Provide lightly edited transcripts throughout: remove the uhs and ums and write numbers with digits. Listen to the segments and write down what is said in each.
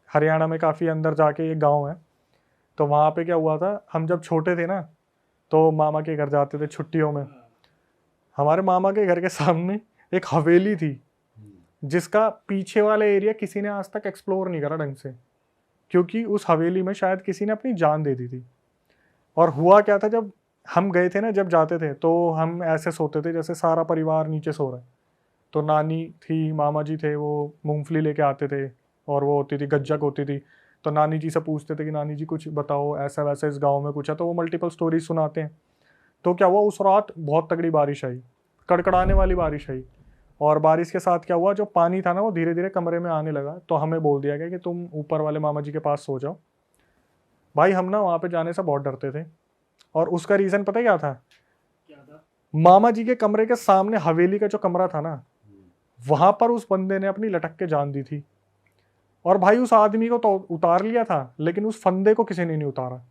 हरियाणा में काफ़ी अंदर जाके एक गांव है। तो वहाँ पे क्या हुआ था, हम जब छोटे थे ना तो मामा के घर जाते थे छुट्टियों में। हमारे मामा के घर के सामने एक हवेली थी जिसका पीछे वाला एरिया किसी ने आज तक एक्सप्लोर नहीं करा ढंग से, क्योंकि उस हवेली में शायद किसी ने अपनी जान दे दी थी। और हुआ क्या था, जब हम गए थे ना, जब जाते थे तो हम ऐसे सोते थे जैसे सारा परिवार नीचे सो रहा है। तो नानी थी, मामा जी थे, वो मूंगफली लेके आते थे और वो होती थी गज्जक होती थी। तो नानी जी से पूछते थे कि नानी जी कुछ बताओ, ऐसा वैसा इस गांव में कुछ है, तो वो मल्टीपल स्टोरीज सुनाते हैं। तो क्या हुआ, उस रात बहुत तगड़ी बारिश आई, कड़कड़ाने वाली बारिश आई। और बारिश के साथ क्या हुआ, जो पानी था ना वो धीरे धीरे कमरे में आने लगा। तो हमें बोल दिया गया कि तुम ऊपर वाले मामा जी के पास सो जाओ। भाई हम ना वहाँ पे जाने से बहुत डरते थे, और उसका रीज़न पता क्या था? मामा जी के कमरे के सामने हवेली का जो कमरा था ना, वहां पर उस बंदे ने अपनी लटक के जान दी थी। और भाई उस आदमी को तो उतार लिया था, लेकिन उस फंदे को किसी ने नहीं उतारा।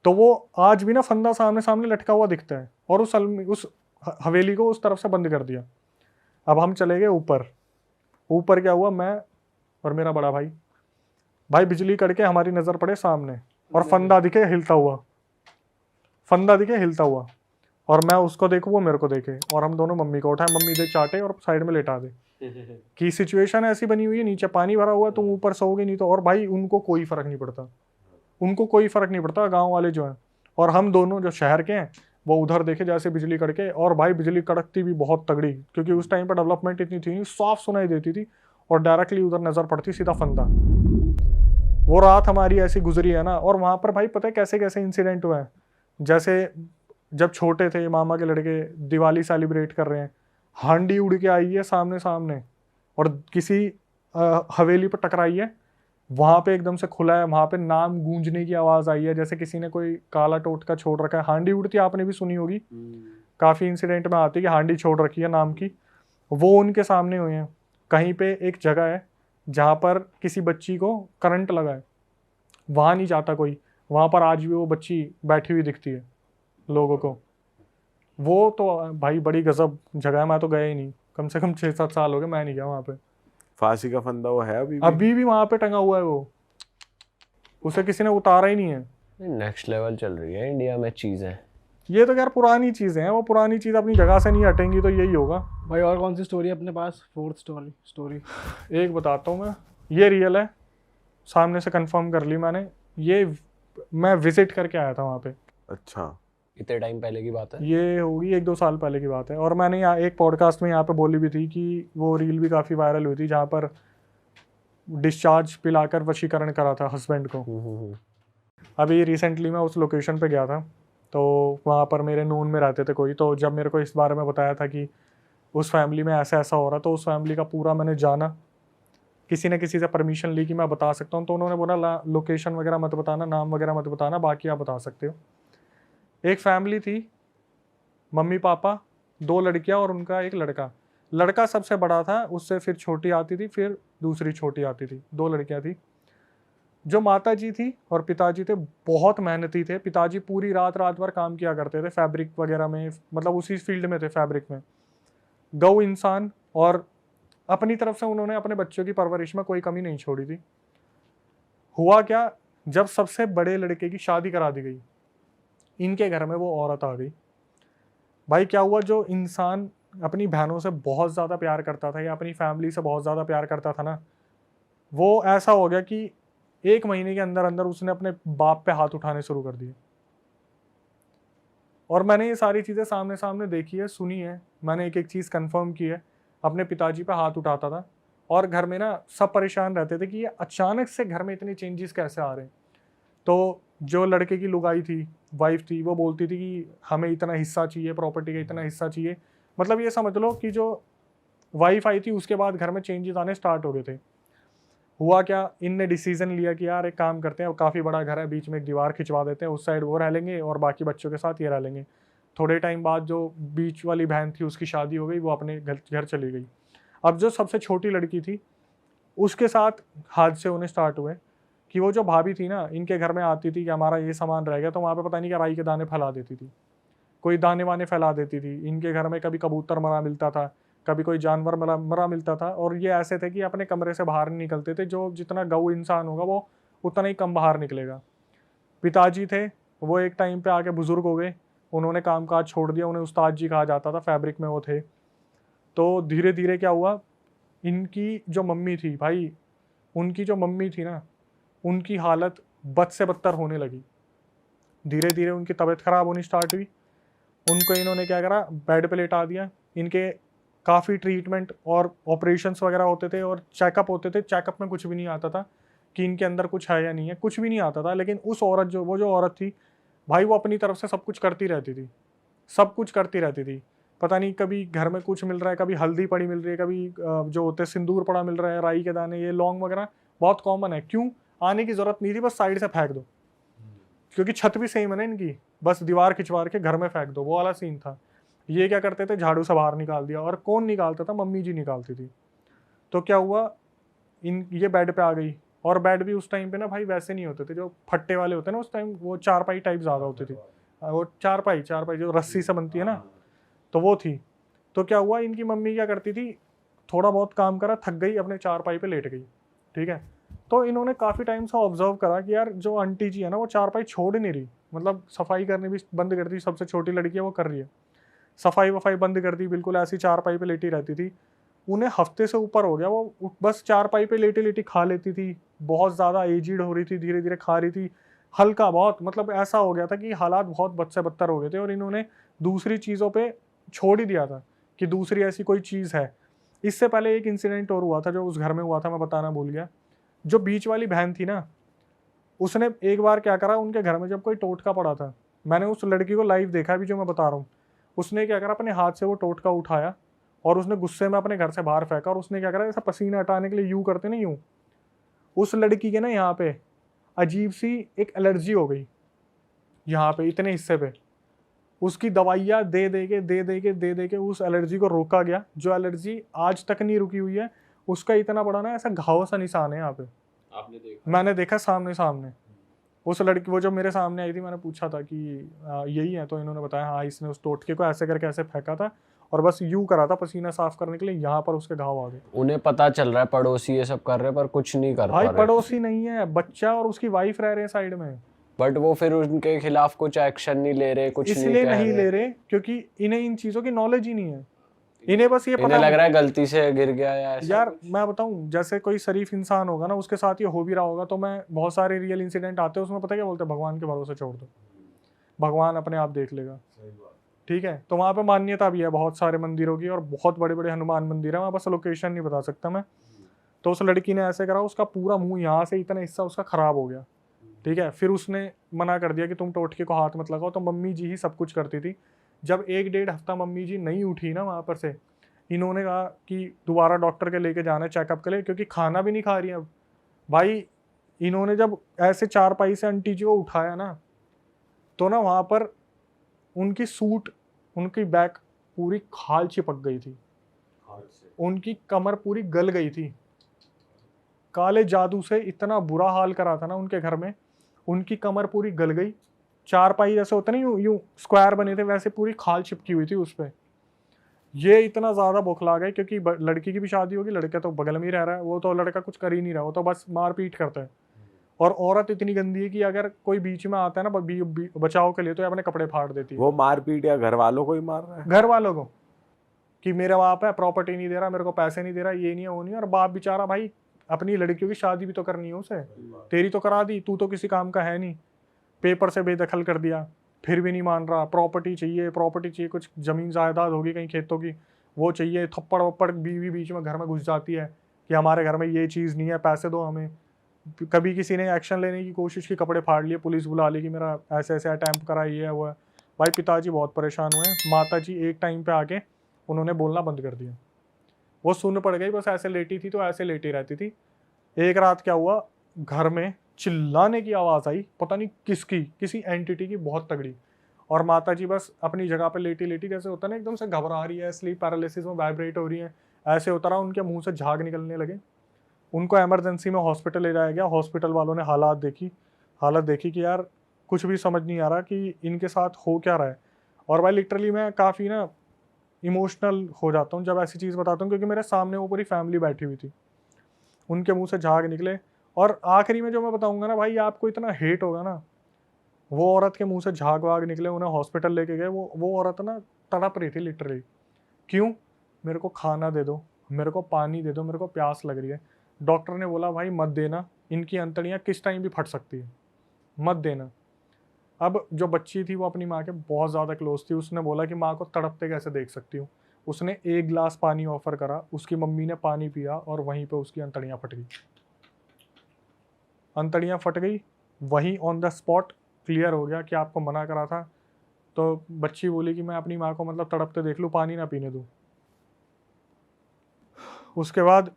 तो वो आज भी ना फंदा सामने सामने लटका हुआ दिखता है, और उस हवेली को उस तरफ से बंद कर दिया। अब हम चले गए ऊपर। ऊपर क्या हुआ, मैं और मेरा बड़ा भाई, भाई बिजली कड़के हमारी नजर पड़े सामने, और फंदा दिखे हिलता हुआ, फंदा दिखे हिलता हुआ। और मैं उसको देखूं, वो मेरे को देखे, और हम दोनों मम्मी को उठाए, मम्मी दे चाटे और साइड में लेटा दे। कि सिचुएशन ऐसी बनी हुई है, नीचे पानी भरा हुआ है, तुम ऊपर सोओगे नहीं तो। और भाई उनको कोई फर्क नहीं पड़ता, उनको कोई फर्क नहीं पड़ता, गांव वाले जो हैं। और हम दोनों जो शहर के हैं वो उधर देखे जैसे बिजली कड़के। और भाई बिजली कड़कती भी बहुत तगड़ी, क्योंकि उस टाइम पर डेवलपमेंट इतनी थी नहीं, साफ सुनाई देती थी, और डायरेक्टली उधर नजर पड़ती सीधा फंदा। वो रात हमारी ऐसी गुजरी है ना। और वहां पर भाई पता है कैसे कैसे इंसिडेंट हुए हैं। जैसे जब छोटे थे, मामा के लड़के दिवाली सेलिब्रेट कर रहे हैं, हांडी उड़ के आई है सामने सामने, और किसी हवेली पर टकराई है। वहां पे एकदम से खुला है, वहां पे नाम गूंजने की आवाज आई है, जैसे किसी ने कोई काला टोटका छोड़ रखा है। हांडी उड़ती आपने भी सुनी होगी, काफी इंसिडेंट में आती है कि हांडी छोड़ रखी है नाम की। वो उनके सामने हुए हैं। कहीं पे एक जगह है जहां पर किसी बच्ची को करंट लगा है, वहां नहीं जाता कोई, वहां पर आज भी वो बच्ची बैठी हुई दिखती है लोगों को। वो तो भाई बड़ी गजब जगह है, मैं तो गया ही नहीं, कम से कम 6-7 साल हो गए मैं नहीं गया वहां पे। फांसी का फंदा वो है अभी भी वहां पे टंगा हुआ है वो, उसे किसी ने उतारा ही नहीं है। नेक्स्ट लेवल चल रही है इंडिया में चीज़ें। ये तो यार पुरानी चीजें हैं, वो पुरानी चीज अपनी जगह से नहीं हटेंगी तो यही होगा। भाई और कौन सी स्टोरी है अपने पास? फोर्थ स्टोरी एक बताता हूँ मैं, ये रियल है, सामने से कंफर्म कर ली मैंने। ये मैं विजिट करके आया था वहाँ पे। अच्छा, इतने टाइम पहले की बात है? ये होगी 1-2 साल पहले की बात है। और मैंने यहाँ एक पॉडकास्ट में यहाँ पे बोली भी थी कि वो रील भी काफ़ी वायरल हुई थी जहाँ पर डिस्चार्ज पिलाकर वशीकरण करा था हस्बैंड को। अभी रिसेंटली मैं उस लोकेशन पे गया था, तो वहाँ पर मेरे नून में रहते थे कोई। तो जब मेरे को इस बारे में बताया था कि उस फैमिली में ऐसा ऐसा हो रहा, तो उस फैमिली का पूरा मैंने जाना, किसी न किसी से परमिशन ली कि मैं बता सकता हूँ। तो उन्होंने बोला लोकेशन वगैरह मत बताना, नाम वगैरह मत बताना, बाकी आप बता सकते हो। एक फैमिली थी, मम्मी पापा, 2 लड़कियां और उनका एक लड़का। लड़का सबसे बड़ा था, उससे फिर छोटी आती थी, फिर दूसरी छोटी आती थी, 2 लड़कियां थी। जो माता जी थी और पिताजी थे बहुत मेहनती थे। पिताजी पूरी रात रात भर काम किया करते थे फैब्रिक वगैरह में, मतलब उसी फील्ड में थे, फैब्रिक में। गौ इंसान, और अपनी तरफ से उन्होंने अपने बच्चों की परवरिश में कोई कमी नहीं छोड़ी थी। हुआ क्या, जब सबसे बड़े लड़के की शादी करा दी गई, इनके घर में वो औरत आ गई। भाई क्या हुआ, जो इंसान अपनी बहनों से बहुत ज़्यादा प्यार करता था या अपनी फैमिली से बहुत ज़्यादा प्यार करता था ना, वो ऐसा हो गया कि 1 महीने के अंदर अंदर उसने अपने बाप पे हाथ उठाने शुरू कर दिए। और मैंने ये सारी चीज़ें सामने सामने देखी है, सुनी है, मैंने एक एक चीज़ कंफर्म की है। अपने पिताजी पे हाथ उठाता था, और घर में ना सब परेशान रहते थे कि ये अचानक से घर में इतने चेंजेस कैसे आ रहे हैं। तो जो लड़के की लुगाई थी, वाइफ थी, वो बोलती थी कि हमें इतना हिस्सा चाहिए, प्रॉपर्टी का इतना हिस्सा चाहिए। मतलब ये समझ लो कि जो वाइफ आई थी उसके बाद घर में चेंजेस आने स्टार्ट हो गए थे। हुआ क्या, इनने डिसीजन लिया कि यार एक काम करते हैं, काफ़ी बड़ा घर है, बीच में एक दीवार खिंचवा देते हैं, उस साइड वो रह लेंगे और बाकी बच्चों के साथ ये रह लेंगे। थोड़े टाइम बाद जो बीच वाली बहन थी उसकी शादी हो गई, वो अपने घर चली गई। अब जो सबसे छोटी लड़की थी उसके साथ हादसे होने स्टार्ट हुए कि वो जो भाभी थी ना, इनके घर में आती थी कि हमारा ये सामान रह गया, तो वहाँ पे पता नहीं क्या राई के दाने फैला देती थी, कोई दाने वाने फैला देती थी। इनके घर में कभी कबूतर मरा मिलता था, कभी कोई जानवर मरा मरा मिलता था, और ये ऐसे थे कि अपने कमरे से बाहर नहीं निकलते थे, जो जितना गऊ इंसान होगा वो उतना ही कम बाहर निकलेगा। पिताजी थे वो एक टाइम पे आके बुजुर्ग हो गए, उन्होंने कामकाज छोड़ दिया, उन्हें उस्ताद जी कहा जाता था, फैब्रिक में वो थे। तो धीरे धीरे क्या हुआ, इनकी जो मम्मी थी भाई, उनकी जो मम्मी थी ना, उनकी हालत बद से बदतर होने लगी। धीरे धीरे उनकी तबीयत खराब होनी स्टार्ट हुई। उनको इन्होंने क्या करा, बेड पे लेटा दिया। इनके काफ़ी ट्रीटमेंट और ऑपरेशंस वगैरह होते थे और चेकअप होते थे। चेकअप में कुछ भी नहीं आता था कि इनके अंदर कुछ है या नहीं है, कुछ भी नहीं आता था। लेकिन उस औरत जो औरत थी भाई, वो अपनी तरफ से सब कुछ करती रहती थी, सब कुछ करती रहती थी। पता नहीं कभी घर में कुछ मिल रहा है, कभी हल्दी पड़ी मिल रही है, कभी जो होते सिंदूर पड़ा मिल रहा है, राई के दाने, ये लौंग वगैरह बहुत कॉमन है। क्यों आने की जरूरत नहीं थी, बस साइड से फेंक दो, क्योंकि छत भी सेम है ना इनकी, बस दीवार खिंचवा के घर में फेंक दो, वो वाला सीन था। ये क्या करते थे, झाड़ू से बाहर निकाल दिया। और कौन निकालता था, मम्मी जी निकालती थी। तो क्या हुआ, ये बेड पे आ गई। और बेड भी उस टाइम पे ना भाई वैसे नहीं होते थे जो फट्टे वाले होते हैं ना, उस टाइम वो चारपाई टाइप ज़्यादा होती थी। वो चारपाई जो रस्सी से बनती है ना, तो वो थी। तो क्या हुआ, इनकी मम्मी क्या करती थी, थोड़ा बहुत काम करा, थक गई, अपने चारपाई पे लेट गई। ठीक है, तो इन्होंने काफ़ी टाइम से ऑब्जर्व करा कि यार जो आंटी जी है ना, वो चारपाई छोड़ नहीं रही, मतलब सफाई करनी भी बंद कर दी। सबसे छोटी लड़की है वो कर रही है, सफाई वफाई बंद कर दी, बिल्कुल ऐसी चारपाई पे लेटी रहती थी। उन्हें हफ्ते से ऊपर हो गया, वो बस चारपाई पे लेटी लेटी खा लेती थी। बहुत ज़्यादा एजिड हो रही थी, धीरे धीरे खा रही थी, हल्का बहुत, मतलब ऐसा हो गया था कि हालात बहुत बद से बदतर हो गए थे। और इन्होंने दूसरी चीज़ों पे छोड़ ही दिया था कि दूसरी ऐसी कोई चीज़ है। इससे पहले एक इंसिडेंट और हुआ था जो उस घर में हुआ था, मैं बताना भूल गया। जो बीच वाली बहन थी ना, उसने एक बार क्या करा, उनके घर में जब कोई टोटका पड़ा था, मैंने उस लड़की को लाइव देखा भी जो मैं बता रहा हूँ। उसने क्या करा, अपने हाथ से वो टोटका उठाया और उसने गुस्से में अपने घर से बाहर फेंका। और उसने क्या करा, ऐसा पसीना हटाने के लिए यूं करते ना, यूं, उस लड़की के ना यहाँ पे अजीब सी एक एलर्जी हो गई, यहाँ पे इतने हिस्से पे। उसकी दवाइयाँ दे दे के उस एलर्जी को रोका गया, जो एलर्जी आज तक नहीं रुकी हुई है। उसका इतना बड़ा ना ऐसा घाव सा निशान है यहाँ पे, आपने देखा? मैंने देखा सामने। उस लड़की, वो जो मेरे सामने आई थी, मैंने पूछा था कि यही है, तो इन्होंने बताया हाँ, इसने उस टोटके को ऐसे करके ऐसे फेंका था और बस यूं करा था पसीना साफ करने के लिए, यहाँ पर उसके घाव आ गए। उन्हें पता चल रहा है पड़ोसी ये सब कर रहे हैं पर कुछ नहीं कर पा भाई रहे। पड़ोसी नहीं है, बच्चा और उसकी वाइफ रह रहे हैं साइड में, बट वो फिर उनके खिलाफ कुछ एक्शन नहीं ले रहे, कुछ इसलिए कह नहीं रहे। ले रहे क्योंकि इन्हें इन चीज़ों की नॉलेज ही नहीं है। इन्हें बस ये इन्हें पता लग रहा है गलती से गिर गया या ऐसा यार कुछ। मैं बताऊं, जैसे कोई शरीफ इंसान होगा ना, उसके साथ ये हो भी रहा होगा, तो मैं बहुत सारे रियल इंसिडेंट आते हैं उसमें, पता है क्या बोलते हैं, भगवान के भरोसे छोड़ दो, भगवान अपने आप देख लेगा। ठीक है, तो वहाँ पे मान्यता भी है बहुत सारे मंदिरों की, और बहुत बड़े बड़े हनुमान मंदिर है वहाँ, बस लोकेशन नहीं बता सकता मैं। तो उस लड़की ने ऐसे करा, उसका पूरा मुंह यहाँ से इतना हिस्सा उसका खराब हो गया। ठीक है, फिर उसने मना कर दिया कि तुम टोटके को हाथ मत लगाओ, तो मम्मी जी ही सब कुछ करती थी। जब 1-1.5 हफ्ता मम्मी जी नहीं उठी ना वहाँ पर से, इन्होंने कहा कि दोबारा डॉक्टर के लेके जाना है चेकअप के लिए, क्योंकि खाना भी नहीं खा रही है अब। भाई इन्होंने जब ऐसे चारपाई से आंटी जी को उठाया ना, तो ना वहाँ पर उनकी सूट, उनकी बैक पूरी खाल चिपक गई थी, उनकी कमर पूरी गल गई थी। काले जादू से इतना बुरा हाल करा था ना उनके घर में, उनकी कमर पूरी गल गई। चारपाई जैसे होते ना, यूं यूं स्क्वायर बने थे, वैसे पूरी खाल चिपकी हुई थी उस पर। ये इतना ज़्यादा बौखला गए, क्योंकि लड़की की भी शादी होगी, लड़का तो बगल में ही रह रहा है, वो तो लड़का कुछ कर ही नहीं रहा, वो तो बस मारपीट करता है। और औरत इतनी गंदी है कि अगर कोई बीच में आता है ना बचाव के लिए, तो ये अपने कपड़े फाड़ देती है। वो मारपीट या घर वालों को ही मार रहा है? घर वालों को, कि मेरा बाप है, प्रॉपर्टी नहीं दे रहा, मेरे को पैसे नहीं दे रहा, ये नहीं है वो नहीं है। और बाप बेचारा भाई, अपनी लड़कियों की शादी भी तो करनी है उसे, तेरी तो करा दी, तू तो किसी काम का है नहीं, पेपर से बेदखल कर दिया, फिर भी नहीं मान रहा, प्रॉपर्टी चाहिए, कुछ ज़मीन जायदाद होगी कहीं खेतों की, वो चाहिए। थप्पड़ वप्पड़ बीवी बीच में घर में घुस जाती है कि हमारे घर में ये चीज़ नहीं है, पैसे दो हमें। कभी किसी ने एक्शन लेने की कोशिश की, कपड़े फाड़ लिए, पुलिस बुला ली कि मेरा ऐसे ऐसे अटैम्प्ट करा, ये है वो है। भाई पिताजी बहुत परेशान हुए। माता जी एक टाइम पे आके उन्होंने बोलना बंद कर दिया, वो सुन पड़ गई, बस ऐसे लेटी थी तो ऐसे लेटी रहती थी। एक रात क्या हुआ, घर में चिल्लाने की आवाज़ आई, पता नहीं किसकी, किसी एंटिटी की, बहुत तगड़ी। और माता जी बस अपनी जगह पे लेटी लेटी, जैसे होता है ना एकदम से घबरा रही है, स्लीप पैरालिसिस में वाइब्रेट हो रही है, ऐसे होता रहा। उनके मुंह से झाग निकलने लगे। उनको इमरजेंसी में हॉस्पिटल ले जाया गया। हॉस्पिटल वालों ने हालत देखी कि यार कुछ भी समझ नहीं आ रहा कि इनके साथ हो क्या रहा है। और भाई लिटरली मैं काफ़ी ना इमोशनल हो जाता हूँ जब ऐसी चीज़ बताता हूँ, क्योंकि मेरे सामने वो पूरी फैमिली बैठी हुई थी, उनके मुंह से झाग निकले। और आखिरी में जो मैं बताऊंगा ना भाई, आपको इतना हेट होगा ना, वो औरत के मुंह से झाग वाग निकले, उन्हें हॉस्पिटल लेके गए, वो औरत ना तड़प रही थी लिटरली। क्यों? मेरे को खाना दे दो, मेरे को पानी दे दो, मेरे को प्यास लग रही है। डॉक्टर ने बोला भाई मत देना, इनकी अंतड़ियाँ किस टाइम भी फट सकती है, मत देना। अब जो बच्ची थी वो अपनी माँ के बहुत ज़्यादा क्लोज थी, उसने बोला कि माँ को तड़पते कैसे देख सकती हूँ। उसने एक गिलास पानी ऑफर करा, उसकी मम्मी ने पानी पिया और वहीं पे उसकी अंतड़ियाँ फट गई। अंतड़ियाँ फट गई, वहीं ऑन द स्पॉट क्लियर हो गया कि आपको मना करा था। तो बच्ची बोली कि मैं अपनी माँ को मतलब तड़पते देख लूँ, पानी ना पीने दूँ। उसके बाद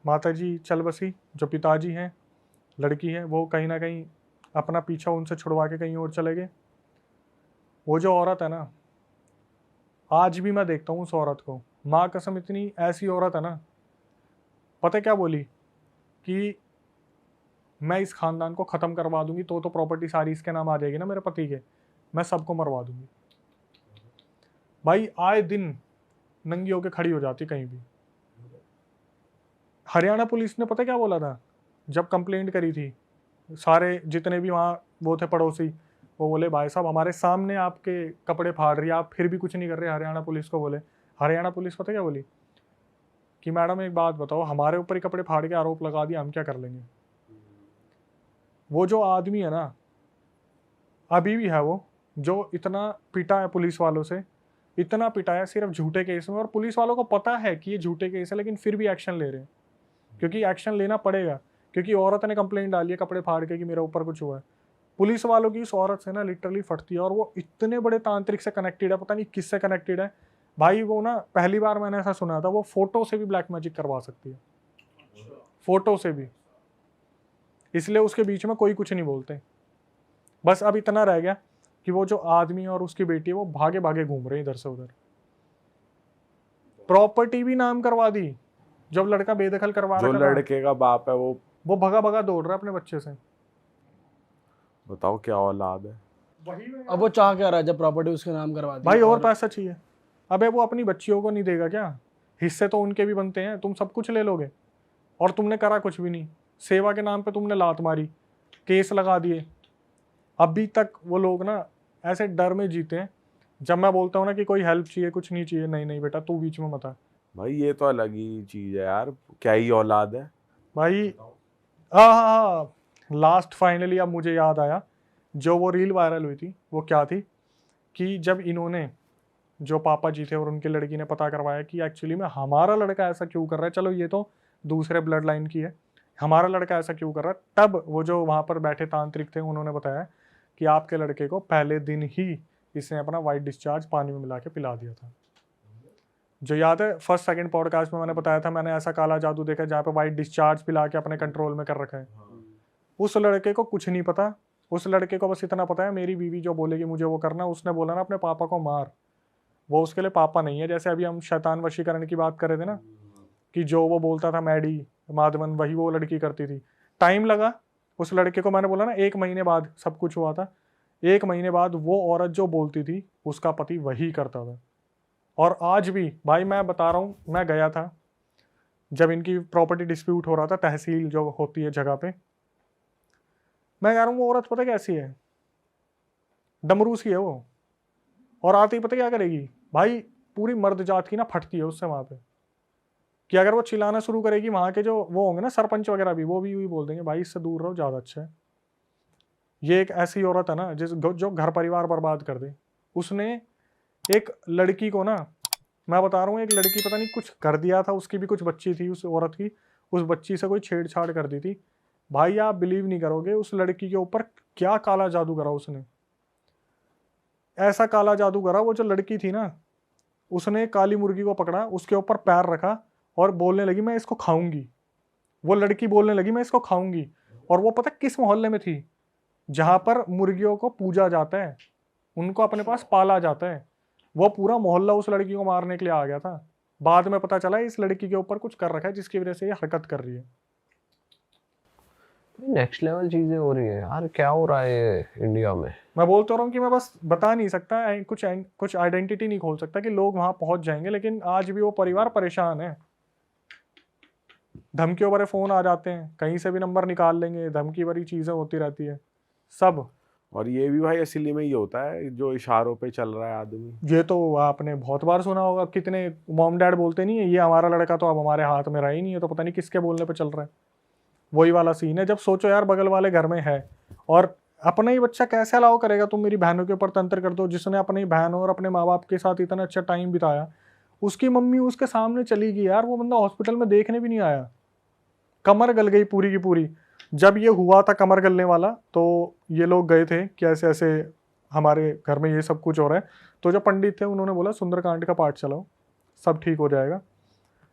माता जी चल बसी, जो पिताजी हैं, लड़की है, वो कहीं ना कहीं अपना पीछा उनसे छुड़वा के कहीं और चले गए। वो जो औरत है ना, आज भी मैं देखता हूँ उस औरत को, माँ कसम इतनी ऐसी औरत है ना। पता है क्या बोली? कि मैं इस खानदान को ख़त्म करवा दूंगी, तो प्रॉपर्टी सारी इसके नाम आ जाएगी ना मेरे पति के, मैं सबको मरवा दूंगी। भाई आए दिन नंगी होके खड़ी हो जाती कहीं भी। हरियाणा पुलिस ने पता क्या बोला था जब कंप्लेंट करी थी? सारे जितने भी वहाँ वो थे पड़ोसी, वो बोले भाई साहब हमारे सामने आपके कपड़े फाड़ रही है, आप फिर भी कुछ नहीं कर रहे। हरियाणा पुलिस को बोले, हरियाणा पुलिस पता क्या बोली? कि मैडम एक बात बताओ, हमारे ऊपर ही कपड़े फाड़ के आरोप लगा दिया, हम क्या कर लेंगे? वो जो आदमी है ना, अभी भी है वो, जो इतना पिटा है पुलिस वालों से, इतना पिटा है सिर्फ झूठे केस में, और पुलिस वालों को पता है कि ये झूठे केस है, लेकिन फिर भी एक्शन ले रहे हैं, क्योंकि एक्शन लेना पड़ेगा, क्योंकि औरत ने कंप्लेंट डाली है कपड़े फाड़ के कि मेरे ऊपर कुछ हुआ है। पुलिस वालों की इस औरत से ना लिटरली फटती है, और वो इतने बड़े तांत्रिक से कनेक्टेड है, पता नहीं किससे कनेक्टेड है भाई। वो ना पहली बार मैंने ऐसा सुना था, वो फोटो से भी ब्लैक मैजिक करवा सकती है, फोटो से भी। इसलिए उसके बीच में कोई कुछ नहीं बोलते। बस अब इतना रह गया कि वो जो आदमी और उसकी बेटी है वो भागे भागे घूम रहे हैं इधर से उधर। प्रॉपर्टी भी नाम करवा दी, जब लड़का बेदखल करवा जो रखा था, लड़के का बाप है वो भगा भगा दौड़ रहा है अपने बच्चे से। बताओ क्या औलाद है। अब वो चाह क्या रहा है जब प्रॉपर्टी उसके नाम करवा दी? भाई और पैसा चाहिए। अबे वो अपनी बच्चियों को नहीं देगा क्या? हिस्से तो उनके भी बनते हैं, तुम सब कुछ ले लोगे और तुमने करा कुछ भी नहीं। सेवा के नाम पे तुमने लात मारी, केस लगा दिए। अभी तक वो लोग ना ऐसे डर में जीते हैं। जब मैं बोलता हूँ ना कि कोई हेल्प चाहिए, कुछ नहीं चाहिए, नहीं नहीं बेटा तू बीच में मत आ। भाई ये तो अलग ही चीज है यार, क्या ही औलाद है भाई हाँ हाँ हाँ, लास्ट फाइनली अब मुझे याद आया, जो वो रील वायरल हुई थी वो क्या थी कि जब इन्होंने, जो पापा जी थे और उनकी लड़की ने पता करवाया कि एक्चुअली में हमारा लड़का ऐसा क्यों कर रहा है, चलो ये तो दूसरे ब्लड लाइन की है, हमारा लड़का ऐसा क्यों कर रहा है, तब वो जो वहाँ पर बैठे तांत्रिक थे उन्होंने बताया कि आपके लड़के को पहले दिन ही इसने अपना वाइट डिस्चार्ज पानी में मिला के पिला दिया था। जो याद है फर्स्ट सेकंड पॉडकास्ट में मैंने बताया था, मैंने ऐसा काला जादू देखा जहाँ पे वाइट डिस्चार्ज पिला के अपने कंट्रोल में कर रखा है। उस लड़के को कुछ नहीं पता, उस लड़के को बस इतना पता है मेरी बीवी जो बोलेगी मुझे वो करना। उसने बोला ना अपने पापा को मार, वो उसके लिए पापा नहीं है। जैसे अभी हम शैतान वशीकरण की बात कर रहे थे ना, कि जो वो बोलता था मैडी माधवन, वही वो लड़की करती थी। टाइम लगा उस लड़के को, मैंने बोला ना 1 महीने बाद सब कुछ हुआ था। 1 महीने बाद वो औरत जो बोलती थी उसका पति वही करता था। और आज भी भाई मैं बता रहा हूँ, मैं गया था जब इनकी प्रॉपर्टी डिस्प्यूट हो रहा था, तहसील जो होती है जगह पे, मैं कह रहा हूँ वो औरत पता कैसी है, डमरू सी है वो। और आते ही पता क्या करेगी भाई, पूरी मर्द जात की ना फटती है उससे वहां पे, कि अगर वो चिल्लाना शुरू करेगी, वहां के जो वो होंगे ना सरपंच वगैरह भी, वो भी बोल देंगे भाई इससे दूर रहो, ज्यादा अच्छा है। ये एक ऐसी औरत है ना जो घर परिवार बर्बाद कर दे। उसने एक लड़की को ना, मैं बता रहा हूँ, एक लड़की पता नहीं कुछ कर दिया था, उसकी भी कुछ बच्ची थी उस औरत की, उस बच्ची से कोई छेड़छाड़ कर दी थी। भाई आप बिलीव नहीं करोगे उस लड़की के ऊपर क्या काला जादू करा उसने। ऐसा काला जादू करा, वो जो लड़की थी ना, उसने काली मुर्गी को पकड़ा, उसके ऊपर पैर रखा और बोलने लगी मैं इसको खाऊंगी। वो लड़की बोलने लगी मैं इसको खाऊंगी। और वो पता किस मोहल्ले में थी? जहां पर मुर्गियों को पूजा जाता है, उनको अपने पास पाला जाता है। वो पूरा मोहल्ला उस लड़की को मारने के लिए आ गया था। बाद में पता चला इस लड़की के ऊपर कुछ कर रखा है जिसकी वजह से ये हरकत कर रही है। नेक्स्ट लेवल चीजें हो रही है यार, क्या हो रहा है इंडिया में। मैं बोल तो रहा हूँ कि मैं बस बता नहीं सकता, कुछ आइडेंटिटी नहीं खोल सकता कि लोग वहां पहुंच जाएंगे, लेकिन आज भी वो परिवार परेशान है। धमकियों भरे फोन आ जाते हैं, कहीं से भी नंबर निकाल लेंगे, धमकी भरी चीजें होती रहती है सब। और ये भी भाई असली में ये होता है जो इशारों पे चल रहा है आदमी। ये तो आपने बहुत बार सुना होगा, कितने मॉम डैड बोलते नहीं है ये हमारा लड़का तो अब हमारे हाथ में रहा ही नहीं है, तो पता नहीं किसके बोलने पे चल रहा है। वही वाला सीन है। जब सोचो यार बगल वाले घर में है और अपना ही बच्चा कैसे अलाउ करेगा तुम मेरी बहनों के ऊपर तंत्र कर दो, जिसने अपनी बहनों और अपने माँ बाप के साथ इतना अच्छा टाइम बिताया, उसकी मम्मी उसके सामने चली गई यार, वो बंदा हॉस्पिटल में देखने भी नहीं आया, कमर गल गई पूरी की पूरी। जब ये हुआ था कमर गलने वाला, तो ये लोग गए थे कि ऐसे ऐसे हमारे घर में ये सब कुछ हो रहा है। तो जो पंडित थे उन्होंने बोला सुंदरकांड का पाठ चलाओ, सब ठीक हो जाएगा।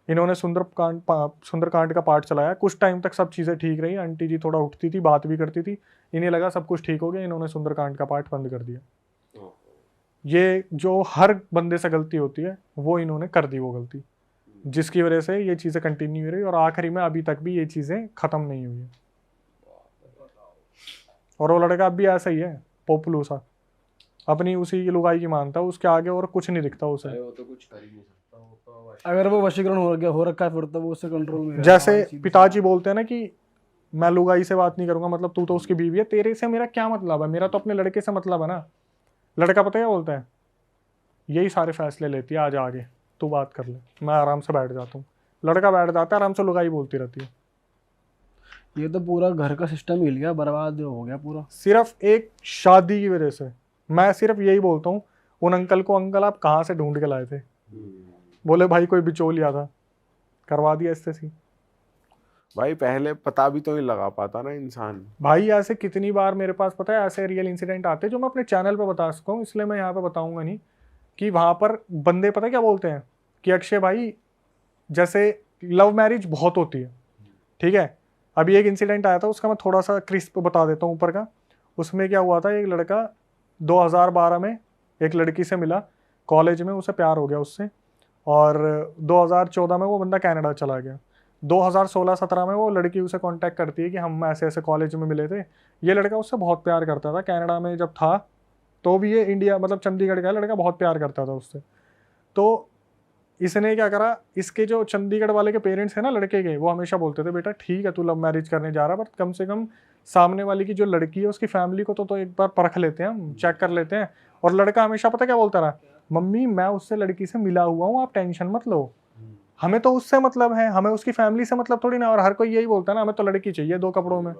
इन्होंने सुंदरकांड का पाठ चलाया, कुछ टाइम तक सब चीज़ें ठीक रही, आंटी जी थोड़ा उठती थी, बात भी करती थी, इन्हें लगा सब कुछ ठीक हो गया, इन्होंने सुंदरकांड का पाठ बंद कर दिया। ये जो हर बंदे से गलती होती है वो इन्होंने कर दी वो गलती, जिसकी वजह से ये चीज़ें कंटिन्यू हो रही और आखिरी में अभी तक भी ये चीज़ें ख़त्म नहीं हुई है। और वो लड़का अब भी ऐसा ही है, पोपलू सा, अपनी उसी की लुगाई की मानता है, उसके आगे और कुछ नहीं दिखता उसे। वो तो कुछ कर ही नहीं सकता, वो तो अगर वो वशीकरण हो रखा है फिर तो वो उससे कंट्रोल में रहेगा। जैसे पिताजी बोलते हैं ना कि मैं लुगाई से बात नहीं करूंगा, मतलब तू तो उसकी बीवी है, तेरे से मेरा क्या मतलब है, मेरा तो अपने लड़के से मतलब है ना। लड़का पता है क्या बोलता है, यही सारे फैसले लेती है, आज आगे तू बात कर ले, मैं आराम से बैठ जाता हूँ। लड़का बैठ जाता है आराम से, लुगाई बोलती रहती है। ये तो पूरा घर का सिस्टम हिल गया, बर्बाद हो गया पूरा, सिर्फ एक शादी की वजह से। मैं सिर्फ यही बोलता हूँ उन अंकल को, अंकल आप कहाँ से ढूंढ के लाए थे? बोले भाई कोई बिचौलिया था, करवा दिया इससे सी। भाई पहले पता भी तो नहीं लगा पाता ना इंसान। भाई ऐसे कितनी बार मेरे पास पता है ऐसे रियल इंसिडेंट आते हैं जो मैं अपने चैनल पे बता सकता हूँ, इसलिए मैं यहाँ पे बताऊंगा नहीं, कि वहाँ पर बंदे पता है क्या बोलते हैं कि अक्षय भाई जैसे लव मैरिज बहुत होती है, ठीक है। अभी एक इंसिडेंट आया था, उसका मैं थोड़ा सा क्रिस्प बता देता हूँ ऊपर का। उसमें क्या हुआ था, एक लड़का 2012 में एक लड़की से मिला कॉलेज में, उसे प्यार हो गया उससे, और 2014 में वो बंदा कनाडा चला गया। 2016-17 में वो लड़की उसे कांटेक्ट करती है कि हम ऐसे ऐसे कॉलेज में मिले थे। ये लड़का उससे बहुत प्यार करता था, कनाडा में जब था, तो भी ये इंडिया मतलब चंडीगढ़ का लड़का बहुत प्यार करता था उससे। तो इसने क्या करा, इसके जो चंडीगढ़ वाले के पेरेंट्स हैं ना लड़के के, वो हमेशा बोलते थे बेटा ठीक है तू लव मैरिज करने जा रहा है, बट कम से कम सामने वाली की जो लड़की है उसकी फैमिली को तो एक बार परख लेते हैं, हम चेक कर लेते हैं। और लड़का हमेशा पता क्या बोलता रहा, मम्मी मैं उससे लड़की से मिला हुआ हूँ, आप टेंशन मत लो, हमें तो उससे मतलब है, हमें उसकी फैमिली से मतलब थोड़ी ना। और हर कोई यही बोलता है ना, हमें तो लड़की चाहिए 2 कपड़ों में।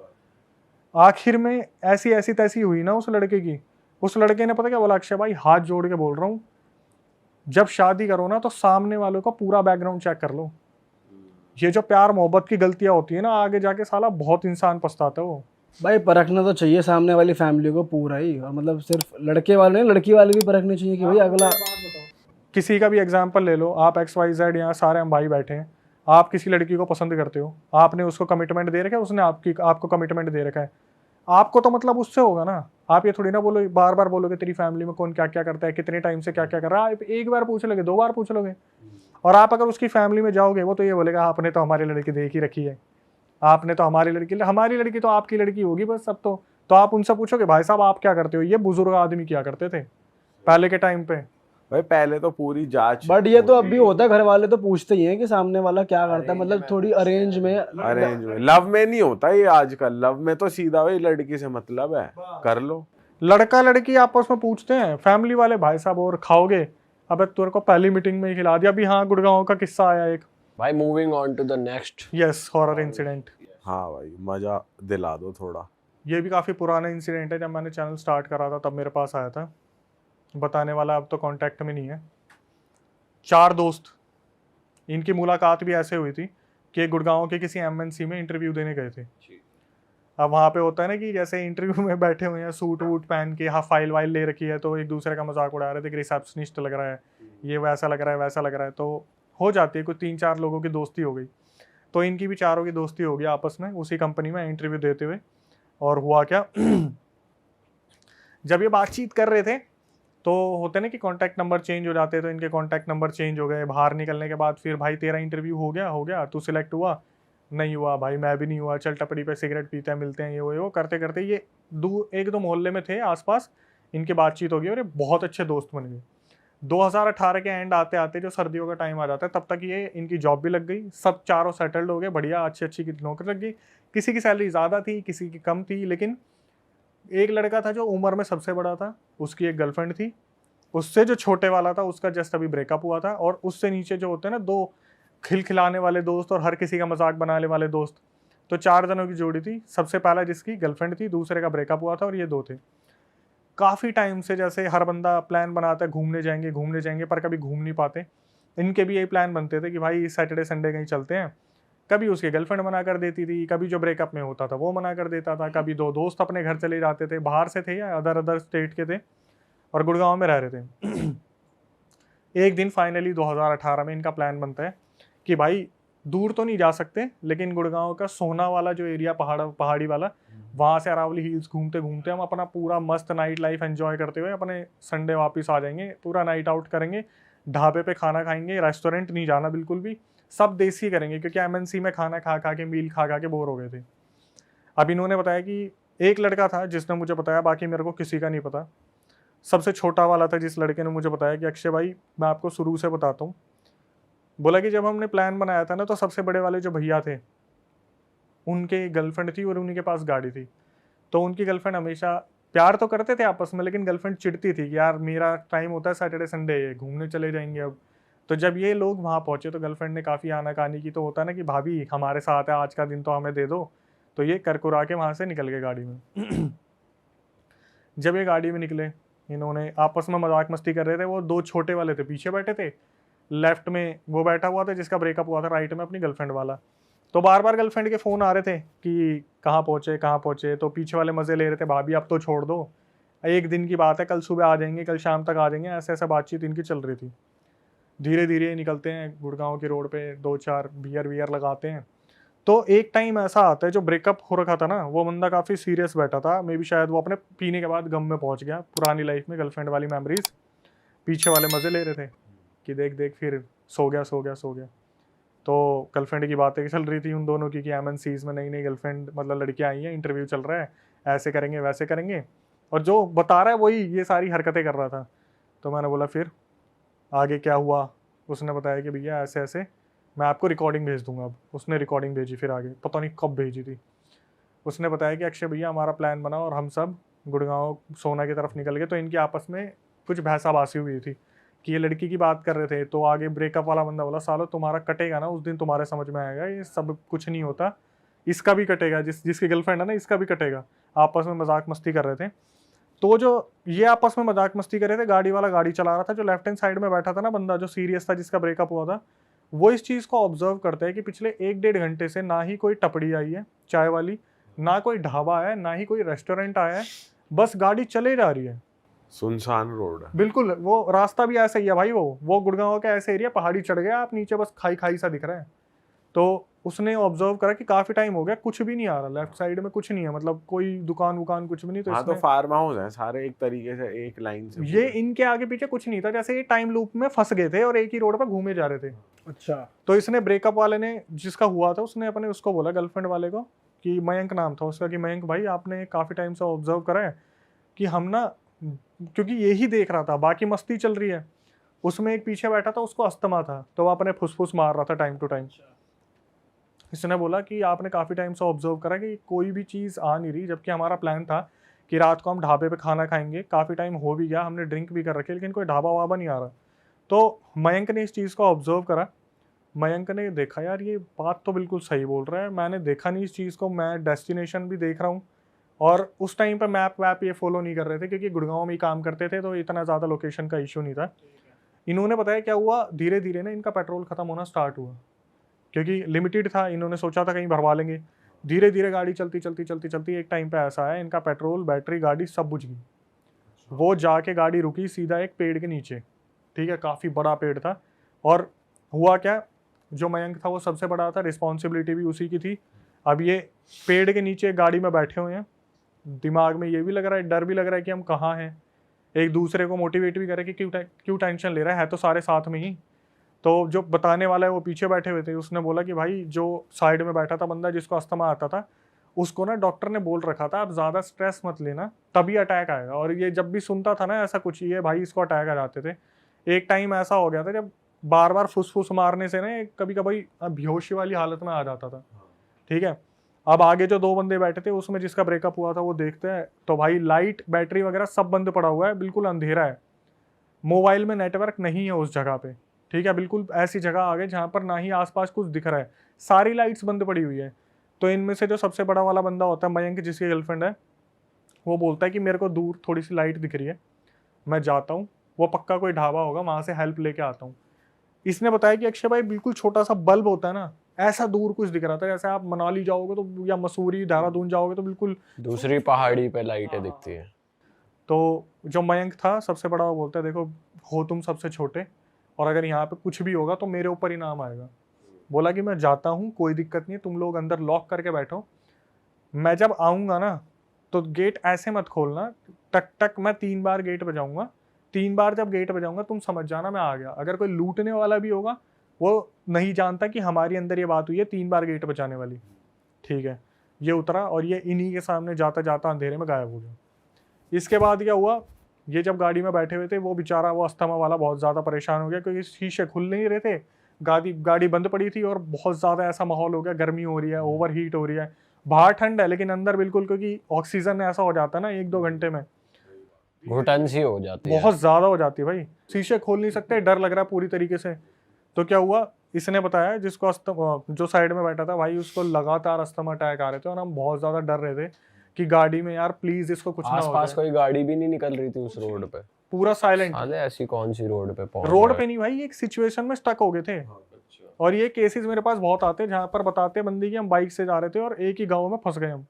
आखिर में ऐसी ऐसी तैसी हुई ना उस लड़के की, उस लड़के ने पता क्या बोला, अक्षय भाई हाथ जोड़ के बोल रहा हूँ, जब शादी करो ना तो सामने वालों का पूरा बैकग्राउंड चेक कर लो। ये जो प्यार मोहब्बत की गलतियां होती है ना, आगे जाके साला बहुत इंसान पछताता है वो। भाई परखना तो चाहिए सामने वाली फैमिली को पूरा ही, और मतलब सिर्फ लड़के वाले नहीं लड़की वाले भी परखने चाहिए कि भाई अगला। किसी का भी एग्जाम्पल ले लो, आप XYZ यहाँ सारे हम भाई बैठे हैं, आप किसी लड़की को पसंद करते हो, आपने उसको कमिटमेंट दे रखा है, उसने आपको कमिटमेंट दे रखा है, आपको तो मतलब उससे होगा ना। आप ये थोड़ी ना बोलो बार बार बोलोगे तेरी फैमिली में कौन क्या क्या करता है, कितने टाइम से क्या क्या कर रहा है, आप एक बार पूछ लोगे, 2 बार पूछ लोगे। और आप अगर उसकी फैमिली में जाओगे, वो तो ये बोलेगा आपने तो हमारी लड़की देख ही रखी है, आपने तो हमारी लड़की तो आपकी लड़की होगी बस सब। तो आप उनसे पूछोगे भाई साहब आप क्या करते हो, ये बुजुर्ग आदमी क्या करते थे पहले के टाइम पे। भाई पहले तो पूरी जांच। बट ये तो अब भी होता है, घर वाले तो पूछते ही हैं कि सामने वाला क्या करता है, मतलब थोड़ी अरेंज में लव में नहीं होता ये आजकल, लव में तो सीधा भाई लड़की से मतलब है, कर लो। लड़का लड़की आपस में पूछते हैं, फैमिली वाले भाई साहब और खाओगे, अबे तेरे को पहली मीटिंग में ही खिला दिया। अभी हाँ गुड़गांव का किस्सा आया एक, भाई moving on to the next. Yes, horror incident. हाँ भाई मजा दिला दो थोड़ा। ये भी काफ़ी पुराना इंसिडेंट है, जब मैंने चैनल स्टार्ट करा था तब मेरे पास आया था, बताने वाला अब तो कांटेक्ट में नहीं है। 4 दोस्त, इनकी मुलाकात भी ऐसे हुई थी कि गुड़गांव के किसी MNC में इंटरव्यू देने गए थे। अब वहाँ पे होता है ना कि जैसे इंटरव्यू में बैठे हुए हैं, सूट वूट पहन के, हाँ फाइल वाइल ले रखी है, तो एक दूसरे का मजाक उड़ा रहे थे कि रिसेप्शनिस्ट लग रहा है, ये वैसा लग रहा है वैसा लग रहा है, तो हो जाती है, कुछ 3-4 लोगों की दोस्ती हो गई। तो इनकी भी चारों की दोस्ती हो गई आपस में उसी कंपनी में इंटरव्यू देते हुए। और हुआ क्या जब ये बातचीत कर रहे थे तो होते ना कि कॉन्टैक्ट नंबर चेंज हो जाते हैं, तो इनके कॉन्टैक्ट नंबर चेंज हो गए। बाहर निकलने के बाद फिर भाई तेरा इंटरव्यू हो गया, तू सिलेक्ट हुआ? नहीं हुआ भाई, मैं भी नहीं हुआ, चल टपरी पे सिगरेट पीते हैं, मिलते हैं, ये वो करते करते ये 1-2 मोहल्ले में थे आसपास, इनकी बातचीत होगी और ये बहुत अच्छे दोस्त बन गए। 2018 के एंड आते आते जो सर्दियों का टाइम आ जाता है, तब तक ये इनकी जॉब भी लग गई, सब चारों सेटल्ड हो गए, बढ़िया अच्छी अच्छी नौकरी लग गई। किसी की सैलरी ज़्यादा थी, किसी की कम थी, लेकिन एक लड़का था जो उम्र में सबसे बड़ा था, उसकी एक गर्लफ्रेंड थी, उससे जो छोटे वाला था उसका जस्ट अभी ब्रेकअप हुआ था, और उससे नीचे जो होते हैं ना दो खिलखिलाने वाले दोस्त और हर किसी का मजाक बनाने वाले दोस्त, तो 4 जनों की जोड़ी थी। सबसे पहला जिसकी गर्लफ्रेंड थी, दूसरे का ब्रेकअप हुआ था, और ये 2 थे। काफ़ी टाइम से जैसे हर बंदा प्लान बनाता है घूमने जाएंगे, पर कभी घूम नहीं पाते। इनके भी यही प्लान बनते थे कि भाई सैटरडे संडे कहीं चलते हैं। कभी उसकी गर्लफ्रेंड मना कर देती थी, कभी जो ब्रेकअप में होता था वो मना कर देता था, कभी 2 दोस्त अपने घर चले जाते थे, बाहर से थे या अदर स्टेट के थे और गुड़गांव में रह रहे थे। एक दिन फाइनली 2018 में इनका प्लान बनता है कि भाई दूर तो नहीं जा सकते, लेकिन गुड़गांव का सोना वाला जो एरिया पहाड़ी वाला, वहाँ से अरावली हिल्स घूमते घूमते हम अपना पूरा मस्त नाइट लाइफ एंजॉय करते हुए अपने संडे वापस आ जाएंगे। पूरा नाइट आउट करेंगे, ढाबे पे खाना खाएंगे, रेस्टोरेंट नहीं जाना बिल्कुल भी, सब देसी करेंगे, क्योंकि MNC में खाना खा खा के मील खा खा के बोर हो गए थे। अब इन्होंने बताया कि एक लड़का था जिसने मुझे बताया, बाकी मेरे को किसी का नहीं पता। सबसे छोटा वाला था जिस लड़के ने मुझे बताया कि अक्षय भाई मैं आपको शुरू से बताता हूँ, बोला कि जब हमने प्लान बनाया था ना, तो सबसे बड़े वाले जो भैया थे उनके गर्लफ्रेंड थी और उन्हीं के पास गाड़ी थी। तो उनकी गर्लफ्रेंड हमेशा प्यार तो करते थे आपस में, लेकिन गर्लफ्रेंड चिढ़ती थी कि यार मेरा टाइम होता है सैटरडे संडे, घूमने चले जाएंगे अब। तो जब ये लोग वहाँ पहुँचे तो गर्लफ्रेंड ने काफ़ी आनाकानी की, तो होता है ना कि भाभी हमारे साथ है, आज का दिन तो हमें दे दो। तो ये करकुरा के वहाँ से निकल गए गाड़ी में। जब ये गाड़ी में निकले, इन्होंने आपस में मजाक मस्ती कर रहे थे। वो 2 छोटे वाले थे पीछे बैठे थे, लेफ्ट में वो बैठा हुआ था जिसका ब्रेकअप हुआ था, राइट में अपनी गर्लफ्रेंड वाला। तो बार बार गर्लफ्रेंड के फ़ोन आ रहे थे कि कहाँ पहुँचे। तो पीछे वाले मज़े ले रहे थे, भाभी अब तो छोड़ दो, एक दिन की बात है, कल सुबह आ जाएंगे, कल शाम तक आ जाएंगे, ऐसे ऐसा बातचीत इनकी चल रही थी। धीरे धीरे निकलते हैं गुड़गांव की रोड पे, 2-4 बियर लगाते हैं। तो एक टाइम ऐसा आता है, जो ब्रेकअप हो रखा था ना, वो बंदा काफ़ी सीरियस बैठा था, मे भी शायद वो अपने पीने के बाद गम में पहुंच गया, पुरानी लाइफ में गर्लफ्रेंड वाली मेमोरीज। पीछे वाले मज़े ले रहे थे कि देख देख फिर सो गया। तो गर्लफ्रेंड की बातें चल रही थी उन दोनों की कि MNCs में नई नई गर्लफ्रेंड मतलब लड़कियां आई हैं, इंटरव्यू चल रहा है, ऐसे करेंगे वैसे करेंगे, और जो बता रहा है वही ये सारी हरकतें कर रहा था। तो मैंने बोला फिर आगे क्या हुआ? उसने बताया कि भैया ऐसे ऐसे, मैं आपको रिकॉर्डिंग भेज दूंगा। अब उसने रिकॉर्डिंग भेजी, फिर आगे पता नहीं कब भेजी थी। उसने बताया कि अक्षय भैया हमारा प्लान बना और हम सब गुड़गांव सोना की तरफ निकल गए। तो इनकी आपस में कुछ भैंसाबासी हुई थी कि ये लड़की की बात कर रहे थे, तो आगे ब्रेकअप वाला बंदा बोला सालो तुम्हारा कटेगा ना उस दिन, तुम्हारे समझ में आएगा, ये सब कुछ नहीं होता, इसका भी कटेगा, जिसकी गर्लफ्रेंड है ना इसका भी कटेगा। आपस में मजाक मस्ती कर रहे थे। तो जो ये आपस में मजाक मस्ती कर रहे थे, गाड़ी वाला गाड़ी चला रहा था, जो लेफ्ट हैंड साइड में बैठा था ना बंदा, जो सीरियस था, जिसका ब्रेकअप हुआ था, वो इस चीज़ को ऑब्जर्व करते हैं कि पिछले 1-1.5 घंटे से ना ही कोई टपड़ी आई है चाय वाली, ना कोई ढाबा आया है, ना ही कोई रेस्टोरेंट आया है, बस गाड़ी चले जा रही है, सुनसान रोड है बिल्कुल। वो रास्ता भी ऐसा ही है भाई, वो गुड़गांव का ऐसा एरिया, पहाड़ी चढ़ गया आप, नीचे बस खाई सा दिख रहा है। तो उसने ऑब्जर्व करा कि काफी टाइम हो गया कुछ भी नहीं आ रहा, लेफ्ट साइड में कुछ नहीं है, मतलब कोई दुकान वुकान कुछ भी नहीं। तो हाँ, तो फार्म हाउस है सारे एक तरीके से, एक लाइन से ये इनके आगे पीछे कुछ नहीं था, जैसे ये टाइम लूप में फंस गए थे और एक ही रोड पर घूमे जा रहे थे। अच्छा। तो इसने ब्रेकअप वाले ने, जिसका हुआ था, उसने अपने उसको बोला, गर्लफ्रेंड वाले को, कि मयंक नाम था उसका, कि मयंक भाई आपने काफ़ी टाइम से ऑब्जर्व करा है कि हम ना, क्योंकि यही देख रहा था, बाकी मस्ती चल रही है, उसमें एक पीछे बैठा था, उसको अस्थमा था, तो वो अपने फुसफुस मार रहा था टाइम टू टाइम। इसने बोला कि आपने काफ़ी टाइम से ऑब्जर्व करा कि कोई भी चीज़ आ नहीं रही, जबकि हमारा प्लान था कि रात को हम ढाबे पे खाना खाएंगे, काफ़ी टाइम हो भी गया, हमने ड्रिंक भी कर रखी है, लेकिन कोई ढाबा वाबा नहीं आ रहा। तो मयंक ने इस चीज़ को ऑब्जर्व करा। मयंक ने देखा यार ये बात तो बिल्कुल सही बोल रहा है, मैंने देखा नहीं इस चीज़ को, मैं डेस्टिनेशन भी देख रहा हूँ, और उस टाइम पर मैप वैप ये फॉलो नहीं कर रहे थे, क्योंकि गुड़गांव में ही काम करते थे, तो इतना ज़्यादा लोकेशन का इशू नहीं था। इन्होंने बताया क्या हुआ, धीरे धीरे ना इनका पेट्रोल ख़त्म होना स्टार्ट हुआ, क्योंकि लिमिटेड था, इन्होंने सोचा था कहीं भरवा लेंगे। धीरे धीरे गाड़ी चलती एक टाइम पे ऐसा आया, इनका पेट्रोल, बैटरी, गाड़ी सब बुझ गई। वो जाके गाड़ी रुकी सीधा एक पेड़ के नीचे, ठीक है, काफ़ी बड़ा पेड़ था। और हुआ क्या, जो मयंक था वो सबसे बड़ा था, रिस्पॉन्सिबिलिटी भी उसी की थी। अब ये पेड़ के नीचे गाड़ी में बैठे हुए हैं, दिमाग में ये भी लग रहा है, डर भी लग रहा है कि हम कहाँ हैं, एक दूसरे को मोटिवेट भी करे कि क्यों टेंशन ले रहा है तो सारे साथ में ही। तो जो बताने वाला है वो पीछे बैठे हुए थे, उसने बोला कि भाई जो साइड में बैठा था बंदा जिसको अस्थमा आता था, उसको ना डॉक्टर ने बोल रखा था आप ज़्यादा स्ट्रेस मत लेना तभी अटैक आएगा। और ये जब भी सुनता था ना ऐसा कुछ, ये भाई इसको अटैक आ जाते थे। एक टाइम ऐसा हो गया था जब बार बार फुसफुस मारने से ना कभी कभी बेहोशी वाली हालत में आ जाता था। ठीक है, अब आगे जो 2 बंदे बैठे थे उसमें जिसका ब्रेकअप हुआ था वो देखते हैं तो भाई लाइट बैटरी वगैरह सब बंद पड़ा हुआ है, बिल्कुल अंधेरा है, मोबाइल में नेटवर्क नहीं है उस जगह पे। ठीक है, बिल्कुल ऐसी जगह आ गए जहाँ पर ना ही आसपास कुछ दिख रहा है, सारी लाइट्स बंद पड़ी हुई है। तो इनमें से जो सबसे बड़ा वाला बंदा होता है मयंक, जिसकी गर्लफ्रेंड है, वो बोलता है कि मेरे को दूर थोड़ी सी लाइट दिख रही है, मैं जाता हूँ, वो पक्का कोई ढाबा होगा वहाँ से हेल्प लेके आता हूँ। इसने बताया कि अक्षय भाई बिल्कुल छोटा सा बल्ब होता है ना, ऐसा दूर कुछ दिख रहा था, जैसे आप मनाली जाओगे तो या मसूरी देहरादून जाओगे तो बिल्कुल दूसरी पहाड़ी पे लाइटें दिखती है। तो जो मयंक था सबसे बड़ा, वो बोलता है देखो हो तुम सबसे छोटे और अगर यहाँ पे कुछ भी होगा तो मेरे ऊपर ही नाम आएगा। बोला कि मैं जाता हूँ, कोई दिक्कत नहीं है, तुम लोग अंदर लॉक करके बैठो, मैं जब आऊँगा ना तो गेट ऐसे मत खोलना, टक टक मैं 3 बार गेट बजाऊंगा, 3 बार जब गेट बजाऊंगा तुम समझ जाना मैं आ गया। अगर कोई लूटने वाला भी होगा वो नहीं जानता कि हमारी अंदर ये बात हुई है 3 बार गेट बजाने वाली। ठीक है, ये उतरा और ये इन्हीं के सामने जाता जाता अंधेरे में गायब हो गया। इसके बाद क्या हुआ, ये जब गाड़ी में बैठे हुए थे वो बेचारा वो अस्थमा वाला बहुत ज़्यादा परेशान हो गया क्योंकि शीशे खुल नहीं रहे थे, गाड़ी बंद पड़ी थी और बहुत ज़्यादा ऐसा माहौल हो गया, गर्मी हो रही है, ओवर हीट हो रही है, बाहर ठंड है लेकिन अंदर बिल्कुल, क्योंकि ऑक्सीजन ऐसा हो जाता है ना 1-2 घंटे में घुटन सी हो जाती है। बहुत ज़्यादा हो जाती है भाई, शीशे खोल नहीं सकते, डर लग रहा है पूरी तरीके से। तो क्या हुआ, इसने बताया जिसको जो साइड में बैठा था भाई उसको लगातार अस्थमा अटैक आ रहे थे और हम बहुत ज़्यादा डर रहे थे कि गाड़ी में यार प्लीज इसको कुछ ना हो आसपास जाए। कोई गाड़ी भी नहीं निकल रही थी उस रोड पे। पूरा साइलेंट, साले ऐसी कौन सी रोड पे पहुंच रोड गए? पे नहीं भाई, एक सिचुएशन में स्टक हो गए थे। और ये केसेस मेरे पास बहुत आते हैं जहाँ पर बताते हैं बंदी कि हम बाइक से जा रहे थे और एक ही गाँव में फंस गए हम।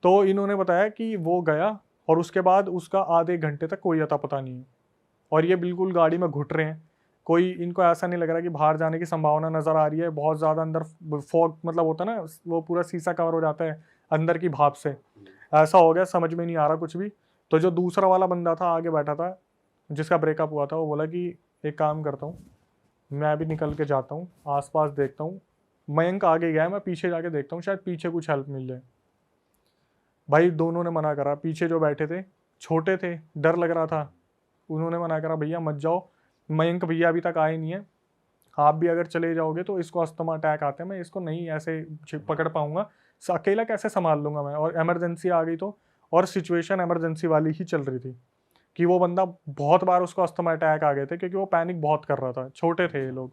तो इन्होंने बताया कि वो गया और उसके बाद उसका आधे घंटे तक कोई अता पता नहीं है और ये बिल्कुल गाड़ी में घुट रहे हैं, कोई इनको ऐसा नहीं लग रहा कि बाहर जाने की संभावना नज़र आ रही है, बहुत ज़्यादा अंदर फॉग मतलब होता है ना, वो पूरा शीशा कवर हो जाता है अंदर की भाप से, ऐसा हो गया, समझ में नहीं आ रहा कुछ भी। तो जो दूसरा वाला बंदा था आगे बैठा था जिसका ब्रेकअप हुआ था, वो बोला कि एक काम करता हूँ, मैं अभी निकल के जाता हूँ, आसपास देखता हूँ, मयंक आगे गया है, मैं पीछे जाके देखता हूँ शायद पीछे कुछ हेल्प मिल जाए। भाई दोनों ने मना करा, पीछे जो बैठे थे छोटे थे, डर लग रहा था, उन्होंने मना करा भैया मत जाओ, मयंक भैया अभी तक आए नहीं है, आप भी अगर चले जाओगे तो इसको अस्थमा अटैक आते हैं, मैं इसको नहीं ऐसे पकड़ पाऊंगा, अकेला कैसे संभाल लूंगा मैं, और इमरजेंसी आ गई तो, और सिचुएशन इमरजेंसी वाली ही चल रही थी कि वो बंदा बहुत बार उसको अस्थमा अटैक आ गए थे क्योंकि वो पैनिक बहुत कर रहा था, छोटे थे ये लोग।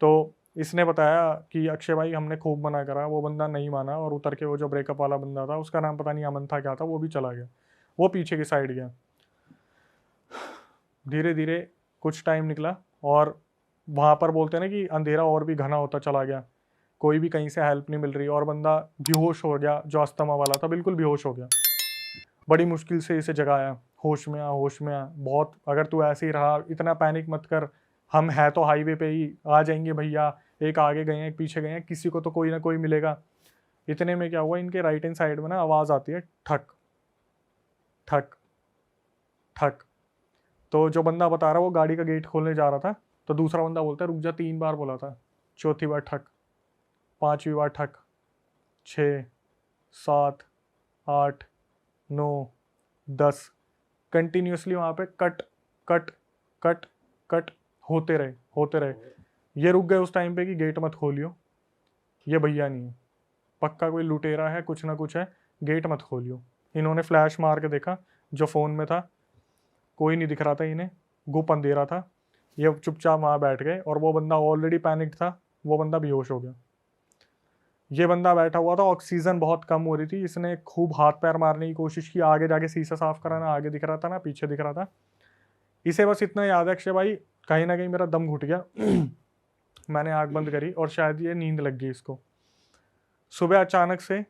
तो इसने बताया कि अक्षय भाई हमने खूब मना करा, वो बंदा नहीं माना और उतर के वो जो ब्रेकअप वाला बंदा था उसका नाम पता नहीं अमन था क्या था, वो भी चला गया, वो पीछे की साइड गया। धीरे धीरे कुछ टाइम निकला और वहाँ पर बोलते हैं ना कि अंधेरा और भी घना होता चला गया, कोई भी कहीं से हेल्प नहीं मिल रही और बंदा बेहोश हो गया, जो अस्थमा वाला था बिल्कुल बेहोश हो गया। बड़ी मुश्किल से इसे जगाया, होश में आ होश में आ, बहुत अगर तू ऐसे ही रहा इतना पैनिक मत कर, हम है तो हाईवे पे ही, आ जाएंगे भैया, एक आगे गए हैं एक पीछे गए हैं, किसी को तो कोई ना कोई मिलेगा। इतने में क्या हुआ, इनके राइट हैंड साइड में ना आवाज़ आती है ठक ठक ठक। तो जो बंदा बता रहा वो गाड़ी का गेट खोलने जा रहा था, तो दूसरा बंदा बोलता है रुक जा, 3 बार बोला था, चौथी बार ठक, 5वीं बार ठक, 6 7 8 9 10, कंटिन्यूसली वहाँ पे कट कट कट कट होते रहे। ये रुक गए उस टाइम पे कि गेट मत खोलियो, ये भैया नहीं है, पक्का कोई लुटेरा है, कुछ ना कुछ है, गेट मत खोलियो। इन्होंने फ्लैश मार के देखा जो फ़ोन में था, कोई नहीं दिख रहा था इन्हें, गुप अंधेरा था, ये चुपचाप वहाँ बैठ गए और वो बंदा ऑलरेडी पैनिक था, वो बंदा बेहोश हो गया। ये बंदा बैठा हुआ था, ऑक्सीजन बहुत कम हो रही थी, इसने खूब हाथ पैर मारने की कोशिश की, आगे जाके शीशा साफ करा, ना आगे दिख रहा था ना पीछे दिख रहा था। इसे बस इतना याद है अक्षय भाई, कहीं ना कहीं मेरा दम घुट गया मैंने आँख बंद करी और शायद ये नींद लग गई इसको। सुबह अचानक से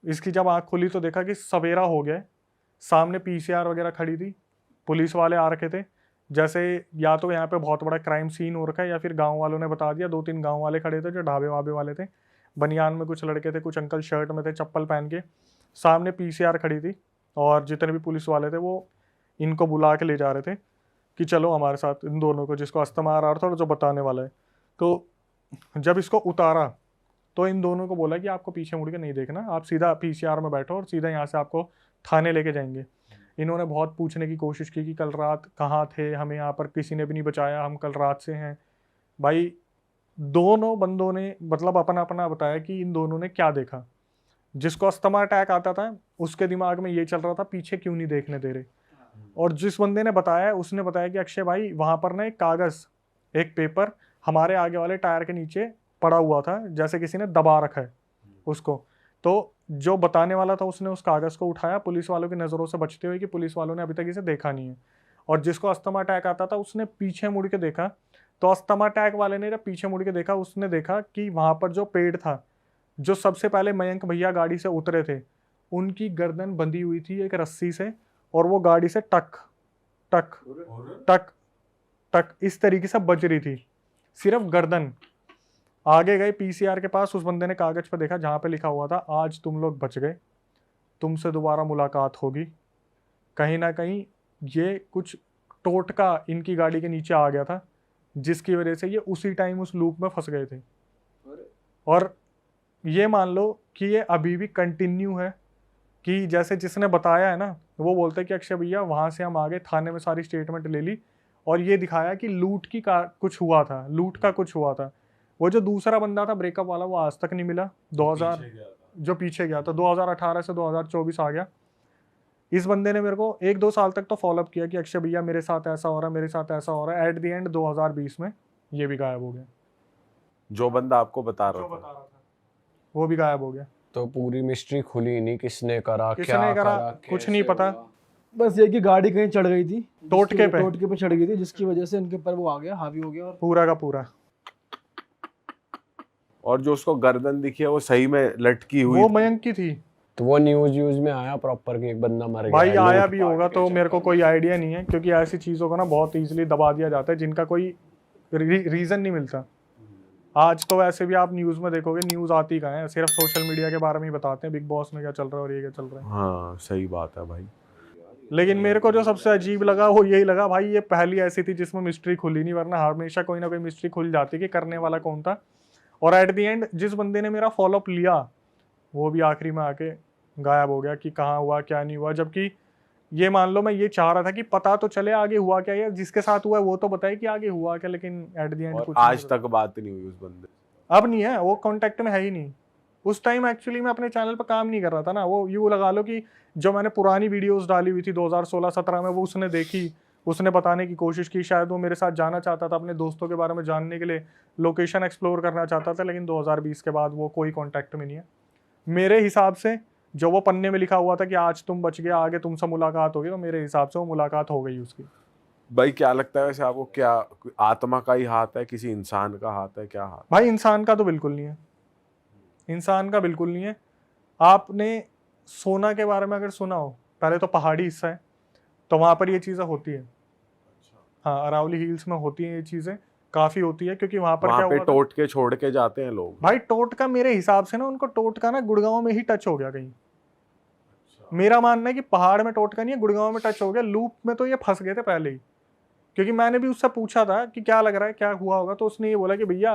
इसकी जब आँख खुली तो देखा कि सवेरा हो गया, सामने पीसीआर वगैरह खड़ी थी, पुलिस वाले आ रखे थे, जैसे या तो यहाँ पे बहुत बड़ा क्राइम सीन हो रखा है या फिर गांव वालों ने बता दिया। 2-3 गांव वाले खड़े थे जो ढाबे वाबे वाले थे, बनियान में कुछ लड़के थे, कुछ अंकल शर्ट में थे चप्पल पहन के, सामने पीसीआर खड़ी थी और जितने भी पुलिस वाले थे वो इनको बुला के ले जा रहे थे कि चलो हमारे साथ, इन दोनों को, जिसको अस्थमा आ रहा था और जो बताने वाला है। तो जब इसको उतारा तो इन दोनों को बोला कि आपको पीछे मुड़ के नहीं देखना, आप सीधा पीसीआर में बैठो और सीधा यहाँ से आपको थाने लेके जाएंगे। इन्होंने बहुत पूछने की कोशिश की कि कल रात कहाँ थे, हमें यहाँ पर किसी ने भी नहीं बचाया, हम कल रात से हैं। भाई दोनों बंदों ने मतलब अपना अपना बताया कि इन दोनों ने क्या देखा। जिसको अस्थमा अटैक आता था उसके दिमाग में ये चल रहा था पीछे क्यों नहीं देखने दे रहे, और जिस बंदे ने बताया उसने बताया कि अक्षय भाई वहाँ पर ना एक कागज़, एक पेपर हमारे आगे वाले टायर के नीचे पड़ा हुआ था, जैसे किसी ने दबा रखा है उसको। तो जो बताने वाला था उसने उस कागज़ को उठाया पुलिस वालों की नज़रों से बचते हुए कि पुलिस वालों ने अभी तक इसे देखा नहीं है। और जिसको अस्थमा अटैक आता था उसने पीछे मुड़ के देखा, तो अस्थमा अटैक वाले ने जब पीछे मुड़ के देखा उसने देखा कि वहाँ पर जो पेड़ था, जो सबसे पहले मयंक भैया गाड़ी से उतरे थे, उनकी गर्दन बंधी हुई थी एक रस्सी से, और वो गाड़ी से टक टक टक टक इस तरीके से बज रही थी, सिर्फ गर्दन। आगे गए पीसीआर के पास, उस बंदे ने कागज पर देखा जहाँ पे लिखा हुआ था आज तुम लोग बच गए, तुमसे दोबारा मुलाकात होगी। कहीं ना कहीं ये कुछ टोटका इनकी गाड़ी के नीचे आ गया था, जिसकी वजह से ये उसी टाइम उस लूप में फंस गए थे। और ये मान लो कि ये अभी भी कंटिन्यू है कि जैसे जिसने बताया है ना, वो बोलते हैं कि अक्षय भैया वहाँ से हम आ गए, थाने में सारी स्टेटमेंट ले ली और ये दिखाया कि लूट की का कुछ हुआ था, लूट का कुछ हुआ था। वो जो दूसरा बंदा था ब्रेकअप वाला, वो आज तक नहीं मिला। 2000 जो पीछे गया था 2018 से 2024 आ गया। इस बंदे ने मेरे को 1-2 साल तक तो फॉलोअप किया कि अक्षय भैया मेरे साथ ऐसा हो रहा है, मेरे साथ ऐसा हो रहा है। एट द एंड 2020 में ये भी गायब हो गया। जो बंदा आपको बता रहा था वो भी गायब हो गया। तो पूरी मिस्ट्री खुली नहीं, किसने करा, किसने क्या करा, कुछ कैसे नहीं पता। हुआ। बस ये कि गाड़ी कहीं चढ़ गई थी, टोटके पे। टोटके पे चढ़ गई थी, जिसकी वजह से इनके ऊपर वो आ गया, हावी हो गया। और पूरा का पूरा। और जो उसको गर्दन दिखी है वो सही में लटकी हुई वो थी। मयंक की थी। तो वो न्यूज में आया प्रॉपर कि एक बंदा मर गया भाई है, आया लूट भी पाट होगा के तो मेरे को चक्कर कोई आइडिया नहीं है, क्योंकि ऐसी चीज़ों को ना बहुत इजीली दबा दिया जाता है जिनका कोई रीज़न नहीं मिलता। आज तो वैसे भी आप न्यूज़ में देखोगे, न्यूज़ आती कहाँ है, सिर्फ सोशल मीडिया के बारे में ही बताते हैं, बिग बॉस में क्या चल रहा है और ये क्या चल रहा है। हाँ सही बात है भाई। लेकिन मेरे को जो सबसे अजीब लगा वो यही लगा भाई, ये पहली ऐसी थी जिसमें मिस्ट्री खुली नहीं, वरना हमेशा कोई ना कोई मिस्ट्री खुल जाती कि करने वाला कौन था। और एट द एंड जिस बंदे ने मेरा फॉलोअप लिया वो भी आखिरी में आके गायब हो गया कि कहाँ हुआ क्या नहीं हुआ। जबकि ये मान लो मैं ये चाह रहा था कि पता तो चले आगे हुआ क्या, या जिसके साथ हुआ है वो तो बताए कि आगे हुआ क्या, लेकिन एट द एंड और कुछ आज तक बात नहीं हुई उस बंदे। अब नहीं है, वो कांटेक्ट में है ही नहीं। उस टाइम एक्चुअली मैं अपने चैनल पर काम नहीं कर रहा था ना, वो यूँ लगा लो कि जो मैंने पुरानी वीडियोस डाली हुई थी 2016-17 में, वो उसने देखी, उसने बताने की कोशिश की। शायद वो मेरे साथ जाना चाहता था, अपने दोस्तों के बारे में जानने के लिए लोकेशन एक्सप्लोर करना चाहता था, लेकिन 2020 के बाद वो कोई कॉन्टैक्ट में नहीं है। मेरे हिसाब से जो वो पन्ने में लिखा हुआ था कि आज तुम बच गए, आगे तुमसे मुलाकात होगी, तो मेरे हिसाब से वो मुलाकात हो गई उसकी। भाई क्या लगता है वैसे आपको, क्या आत्मा का ही हाथ है, किसी इंसान का हाथ है, क्या हाथ? भाई इंसान का तो बिल्कुल नहीं है, इंसान का बिल्कुल नहीं है। आपने सोना के बारे में अगर सुना हो, पहले तो पहाड़ी हिस्सा है तो वहाँ पर ये चीज़ें होती है। हाँ, अरावली हिल्स में होती हैं ये चीज़ें, काफ़ी होती है, क्योंकि वहाँ पर वहाँ क्या पे हुआ था? टोट के छोड़ के जाते हैं लोग। भाई टोटका मेरे हिसाब से ना, उनको टोटका ना गुड़गांव में ही टच हो गया कहीं। मेरा मानना है कि पहाड़ में टोटका नहीं है, गुड़गांव में टच हो गया। लूप में तो ये फंस गए थे पहले ही, क्योंकि मैंने भी उससे पूछा था कि क्या लग रहा है, क्या हुआ होगा, तो उसने ये बोला कि भैया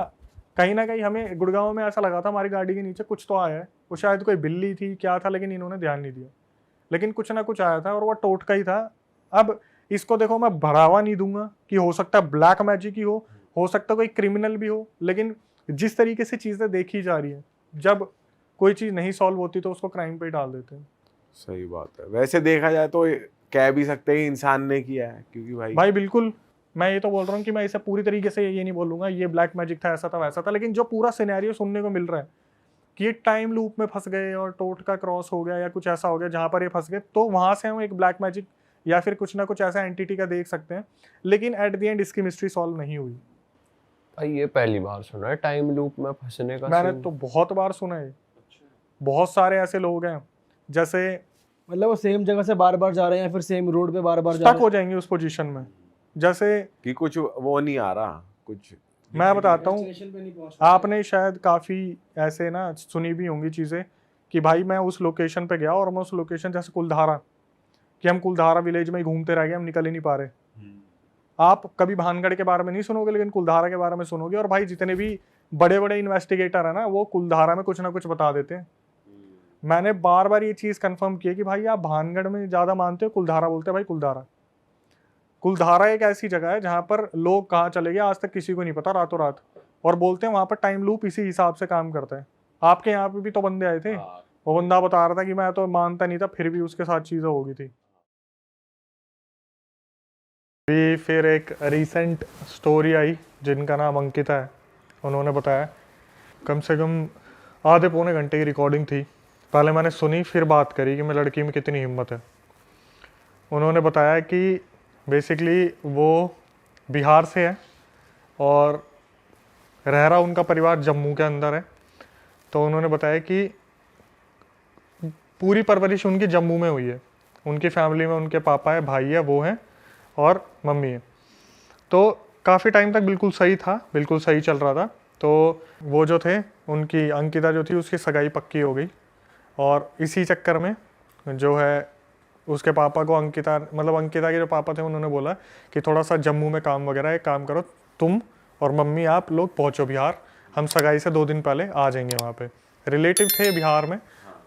कहीं ना कहीं हमें गुड़गांव में ऐसा लगा था हमारी गाड़ी के नीचे कुछ तो आया है। वो शायद कोई बिल्ली थी क्या था, लेकिन इन्होंने ध्यान नहीं दिया, लेकिन कुछ ना कुछ आया था और वो टोटका ही था। अब इसको देखो, मैं बढ़ावा नहीं दूंगा कि हो सकता है ब्लैक मैजिक ही हो सकता है कोई क्रिमिनल भी हो, लेकिन जिस तरीके से चीज़ें देखी जा रही है, जब कोई चीज़ नहीं सॉल्व होती तो उसको क्राइम पे ही डाल देते हैं। सही बात है। वैसे देखा जाए तो कह भी सकते हैं इंसान ने किया है, क्योंकि भाई बिल्कुल, मैं ये तो बोल रहा हूँ कि मैं इसे पूरी तरीके से ये नहीं बोलूँगा ये ब्लैक मैजिक था, ऐसा था वैसा था, लेकिन जो पूरा सिनेरियो सुनने को मिल रहा है कि ये टाइम लूप में फंस गए और टोटका क्रॉस हो गया या कुछ ऐसा हो गया जहाँ पर ये फंस गए, तो वहाँ से हम एक ब्लैक मैजिक या फिर कुछ ना कुछ ऐसा एंटिटी का देख सकते हैं। लेकिन एट द एंड इसकी मिस्ट्री सॉल्व नहीं हुई। भाई ये पहली बार सुना है टाइम लूप में फंसने का मैंने सीन। तो बहुत बार सुना है, बहुत सारे ऐसे लोग हैं जैसे मतलब वो सेम जगह से बार बार जा रहे हैं या फिर सेम रोड पे बार बार जा स्टक रहे हो जाएंगे उस पोजीशन में। जैसे कि कुछ वो नहीं आ रहा कुछ। मैं बताता हूँ, स्टेशन पे नहीं पहुंच रहे। आपने शायद काफ़ी ऐसे ना सुनी भी होंगी चीज़ें कि भाई मैं उस लोकेशन पे गया और मैं उस लोकेशन, जैसे कुलधारा, कि हम कुलधारा विलेज में ही घूमते रह गए, हम निकल ही नहीं पा रहे। आप कभी भानगढ़ के बारे में नहीं सुनोगे, लेकिन कुलधारा के बारे में सुनोगे। और भाई जितने भी बड़े बड़े इन्वेस्टिगेटर है ना, वो कुलधारा में कुछ ना कुछ बता देते हैं। मैंने बार बार ये चीज़ कंफर्म की है कि भाई आप भानगढ़ में ज़्यादा मानते हो, कुलधारा बोलते हैं भाई। कुलधारा, कुलधारा एक ऐसी जगह है जहाँ पर लोग कहाँ चले गए आज तक किसी को नहीं पता, रातों रात। और बोलते हैं वहाँ पर टाइम लूप इसी हिसाब से काम करता है। आपके यहाँ पे भी तो बंदे आए थे, वो बंदा बता रहा था कि मैं तो मानता नहीं था, फिर भी उसके साथ चीज़ें हो गई थी। अभी फिर एक रीसेंट स्टोरी आई जिनका नाम अंकिता है। उन्होंने बताया, कम से कम आधे पौने घंटे की रिकॉर्डिंग थी। पहले मैंने सुनी, फिर बात करी कि मैं लड़की में कितनी हिम्मत है। उन्होंने बताया कि बेसिकली वो बिहार से है और रह रहा उनका परिवार जम्मू के अंदर है। तो उन्होंने बताया कि पूरी परवरिश उनकी जम्मू में हुई है। उनकी फैमिली में उनके पापा है, भाई है, वो हैं और मम्मी है। तो काफ़ी टाइम तक बिल्कुल सही था, बिल्कुल सही चल रहा था। तो वो जो थे, उनकी अंकिता जो थी, उसकी सगाई पक्की हो गई। और इसी चक्कर में जो है उसके पापा को अंकिता, मतलब अंकिता के जो पापा थे, उन्होंने बोला कि थोड़ा सा जम्मू में काम वगैरह, एक काम करो, तुम और मम्मी आप लोग पहुँचो बिहार, हम सगाई से 2 दिन पहले आ जाएंगे। वहाँ पे रिलेटिव थे बिहार में,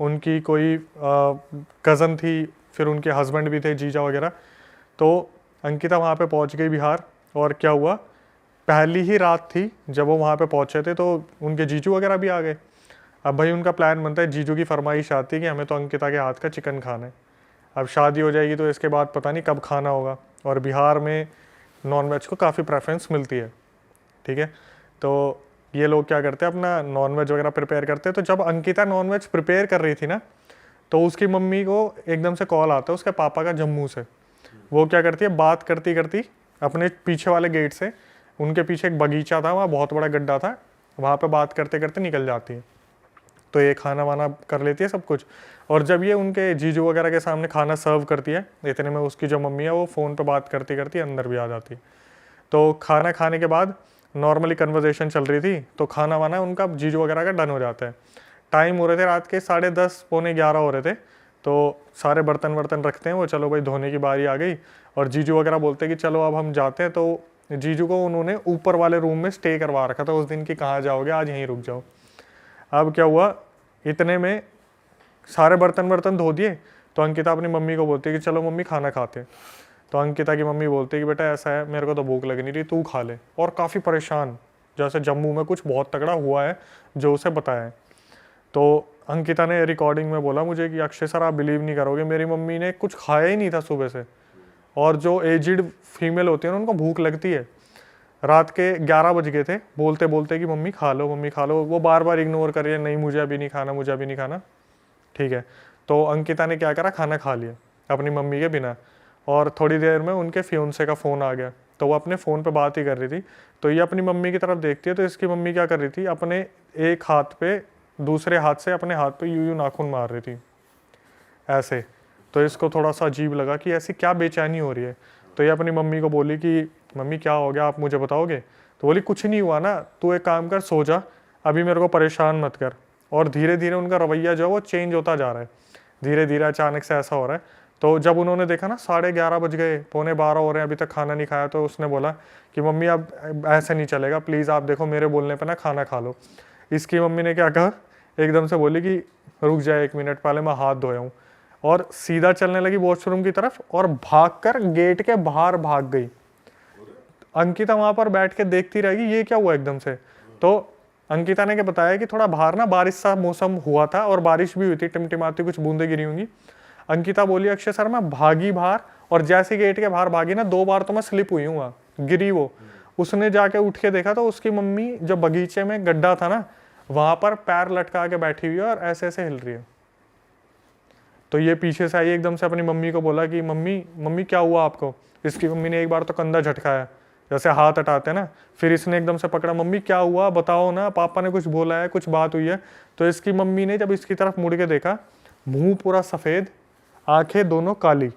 उनकी कोई कज़न थी, फिर उनके हस्बैंड भी थे, जीजा वगैरह। तो अंकिता वहाँ पे पहुँच गई बिहार। और क्या हुआ, पहली ही रात थी जब वो वहाँ पे पहुँचे थे, तो उनके जीजू वगैरह भी आ गए। अब भाई उनका प्लान बनता है, जीजू की फरमाइश आती है कि हमें तो अंकिता के हाथ का चिकन खाना है। अब शादी हो जाएगी तो इसके बाद पता नहीं कब खाना होगा। और बिहार में नॉनवेज को काफ़ी प्रेफरेंस मिलती है, ठीक है। तो ये लोग क्या करते हैं, अपना नॉनवेज वगैरह प्रिपेयर करते हैं। तो जब अंकिता नॉनवेज प्रिपेयर कर रही थी ना, तो उसकी मम्मी को एकदम से कॉल आता है उसके पापा का जम्मू से। वो क्या करती है, बात करती करती अपने पीछे वाले गेट से, उनके पीछे एक बगीचा था, वहाँ बहुत बड़ा गड्ढा था, वहाँ पे बात करते करते निकल जाती है। तो ये खाना वाना कर लेती है सब कुछ। और जब ये उनके जीजू वगैरह के सामने खाना सर्व करती है, इतने में उसकी जो मम्मी है वो फ़ोन पे बात करती करती अंदर भी आ जाती है। तो खाना खाने के बाद नॉर्मली कन्वर्सेशन चल रही थी, तो खाना वाना उनका जीजू वगैरह का डन हो जाता है। टाइम हो रहे थे रात के 10:30 पौने 11 हो रहे थे। तो सारे बर्तन वर्तन रखते हैं वो, चलो भाई धोने की बारी आ गई। और जीजू वगैरह बोलते हैं कि चलो अब हम जाते हैं। तो जीजू को उन्होंने ऊपर वाले रूम में स्टे करवा रखा था उस दिन की, कहाँ जाओगे, आज यहीं रुक जाओ। अब क्या हुआ, इतने में सारे बर्तन धो दिए। तो अंकिता अपनी मम्मी को बोलती है कि चलो मम्मी खाना खाते हैं। तो अंकिता की मम्मी बोलती है कि बेटा ऐसा है, मेरे को तो भूख लग नहीं रही, तू खा ले। और काफ़ी परेशान, जैसे जम्मू में कुछ बहुत तगड़ा हुआ है जो उसे बताया है। तो अंकिता ने रिकॉर्डिंग में बोला मुझे कि अक्षय सर आप बिलीव नहीं करोगे, मेरी मम्मी ने कुछ खाया ही नहीं था सुबह से। और जो एजिड फीमेल होती है उनको भूख लगती है। रात के 11 बज गए थे, बोलते बोलते कि मम्मी खा लो, मम्मी खा लो। वो बार बार इग्नोर कर रही है, नहीं मुझे अभी नहीं खाना, मुझे अभी नहीं खाना, ठीक है। तो अंकिता ने क्या करा, खाना खा लिया अपनी मम्मी के बिना। और थोड़ी देर में उनके फियोंसे का फ़ोन आ गया। तो वो अपने फ़ोन पे बात ही कर रही थी। तो ये अपनी मम्मी की तरफ देखती है, तो इसकी मम्मी क्या कर रही थी, अपने एक हाथ पे, दूसरे हाथ से अपने हाथ पे यूं नाखून मार रही थी ऐसे। तो इसको थोड़ा सा अजीब लगा कि ऐसी क्या बेचैनी हो रही है। तो ये अपनी मम्मी को बोली कि मम्मी क्या हो गया, आप मुझे बताओगे। तो बोली कुछ नहीं हुआ ना, तू एक काम कर, सो जा, अभी मेरे को परेशान मत कर। और धीरे धीरे उनका रवैया जो है वो चेंज होता जा रहा है, धीरे धीरे अचानक से ऐसा हो रहा है। तो जब उन्होंने देखा ना 11:30 बज गए, पौने 12 हो रहे हैं, अभी तक खाना नहीं खाया, तो उसने बोला कि मम्मी अब ऐसे नहीं चलेगा, प्लीज़ आप देखो मेरे बोलने पर ना खाना खा लो। इसकी मम्मी ने क्या कहा, एकदम से बोली कि रुक जाए 1 मिनट, पहले मैं हाथ धोया हूँ। और सीधा चलने लगी वॉशरूम की तरफ और भागकर गेट के बाहर भाग गई। अंकिता वहां पर बैठ के देखती रहेगी ये क्या हुआ एकदम से। तो अंकिता ने क्या बताया कि थोड़ा बाहर ना बारिश सा मौसम हुआ था और बारिश भी हुई थी, टिमटिमाती कुछ बूंदे गिरी होंगी। अंकिता बोली अक्षय सर मैं भागी बाहर, और जैसे गेट के बाहर भागी ना 2 बार तो मैं स्लिप हुई हूँ, गिरी वो। उसने जाके उठ के देखा तो उसकी मम्मी जो बगीचे में गड्ढा था ना, वहां पर पैर लटका के बैठी हुई है और ऐसे ऐसे हिल रही है। तो ये पीछे से आई, एकदम से अपनी मम्मी को बोला कि मम्मी मम्मी क्या हुआ आपको। इसकी मम्मी ने एक बार तो कंधा झटकाया, जैसे हाथ हटाते हैं ना, फिर इसने एकदम से पकड़ा, मम्मी क्या हुआ बताओ ना, पापा ने कुछ बोला है, कुछ बात हुई है। तो इसकी मम्मी ने जब इसकी तरफ मुड़ के देखा, मुंह पूरा सफ़ेद, आंखें दोनों काली।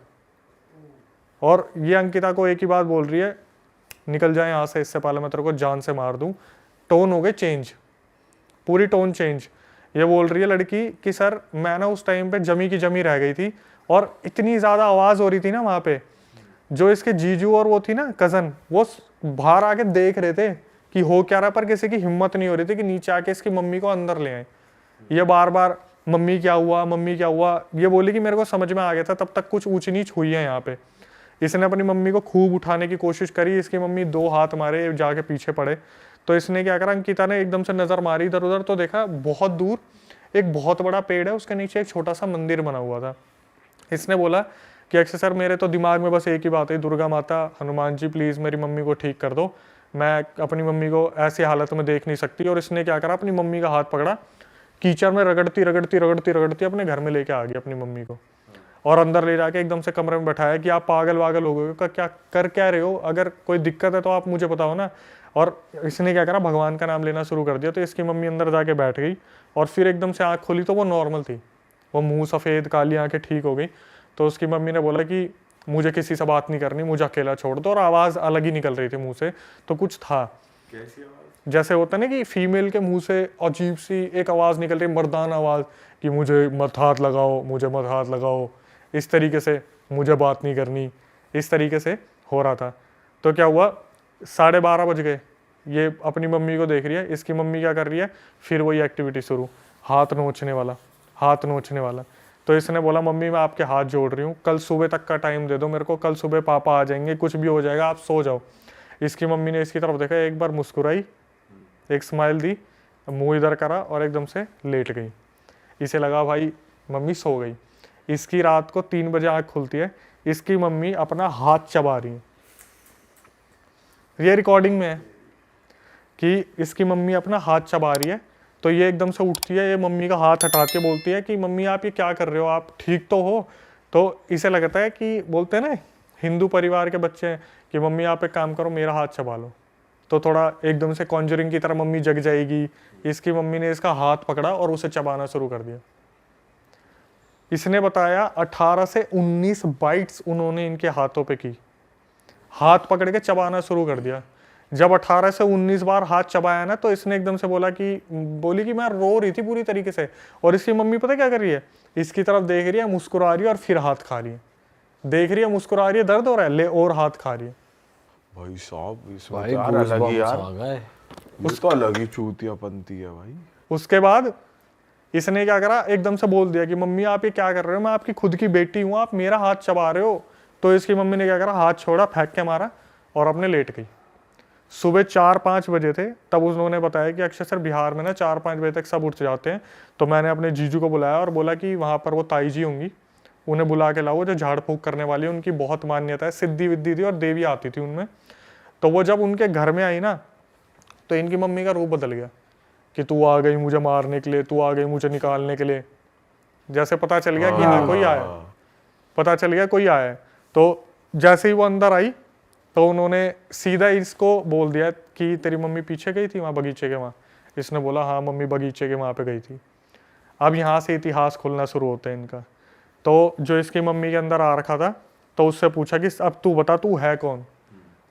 और ये अंकिता को एक ही बात बोल रही है, निकल जाए यहाँ से, इससे पहले मैं तेरे को जान से मार दूँ। टोन हो गए चेंज, पूरी टोन चेंज। ये बोल रही है लड़की कि सर मैं ना उस टाइम पे जमी की जमी रह गई थी, और इतनी ज़्यादा आवाज़ हो रही थी ना वहाँ पे। जो इसके जीजू और वो थी ना कज़न, वो बाहर आके देख रहे थे कि हो क्या रहा, पर किसी की हिम्मत नहीं हो रही थी कि नीचे आके इसकी मम्मी को अंदर ले आए। ये बार बार मम्मी क्या हुआ, मम्मी क्या हुआ, ये बोली कि मेरे को समझ में आ गया था तब तक कुछ ऊंच नीच हुई है यहाँ पे। इसने अपनी मम्मी को खूब उठाने की कोशिश करी, इसकी मम्मी 2 हाथ मारे, जाके पीछे पड़े। तो इसने क्या करा, अंकिता ने एकदम से नजर मारी इधर उधर, तो देखा बहुत दूर एक बहुत बड़ा पेड़ है, उसके नीचे एक छोटा सा मंदिर बना हुआ था। इसने बोला कि अक्षय सर मेरे तो दिमाग में बस एक ही बात है, दुर्गा माता, हनुमान जी प्लीज़ मेरी मम्मी को ठीक कर दो, मैं अपनी मम्मी को ऐसी हालत में देख नहीं सकती। और इसने क्या करा, अपनी मम्मी का हाथ पकड़ा, कीचड़ में रगड़ती रगड़ती रगड़ती रगड़ती अपने घर में लेके आ गई अपनी मम्मी को, और अंदर ले जाके एकदम से कमरे में बैठाया कि आप पागल वागल हो गए, क्या कर क्या रहे हो, अगर कोई दिक्कत है तो आप मुझे बताओ ना। और इसने क्या करा, भगवान का नाम लेना शुरू कर दिया। तो इसकी मम्मी अंदर जाके बैठ गई, और फिर एकदम से आँख खोली तो वो नॉर्मल थी, वो मुंह सफ़ेद, काली आँखें ठीक हो गई। तो उसकी मम्मी ने बोला कि मुझे किसी से बात नहीं करनी, मुझे अकेला छोड़ दो। और आवाज़ अलग ही निकल रही थी मुंह से, तो कुछ था, कैसी आवाज? जैसे होता ना कि फीमेल के मुंह से अजीब सी एक आवाज़ निकल रही, मर्दाना आवाज़, कि मुझे मत हाथ लगाओ, मुझे मत हाथ लगाओ, इस तरीके से, मुझे बात नहीं करनी, इस तरीके से हो रहा था। तो क्या हुआ, 12:30 बज गए, ये अपनी मम्मी को देख रही है, इसकी मम्मी क्या कर रही है, फिर वही एक्टिविटी शुरू, हाथ नोचने वाला, हाथ नोचने वाला। तो इसने बोला मम्मी मैं आपके हाथ जोड़ रही हूँ, कल सुबह तक का टाइम दे दो मेरे को, कल सुबह पापा आ जाएंगे, कुछ भी हो जाएगा, आप सो जाओ। इसकी मम्मी ने इसकी तरफ देखा, एक बार मुस्कुराई, एक स्माइल दी, मुंह इधर करा और एकदम से लेट गई। इसे लगा भाई मम्मी सो गई। इसकी रात को 3 बजे आँख खुलती है, इसकी मम्मी अपना हाथ चबा रही है, ये रिकॉर्डिंग में है कि इसकी मम्मी अपना हाथ चबा रही है। तो ये एकदम से उठती है, ये मम्मी का हाथ हटा के बोलती है कि मम्मी आप ये क्या कर रहे हो, आप ठीक तो हो। तो इसे लगता है कि बोलते हैं ना हिंदू परिवार के बच्चे हैं कि मम्मी आप एक काम करो, मेरा हाथ चबा लो। तो थोड़ा एकदम से कॉन्जरिंग की तरह मम्मी जग जाएगी। इसकी मम्मी ने इसका हाथ पकड़ा और उसे चबाना शुरू कर दिया। इसने बताया 18 से 19 बाइट्स उन्होंने इनके हाथों पे की, हाथ पकड़ के चबाना शुरू कर दिया। जब 18 से 19 बार हाथ चबाया ना, तो इसने एकदम से बोली कि मैं रो रही थी पूरी तरीके से। और इसकी मम्मी पता क्या कर रही है, इसकी तरफ देख रही है, मुस्कुरा रही है और फिर हाथ खा रही है, देख रही है, मुस्कुरा रही है, दर्द हो रहा है, ले और हाथ खा रही है। भाई साहब इसमें भाई तो यार अलग ही यार, आ गए। उसको अलग ही चूतियापंती है भाई। उसके बाद इसने क्या करा, एकदम से बोल दिया कि मम्मी आप ये क्या कर रहे हो, मैं आपकी खुद की बेटी हूँ, आप मेरा हाथ चबा रहे हो। तो इसकी मम्मी ने क्या करा, हाथ छोड़ा, फेंक के मारा और अपने लेट गई। सुबह 4-5 बजे थे, तब उन्होंने बताया कि अक्षय सर बिहार में ना 4-5 बजे तक सब उठ जाते हैं। तो मैंने अपने जीजू को बुलाया और बोला कि वहाँ पर वो ताई जी होंगी, उन्हें बुला के लाओ, जो झाड़ फूक करने वाली है, उनकी बहुत मान्यता है, सिद्धि विद्धि थी और देवी आती थी उनमें। तो वो जब उनके घर में आई ना, तो इनकी मम्मी का रूप बदल गया कि तू आ गई मुझे मारने के लिए, तू आ गई मुझे निकालने के लिए। जैसे पता चल गया कि हाँ कोई आया, पता चल गया कोई आया है। तो जैसे ही वो अंदर आई, तो उन्होंने सीधा इसको बोल दिया कि तेरी मम्मी पीछे गई थी वहाँ बगीचे के वहाँ। इसने बोला हाँ मम्मी बगीचे के वहाँ पे गई थी। अब यहाँ से इतिहास खुलना शुरू होता है इनका। तो जो इसकी मम्मी के अंदर आ रखा था, तो उससे पूछा कि अब तू बता तू है कौन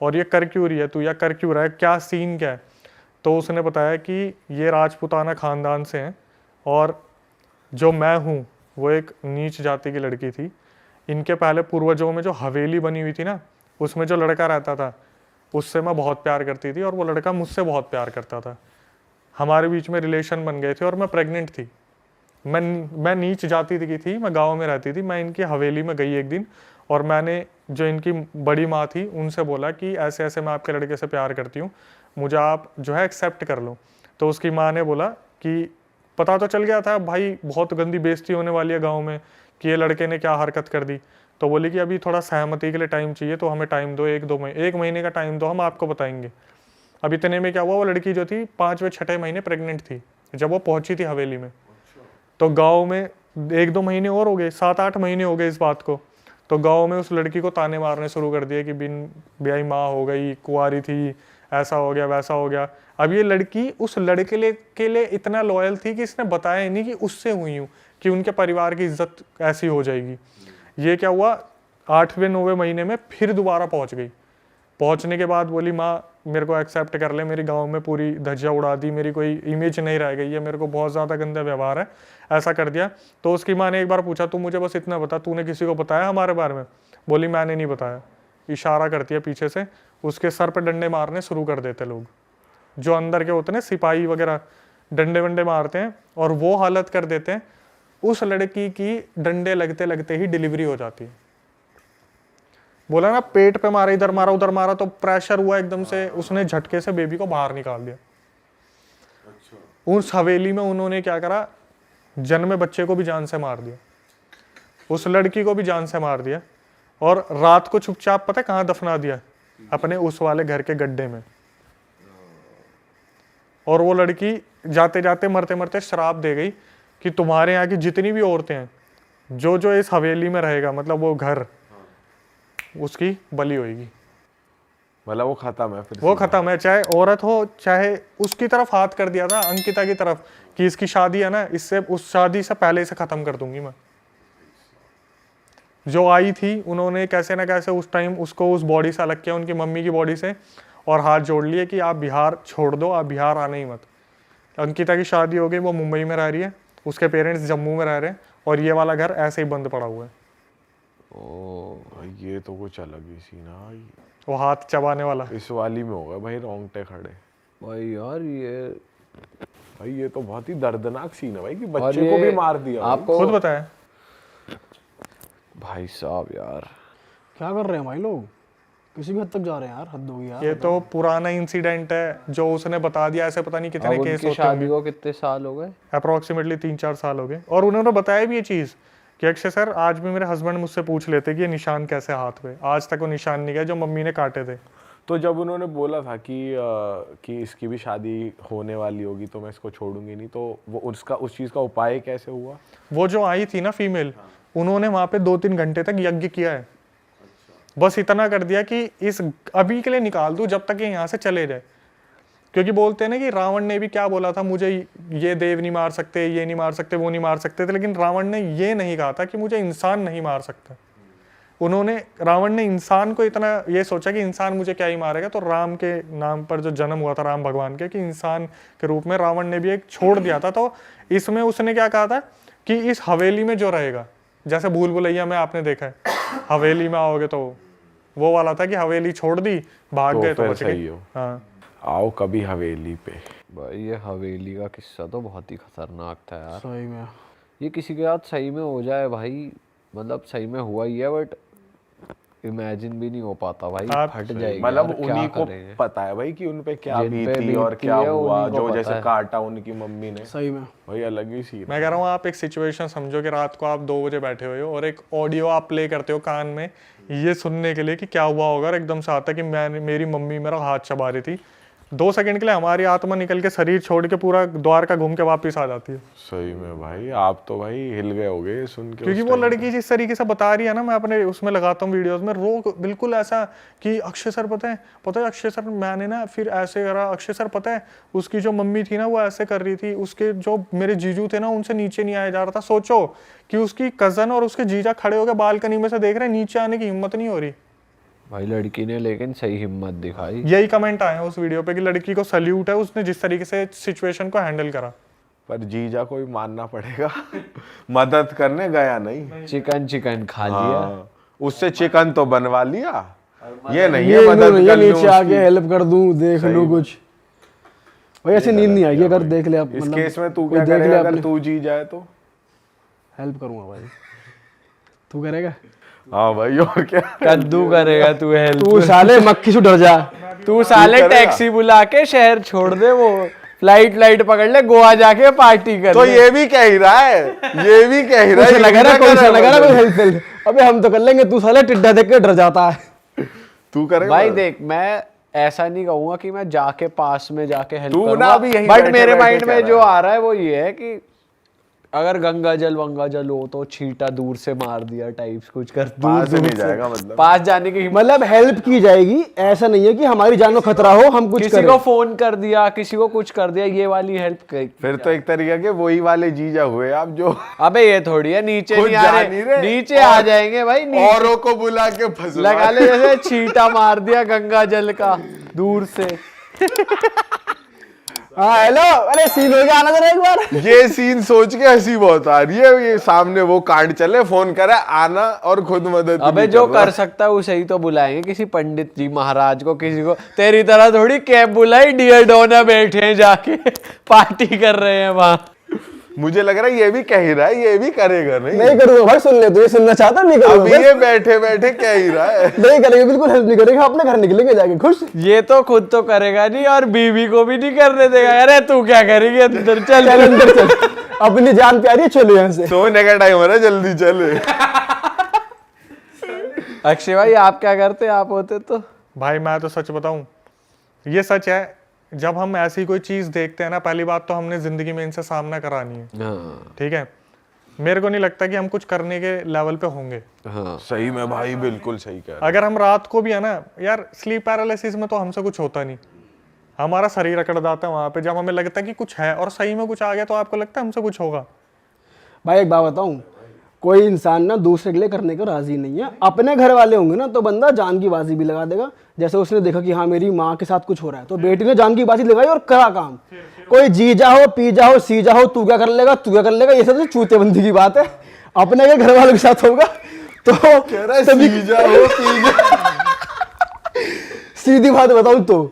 और ये कर क्यों रही है तू, या कर क्यों रहा है, क्या सीन क्या है। तो उसने बताया कि ये राजपूताना ख़ानदान से हैं और जो मैं हूँ वो एक नीच जाति की लड़की थी। इनके पहले पूर्वजों में जो हवेली बनी हुई थी ना, उसमें जो लड़का रहता था उससे मैं बहुत प्यार करती थी और वो लड़का मुझसे बहुत प्यार करता था। हमारे बीच में रिलेशन बन गए थे और मैं प्रेग्नेंट थी। मैं नीच जाति की थी, मैं गांव में रहती थी। मैं इनकी हवेली में गई एक दिन और मैंने जो इनकी बड़ी माँ थी उनसे बोला कि ऐसे ऐसे मैं आपके लड़के से प्यार करती हूँ, मुझे आप जो है एक्सेप्ट कर लो। तो उसकी माँ ने बोला कि पता तो चल गया था भाई, बहुत गंदी बेइज्जती होने वाली है गाँव में कि ये लड़के ने क्या हरकत कर दी। तो बोली कि अभी थोड़ा सहमति के लिए टाइम चाहिए, तो हमें टाइम दो, 1 महीने का टाइम दो, हम आपको बताएंगे। अब इतने में क्या हुआ, वो लड़की जो थी 5वें-6ठे महीने प्रेग्नेंट थी जब वो पहुंची थी हवेली में। तो गांव में 1-2 महीने और हो गए, 7-8 महीने हो गए इस बात को। तो गांव में उस लड़की को ताने मारने शुरू कर दिए कि बिन ब्याही माँ हो गई, कुंवारी थी, ऐसा हो गया वैसा हो गया। अब ये लड़की उस लड़के के लिए इतना लॉयल थी कि इसने बताया ही नहीं कि उससे हुई हूँ, कि उनके परिवार की इज्जत ऐसी हो जाएगी। ये क्या हुआ, 8वें-9वें महीने में फिर दोबारा पहुंच गई। पहुंचने के बाद बोली माँ मेरे को एक्सेप्ट कर ले, मेरी गांव में पूरी धज्जियाँ उड़ा दी, मेरी कोई इमेज नहीं रह गई है, मेरे को बहुत ज़्यादा गंदा व्यवहार है, ऐसा कर दिया। तो उसकी माँ ने एक बार पूछा तू मुझे बस इतना बता, तूने किसी को बताया हमारे बारे में? बोली मैंने नहीं बताया। इशारा करती है पीछे से, उसके सर पर डंडे मारने शुरू कर देते लोग। जो अंदर के होते हैं सिपाही वगैरह डंडे वंडे मारते हैं, और वो हालत कर देते हैं। उस लड़की की डंडे लगते लगते ही डिलीवरी हो जाती है। बोला ना पेट पे मारा, इधर मारा उधर मारा, तो प्रेशर हुआ एकदम से, उसने झटके से बेबी को बाहर निकाल दिया। उस हवेली में उन्होंने क्या करा, जन्मे बच्चे को भी जान से मार दिया, उस लड़की को भी जान से मार दिया, और रात को चुपचाप पता है कहाँ दफना दिया, अपने उस वाले घर के गड्ढे में। और वो लड़की जाते जाते मरते मरते श्राप दे गई कि तुम्हारे यहाँ की जितनी भी औरतें हैं, जो जो इस हवेली में रहेगा, मतलब वो घर, उसकी बलि होगी। मतलब वो खत्म है फिर वो खत्म है, चाहे औरत हो चाहे। उसकी तरफ हाथ कर दिया था, अंकिता की तरफ, कि इसकी शादी है ना, इससे उस शादी से पहले इसे खत्म कर दूंगी मैं। जो आई थी उन्होंने कैसे ना कैसे उस टाइम उसको उस बॉडी से अलग किया, उनकी मम्मी की बॉडी से, और हाथ जोड़ लिए कि आप बिहार छोड़ दो, आप बिहार आना ही मत। अंकिता की शादी हो गई, वो मुंबई में रह रही है, उसके पेरेंट्स जम्मू में रह रहे हैं, और ये वाला घर ऐसे ही बंद पड़ा हुआ है। ओ ये तो कुछ अलग ही सीन है भाई। वो हाथ चबाने वाला। इस वाली में होगा भाई रोंगटे खड़े। भाई यार ये तो बहुत ही दर्दनाक सीन है भाई, कि और बच्चे को भी मार दिया। आपको खुद बताया भाई साहब यार क्या कर रहे हैं भाई लोग, किसी भी हद तक जा रहे हैं यार, हद होगी यार। ये तो पुराना इंसिडेंट है जो उसने बता दिया, ऐसे पता नहीं कितने अब केस उनकी होते शादी होंगे। को कितने साल हो गए? अप्रोक्सीमेटली 3-4 साल हो गए। और उन्होंने बताया भी ये चीज़ कि अक्षय सर, आज भी मेरे हस्बैंड मुझसे पूछ लेते कि ये निशान कैसे हाथ पे, आज तक वो निशान नहीं गए जो मम्मी ने काटे थे। तो जब उन्होंने बोला था कि इसकी भी शादी होने वाली होगी तो मैं इसको छोड़ूंगी नहीं, तो वो उस चीज़ का उपाय कैसे हुआ? वो जो आई थी ना फीमेल, उन्होंने वहाँ पे 2-3 घंटे तक यज्ञ किया है। बस इतना कर दिया कि इस अभी के लिए निकाल दूं, जब तक ये यहाँ से चले जाए। क्योंकि बोलते हैं ना कि रावण ने भी क्या बोला था, मुझे ये देव नहीं मार सकते, ये नहीं मार सकते, वो नहीं मार सकते थे, लेकिन रावण ने ये नहीं कहा था कि मुझे इंसान नहीं मार सकता। रावण ने इंसान को इतना ये सोचा कि इंसान मुझे क्या ही मारेगा, तो राम के नाम पर जो जन्म हुआ था राम भगवान के, कि इंसान के रूप में रावण ने भी एक छोड़ दिया था। तो इसमें उसने क्या कहा था कि इस हवेली में जो रहेगा, जैसे भूल भुलैया में आपने देखा है, हवेली में आओगे तो वो वाला था कि हवेली छोड़ दी, भाग गए तो बच गए। हाँ, आओ कभी हवेली पे। भाई ये हवेली का किस्सा तो बहुत ही खतरनाक था यार। सही में ये किसी के साथ सही में हो जाए भाई, मतलब सही में हुआ ही है, बट इमेजिन भी नहीं हो पाता भाई, फट जाएगी। मतलब यार, क्या उन्हीं को करेंगे? पता है भाई कि उन पे क्या जिन पे बीती और बीती क्या है, हुआ, उन्हीं को जो पता जैसे है। काटा उनकी मम्मी ने। सही में भाई अलग ही सीन। मैं कह रहा हूँ आप एक सिचुएशन समझो कि रात को आप 2 बजे बैठे हुए हो और एक ऑडियो आप प्ले करते हो कान में, ये सुनने के लिए कि क्या हुआ होगा, और एकदम से आता कि मेरी मम्मी मेरा हाथ चबा रही थी। 2 सेकंड के लिए हमारी आत्मा निकल के शरीर छोड़ के पूरा द्वार का घूम के वापस आ जाती है। सही में भाई आप तो भाई हिल गए होगे सुन के। क्योंकि वो लड़की जिस तरीके से बता रही है ना, मैं अपने उसमें लगाता हूँ वीडियोस में, रो बिल्कुल ऐसा कि अक्षय सर पता है अक्षय सर, मैंने ना फिर ऐसे करा, अक्षय सर पता है उसकी जो मम्मी थी ना वो ऐसे कर रही थी, उसके जो मेरे जीजू थे ना उनसे नीचे नहीं आया जा रहा था। सोचो कि उसकी कजन और उसके जीजा खड़े होकर बालकनी में से देख रहे हैं, नीचे आने की हिम्मत नहीं हो रही। भाई लड़की ने लेकिन सही हिम्मत दिखाई। यही कमेंट आए हैं उस वीडियो पे कि लड़की को सल्यूट है, उसने जिस तरीके से सिचुएशन को हैंडल करा। पर जीजा को भी मानना पड़ेगा मदद करने गया नहीं, चिकन खा लिया। हाँ, उससे चिकन तो बनवा लिया, ये नहीं ये है मदद नहीं कर है लूं नीचे आके उसकी। हेल्प कर दूं, देख लूं कुछ। भाई ऐसे नींद नहीं आएगी अगर देख ले आप। इस मतलब केस में तू कोई क्या देख ले करेगा अगर अपने- तू जी जाए तो? हेल्प करूंगा भाई, तू करेगा? हाँ भाई और क्या। कद्दू करेगा तू हेल्प? तू साले मक्खी से डर जा। तू साले टैक्सी बुला के शहर छोड़ दे, वो फ्लाइट पकड़ ले, गोवा जाके पार्टी कर तो ले। ये भी कह ही रहा है, ये भी कह ही रहा कुछ है, लगा ये ना भी कोई कर से रहा लगा ना है। कोई हेल्प। अबे हम तो कर लेंगे, तू साले टिड्डा देख के डर जाता है। तू करेगा भाई देख, मैं ऐसा नहीं कहूंगा कि मैं जाके पास में जाके हेल्प तू ना करूंगा, अभी यहीं बट बैठे मेरे बैठे माइंड कह में रहा जो है। आ रहा है वो ये है कि अगर गंगा जल हो तो छींटा दूर से मार दिया टाइप्स कुछ कर, पास नहीं जाएगा मतलब। पास जाने की हिम्मत। मतलब हेल्प की जाएगी, ऐसा नहीं है कि हमारी जान को खतरा हो हम कुछ किसी करें। को फोन कर दिया, किसी को कुछ कर दिया, ये वाली हेल्प फिर तो एक तरीके के वही वाले जीजा हुए आप जो अबे ये थोड़ी है, नीचे खुद नहीं आ जा नहीं रहे, रहे। नीचे आ जाएंगे भाई, नीचे औरों को बुला के फंसवा लगा ले, जैसे छींटा मार दिया गंगा जल का दूर से। हाँ हेलो, अरे सीन हो गया, आना जरा एक बार। ये सीन सोच के हंसी बहुत आ रही है, ये सामने वो कांड चले, फोन करे आना और खुद मदद अबे नहीं जो कर रहा। कर सकता है उसे ही तो बुलाएंगे, किसी पंडित जी महाराज को, किसी को। तेरी तरह थोड़ी कैब बुलाई, डियर डोना बैठे हैं जाके पार्टी कर रहे हैं वहां। मुझे लग रहा है ये भी कह ही रहा है, ये भी करेगा नहीं। नहीं करूंगा भाई, सुन ले, तू ये सुनना चाहता नहीं अभी करूंगा। ये बैठे बैठे कह ही रहा है। नहीं करेगा, बिल्कुल हेल्प नहीं करेगा, अपने घर निकलेंगे जाके खुश। ये तो खुद तो करेगा नहीं और बीवी को भी नहीं करने देगा। अरे तू क्या करेगी, अंदर चल। चल अंदर चल, अपनी जान प्यारी है, चलो यहाँ से। सोने का टाइम हो रहा है, जल्दी चले। अक्षय भाई आप क्या करते, आप होते तो? भाई मैं तो सच बताऊं, ये सच है, जब हम ऐसी कोई चीज देखते हैं ना, पहली बात तो हमने जिंदगी में इनसे सामना करानी है। हाँ ठीक है, मेरे को नहीं लगता कि हम कुछ करने के लेवल पे होंगे। हाँ सही में भाई, बिल्कुल सही कह रहा अगर हम रात को भी है ना यार, स्लीप पैरालिसिस में तो हमसे कुछ होता नहीं, हमारा शरीर अकड़ जाता है वहां पे। जब हमें लगता है कि कुछ है और सही में कुछ आ गया, तो आपको लगता है हमसे कुछ होगा? भाई एक बात बताऊं, कोई इंसान ना दूसरे के लिए करने को राजी नहीं है। अपने घर वाले होंगे ना तो बंदा जान की बाजी भी लगा देगा। जैसे उसने देखा कि हाँ मेरी माँ के साथ कुछ हो रहा है, तो बेटी ने जान की बाजी लगाई और करा काम। कोई जीजा हो, पीजा हो, सीजा हो, तू क्या कर लेगा, तू क्या कर लेगा, ये सब तो चूतेबंदी की बात है। अपने अगर घर वालों के साथ होगा तो सीधी बात बताऊं तो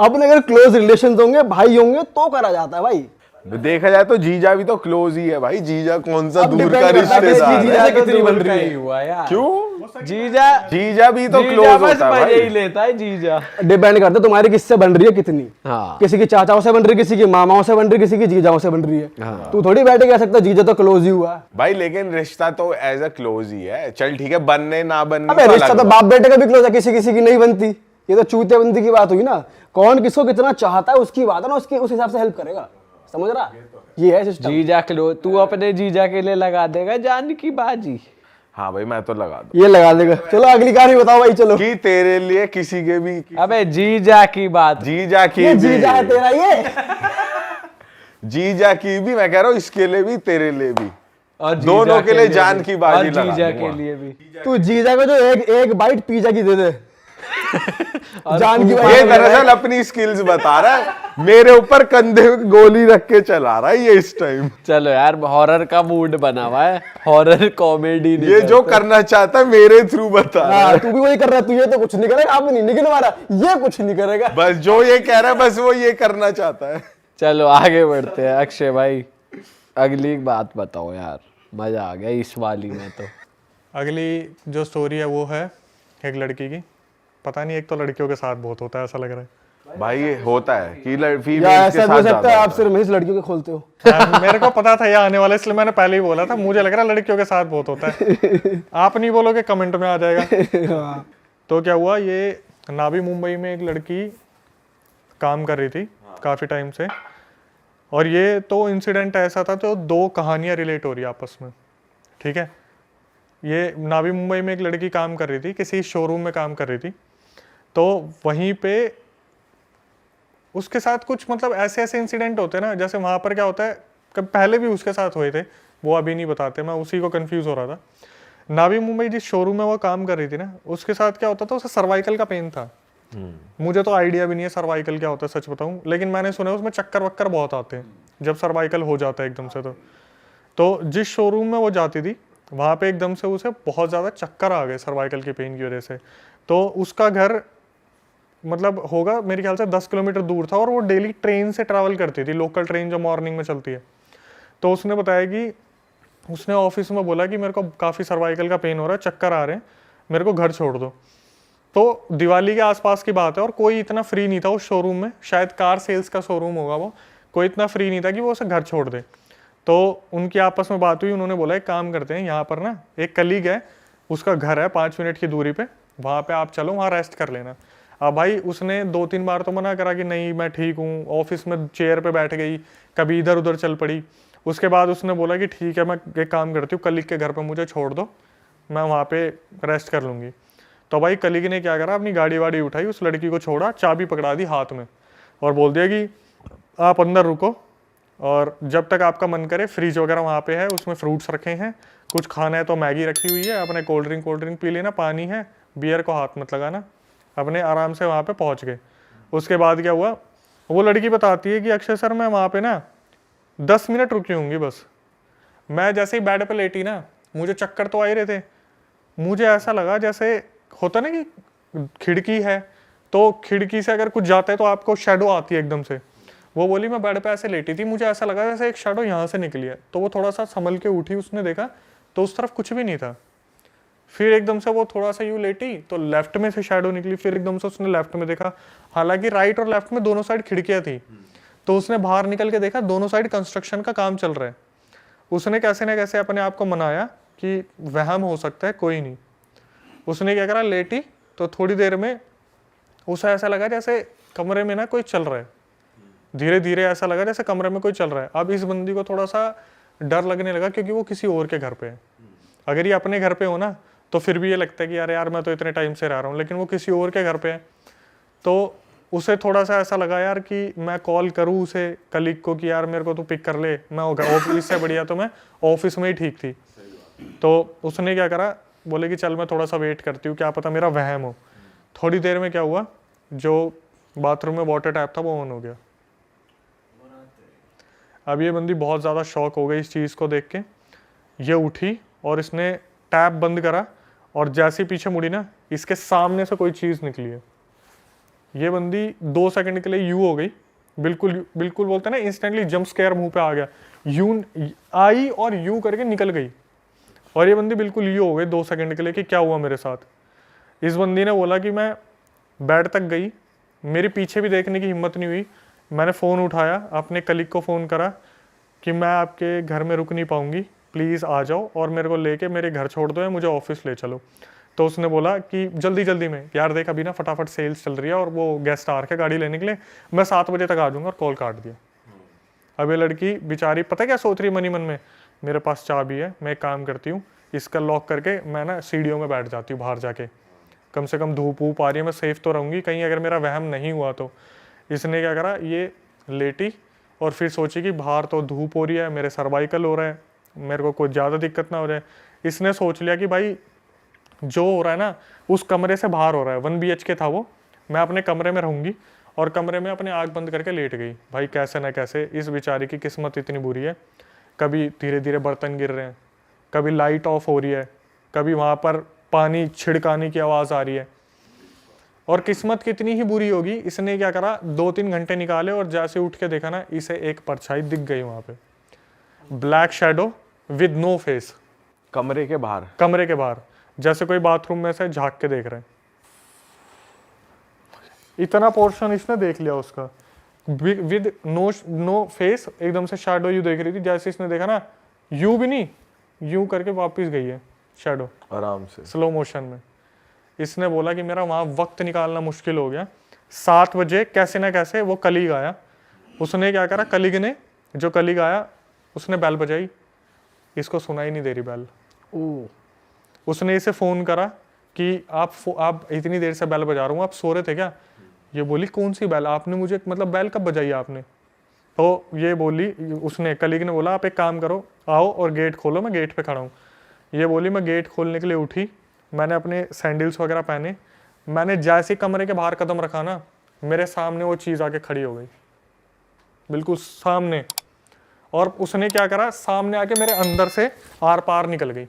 अपने अगर क्लोज रिलेशन होंगे, भाई होंगे, तो करा जाता है भाई। है। देखा जाए तो जीजा भी तो क्लोज ही है भाई, जीजा कौन सा अब दूर depend का करता है कि रिश्तेदार जीजा है। कितनी बन रही का है। ही हुआ यार। क्यों? जीजा जीजा भी तो जीजा क्लोज बस होता है मजे ही भाई। लेता है जीजा। डिपेंड करता है तुम्हारी किससे बन रही है कितनी। हाँ किसी की चाचाओं से बन रही है, किसी की मामाओं से बन रही है, किसी की जीजाओं से बन रही है। हाँ। तू थोड़ी बैठ के कह सकता जीजा तो क्लोज ही हुआ। भाई लेकिन रिश्ता तो एज अ क्लोज ही है। चल ठीक है, बनने ना बनने अबे तो रिश्ता अलग तो बात। बाप बेटे का भी क्लोज है, किसी किसी की नहीं बनती। ये तो चूतेबंदी की बात हुई ना। कौन किसको कितना चाहता है उसकी बात है ना, उसकी उस हिसाब से हेल्प करेगा। समझ रहा? ये है सिस्टम। जीजा क्लो, तू अपने जीजा के लिए लगा देगा जान की बाजी। हाँ भाई मैं तो लगा दूं ये लगा देगा। चलो अगली कहानी बताओ भाई, चलो। कि तेरे लिए किसी के भी अबे जीजा की बात। जीजा की ये भी जीजा है तेरा ये। जीजा की भी, मैं कह रहा हूँ इसके लिए भी, तेरे लिए भी, और जीजा दोनों के लिए जान भी। की बाजी और लगा जीजा दूंगा। के लिए भी। तू जीजा को जो एक बाइट पिज्जा की दे दे। जान की ये बात दरअसल अपनी स्किल्स बता रहा है, मेरे ऊपर कंधे में गोली रख के चला रहा है ये इस टाइम। चलो यार, हॉरर का मूड बना हुआ है, हॉरर कॉमेडी नहीं ये जो करते। करना चाहता है मेरे थ्रू बता रहा है। हाँ, तू भी वही कर रहा है। तू ये तो कुछ नहीं करेगा, आप नहीं निकल मारा, ये कुछ नहीं करेगा। बस जो ये कह रहा है बस वो ये करना चाहता है। चलो आगे बढ़ते हैं। अक्षय भाई अगली बात बताओ यार, मजा आ गया इस वाली में तो। अगली जो स्टोरी है वो है एक लड़की की। पता नहीं, एक तो लड़कियों के साथ बहुत होता है ऐसा लग रहा है। भाई ये होता है कि या फीमेल ऐसा के भी हो साथ सकता है आप ज्यादा सिर्फ हमेशा लड़कियों के खोलते हो। मेरे को पता था ये आने वाला, इसलिए मैंने पहले ही बोला था। मुझे लग रहा है लड़कियों के साथ बहुत होता है। आप नहीं बोलोगे, कमेंट में आ जाएगा। तो क्या हुआ, ये नावी मुंबई में एक लड़की काम कर रही थी काफ़ी टाइम से, और ये तो इंसिडेंट ऐसा था तो दो कहानियाँ रिलेट हो रही आपस में। ठीक है, ये नावी मुंबई में एक लड़की काम कर रही थी, किसी शोरूम में काम कर रही थी। तो वहीं पे उसके साथ कुछ मतलब ऐसे ऐसे इंसिडेंट होते हैं ना, जैसे वहाँ पर क्या होता है, कब पहले भी उसके साथ हुए थे, वो अभी नहीं बताते, मैं उसी को कंफ्यूज हो रहा था। नावी मुंबई जिस शोरूम में वो काम कर रही थी ना, उसके साथ क्या होता था, उसे सर्वाइकल का पेन था। मुझे तो आइडिया भी नहीं है सर्वाइकल क्या होता है, सच बताऊं, लेकिन मैंने सुना है उसमें चक्कर वक्कर बहुत आते हैं जब सर्वाइकल हो जाता है एकदम से। तो जिस शोरूम में वो जाती थी वहाँ पे एकदम से उसे बहुत ज़्यादा चक्कर आ गए सर्वाइकल के पेन की वजह से। तो उसका घर मतलब होगा मेरे ख्याल से 10 किलोमीटर दूर था, और वो डेली ट्रेन से ट्रैवल करती थी, लोकल ट्रेन जो मॉर्निंग में चलती है। तो उसने बताया कि उसने ऑफिस में बोला कि मेरे को काफ़ी सर्वाइकल का पेन हो रहा है, चक्कर आ रहे हैं, मेरे को घर छोड़ दो। तो दिवाली के आसपास की बात है, और कोई इतना फ्री नहीं था उस शोरूम में, शायद कार सेल्स का शोरूम होगा वो, कोई इतना फ्री नहीं था कि वो उसे घर छोड़ दे। तो उनकी आपस में बात हुई, उन्होंने बोला एक काम करते हैं, यहाँ पर ना एक कलीग है, उसका घर है 5 मिनट की दूरी पे, वहाँ पे आप चलो, वहाँ रेस्ट कर लेना। अब भाई उसने 2-3 बार तो मना करा कि नहीं मैं ठीक हूँ, ऑफिस में चेयर पे बैठ गई, कभी इधर उधर चल पड़ी। उसके बाद उसने बोला कि ठीक है, मैं एक काम करती हूँ, कलीग के घर पे मुझे छोड़ दो, मैं वहाँ पे रेस्ट कर लूँगी। तो भाई कलीग ने क्या करा, अपनी गाड़ी वाड़ी उठाई, उस लड़की को छोड़ा, चाबी पकड़ा दी हाथ में, और बोल दिया कि आप अंदर रुको, और जब तक आपका मन करे, फ्रिज वगैरह वहाँ पे है, उसमें फ्रूट्स रखे हैं, कुछ खाना है तो मैगी रखी हुई है, अपने कोल्ड ड्रिंक पी लेना, पानी है, बियर को हाथ मत लगाना। अपने आराम से वहाँ पे पहुँच गए। उसके बाद क्या हुआ, वो लड़की बताती है कि अक्षय सर मैं वहाँ पे ना 10 मिनट रुकी होंगी बस। मैं जैसे ही बेड पे लेटी ना, मुझे चक्कर तो आ ही रहे थे, मुझे ऐसा लगा जैसे होता ना कि खिड़की है तो खिड़की से अगर कुछ जाता है तो आपको शेडो आती है एकदम से। वो बोली मैं बेड पे ऐसे लेटी थी, मुझे ऐसा लगा जैसे एक शेडो यहाँ से निकली है। तो वो थोड़ा सा संभल के उठी, उसने देखा तो उस तरफ कुछ भी नहीं था। फिर एकदम से वो थोड़ा सा यूँ लेटी तो लेफ्ट में से शेडो निकली, फिर एकदम से उसने लेफ्ट में देखा, हालांकि राइट और लेफ्ट में दोनों साइड खिड़कियाँ थी। तो उसने बाहर निकल के देखा दोनों साइड कंस्ट्रक्शन का काम चल रहा है। उसने कैसे ना कैसे अपने आप को मनाया कि वहम हो सकता है, कोई नहीं। उसने क्या करा, लेटी तो थोड़ी देर में उसे ऐसा लगा जैसे कमरे में ना कोई चल रहा है, धीरे धीरे ऐसा लगा जैसे कमरे में कोई चल रहा है। अब इस बंदी को थोड़ा सा डर लगने लगा क्योंकि वो किसी और के घर पे है। अगर ये अपने घर पे हो ना तो फिर भी ये लगता है कि यार मैं तो इतने टाइम से रह रहा हूँ, लेकिन वो किसी और के घर पे है। तो उसे थोड़ा सा ऐसा लगा यार कि मैं कॉल करूँ उसे कलीग को कि यार मेरे को तो पिक कर ले, मैं ऑफिस से बढ़िया तो मैं ऑफिस में ही ठीक थी। तो उसने क्या करा, बोले कि चल मैं थोड़ा सा वेट करती हूँ, क्या पता मेरा वहम हो। थोड़ी देर में क्या हुआ, जो बाथरूम में वाटर टैप था वो ऑन हो गया। अब ये बंदी बहुत ज़्यादा शॉक हो गई इस चीज़ को देख के। ये उठी और इसने टैप बंद करा और जैसे ही पीछे मुड़ी ना, इसके सामने से कोई चीज़ निकली है। ये बंदी 2 सेकंड के लिए यू हो गई, बिल्कुल बिल्कुल बोलते हैं ना इंस्टेंटली जंप स्केयर मुंह पे आ गया। यू आई और यू करके निकल गई और ये बंदी बिल्कुल यू हो गई 2 सेकंड के लिए कि क्या हुआ मेरे साथ। इस बंदी ने बोला कि मैं बेड तक गई, मेरे पीछे भी देखने की हिम्मत नहीं हुई। मैंने फ़ोन उठाया, अपने कलीग को फ़ोन करा कि मैं आपके घर में रुक नहीं पाऊँगी, प्लीज़ आ जाओ और मेरे को लेके मेरे घर छोड़ दो या मुझे ऑफिस ले चलो। तो उसने बोला कि जल्दी जल्दी में, यार देख अभी ना फटाफट सेल्स चल रही है और वो गेस्ट आ रखे गाड़ी लेने के लिए, मैं 7 बजे तक आ जाऊँगा, और कॉल काट दिया। अब ये लड़की बेचारी पता क्या सोच रही है मन में, मेरे पास चाबी है, मैं एक काम करती हूँ, इसका लॉक करके मैं ना सीढ़ियों में बैठ जाती हूँ बाहर जाके, कम से कम धूप वूप आ रही है, मैं सेफ तो रहूँगी, कहीं अगर मेरा वहम नहीं हुआ तो। इसने क्या करा, ये लेटी और फिर सोची कि बाहर तो धूप हो रही है, मेरे सर्वाइकल हो रहा है, मेरे को कोई ज़्यादा दिक्कत ना हो जाए। इसने सोच लिया कि भाई जो हो रहा है ना उस कमरे से बाहर हो रहा है। 1 BHK था वो, मैं अपने कमरे में रहूँगी, और कमरे में अपने आँख बंद करके लेट गई। भाई कैसे ना कैसे इस बेचारी की किस्मत इतनी बुरी है, कभी धीरे धीरे बर्तन गिर रहे हैं, कभी लाइट ऑफ हो रही है, कभी वहाँ पर पानी छिड़काने की आवाज़ आ रही है। और किस्मत कितनी ही बुरी होगी, इसने क्या करा, 2-3 घंटे निकाले और जैसे उठ के देखा ना, इसे एक परछाई दिख गई वहाँ पे, black shadow with no face, कमरे के बाहर, कमरे के बाहर, जैसे कोई बाथरूम में से झांक के देख रहे हैं। इतना पोर्शन इसने देख लिया उसका, विद नो फेस, एकदम से शैडो यू देख रही थी। जैसे इसने देखा ना, यू भी नहीं, यू करके वापस गई है शैडो आराम से स्लो मोशन में। इसने बोला कि मेरा वहाँ वक्त निकालना मुश्किल हो गया। 7 बजे कैसे ना कैसे वो कलीग आया। उसने क्या करा, कलीग ने, जो कलीग आया उसने बेल बजाई, इसको सुनाई नहीं दे रही बेल। उसने इसे फ़ोन करा कि आप इतनी देर से बेल बजा रहा हूँ, आप सो रहे थे क्या? ये बोली कौन सी बेल, आपने मुझे मतलब बेल कब बजाई आपने? तो ये बोली, उसने कलीग ने बोला आप एक काम करो, आओ और गेट खोलो, मैं गेट पे खड़ा हूँ। ये बोली मैं गेट खोलने के लिए उठी, मैंने अपने सैंडल्स वगैरह पहने, मैंने जैसे कमरे के बाहर कदम रखा ना, मेरे सामने वो चीज़ आके खड़ी हो गई, बिल्कुल सामने। और उसने क्या करा, सामने आके मेरे अंदर से आर पार निकल गई।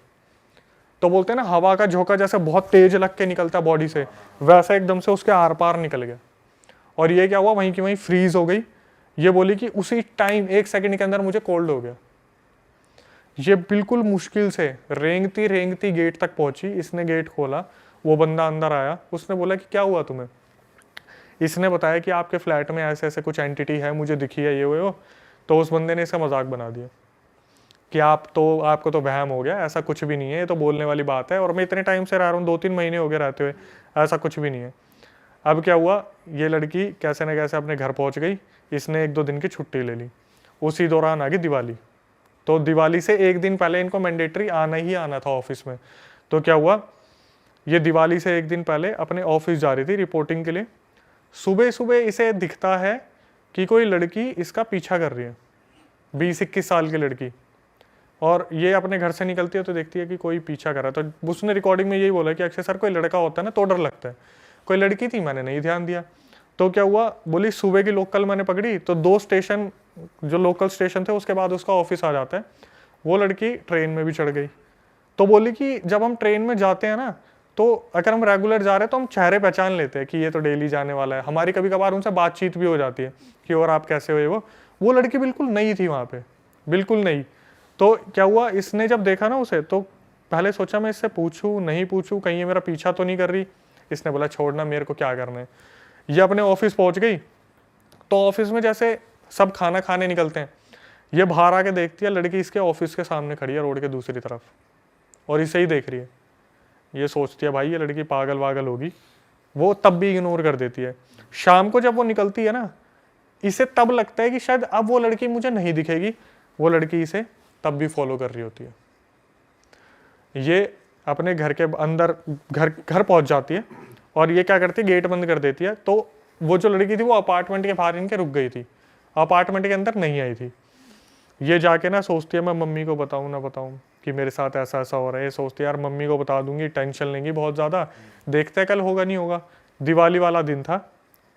तो बोलते हैं ना हवा का झोंका जैसे बहुत तेज लग के निकलता है बॉडी से, वैसा एकदम से उसके आर पार निकल गया। और ये क्या हुआ, वहीं की वहीं फ्रीज हो गई। ये बोली कि उसी टाइम 1 सेकंड के अंदर मुझे कोल्ड हो गया। ये बिल्कुल मुश्किल से रेंगती रेंगती गेट तक पहुंची। इसने गेट खोला, वो बंदा अंदर आया, उसने बोला कि क्या हुआ तुम्हें? इसने बताया कि आपके फ्लैट में ऐसे ऐसे कुछ एंटिटी है, मुझे दिखी है, ये वो। तो उस बंदे ने इसे मजाक बना दिया कि आपको तो वहम हो गया, ऐसा कुछ भी नहीं है, ये तो बोलने वाली बात है, और मैं इतने टाइम से रह रहा हूँ, 2-3 महीने हो गए रहते हुए, ऐसा कुछ भी नहीं है। अब क्या हुआ, ये लड़की कैसे ना कैसे अपने घर पहुँच गई। इसने 1-2 दिन की छुट्टी ले ली। उसी दौरान आ गई दिवाली। तो दिवाली से 1 दिन पहले इनको मैंडेटरी आना ही आना था ऑफिस में। तो क्या हुआ, ये दिवाली से 1 दिन पहले अपने ऑफिस जा रही थी रिपोर्टिंग के लिए। सुबह सुबह इसे दिखता है कि कोई लड़की इसका पीछा कर रही है, 20-21 साल की लड़की। और ये अपने घर से निकलती है तो देखती है कि कोई पीछा कर रहा है। तो उसने रिकॉर्डिंग में यही बोला कि अक्षय सर कोई लड़का होता है ना तो डर लगता है, कोई लड़की थी मैंने नहीं ध्यान दिया। तो क्या हुआ, बोली सुबह की लोकल मैंने पकड़ी, तो 2 स्टेशन जो लोकल स्टेशन थे उसके बाद उसका ऑफिस आ जाता है। वो लड़की ट्रेन में भी चढ़ गई। तो बोली कि जब हम ट्रेन में जाते हैं ना, तो अगर हम रेगुलर जा रहे हैं तो हम चेहरे पहचान लेते हैं कि ये तो डेली जाने वाला है। हमारी कभी कभार उनसे बातचीत भी हो जाती है कि और आप कैसे हो, ये वो लड़की बिल्कुल नई थी वहाँ पे, बिल्कुल नई। तो क्या हुआ, इसने जब देखा ना उसे, तो पहले सोचा मैं इससे पूछूं नहीं पूछूं, कहीं ये मेरा पीछा तो नहीं कर रही। इसने बोला छोड़ना, मेरे को क्या करना है। ये अपने ऑफिस पहुंच गई। तो ऑफिस में जैसे सब खाना खाने निकलते हैं, ये बाहर आके देखती है लड़की इसके ऑफिस के सामने खड़ी है रोड के दूसरी तरफ, और इसे ही देख रही है। ये सोचती है भाई ये लड़की पागल वागल होगी, वो तब भी इग्नोर कर देती है। शाम को जब वो निकलती है ना, इसे तब लगता है कि शायद अब वो लड़की मुझे नहीं दिखेगी, वो लड़की इसे तब भी फॉलो कर रही होती है। ये अपने घर के अंदर घर पहुंच जाती है, और ये क्या करती है, गेट बंद कर देती है। तो वो जो लड़की थी वो अपार्टमेंट के बाहर इनके रुक गई थी, अपार्टमेंट के अंदर नहीं आई थी। ये जाके ना सोचती है मैं मम्मी को बताऊं ना बताऊं कि मेरे साथ ऐसा ऐसा हो रहा है। ये सोचती है यार मम्मी को बता दूंगी, टेंशन लेंगी बहुत ज़्यादा, देखते हैं कल होगा नहीं होगा। दिवाली वाला दिन था,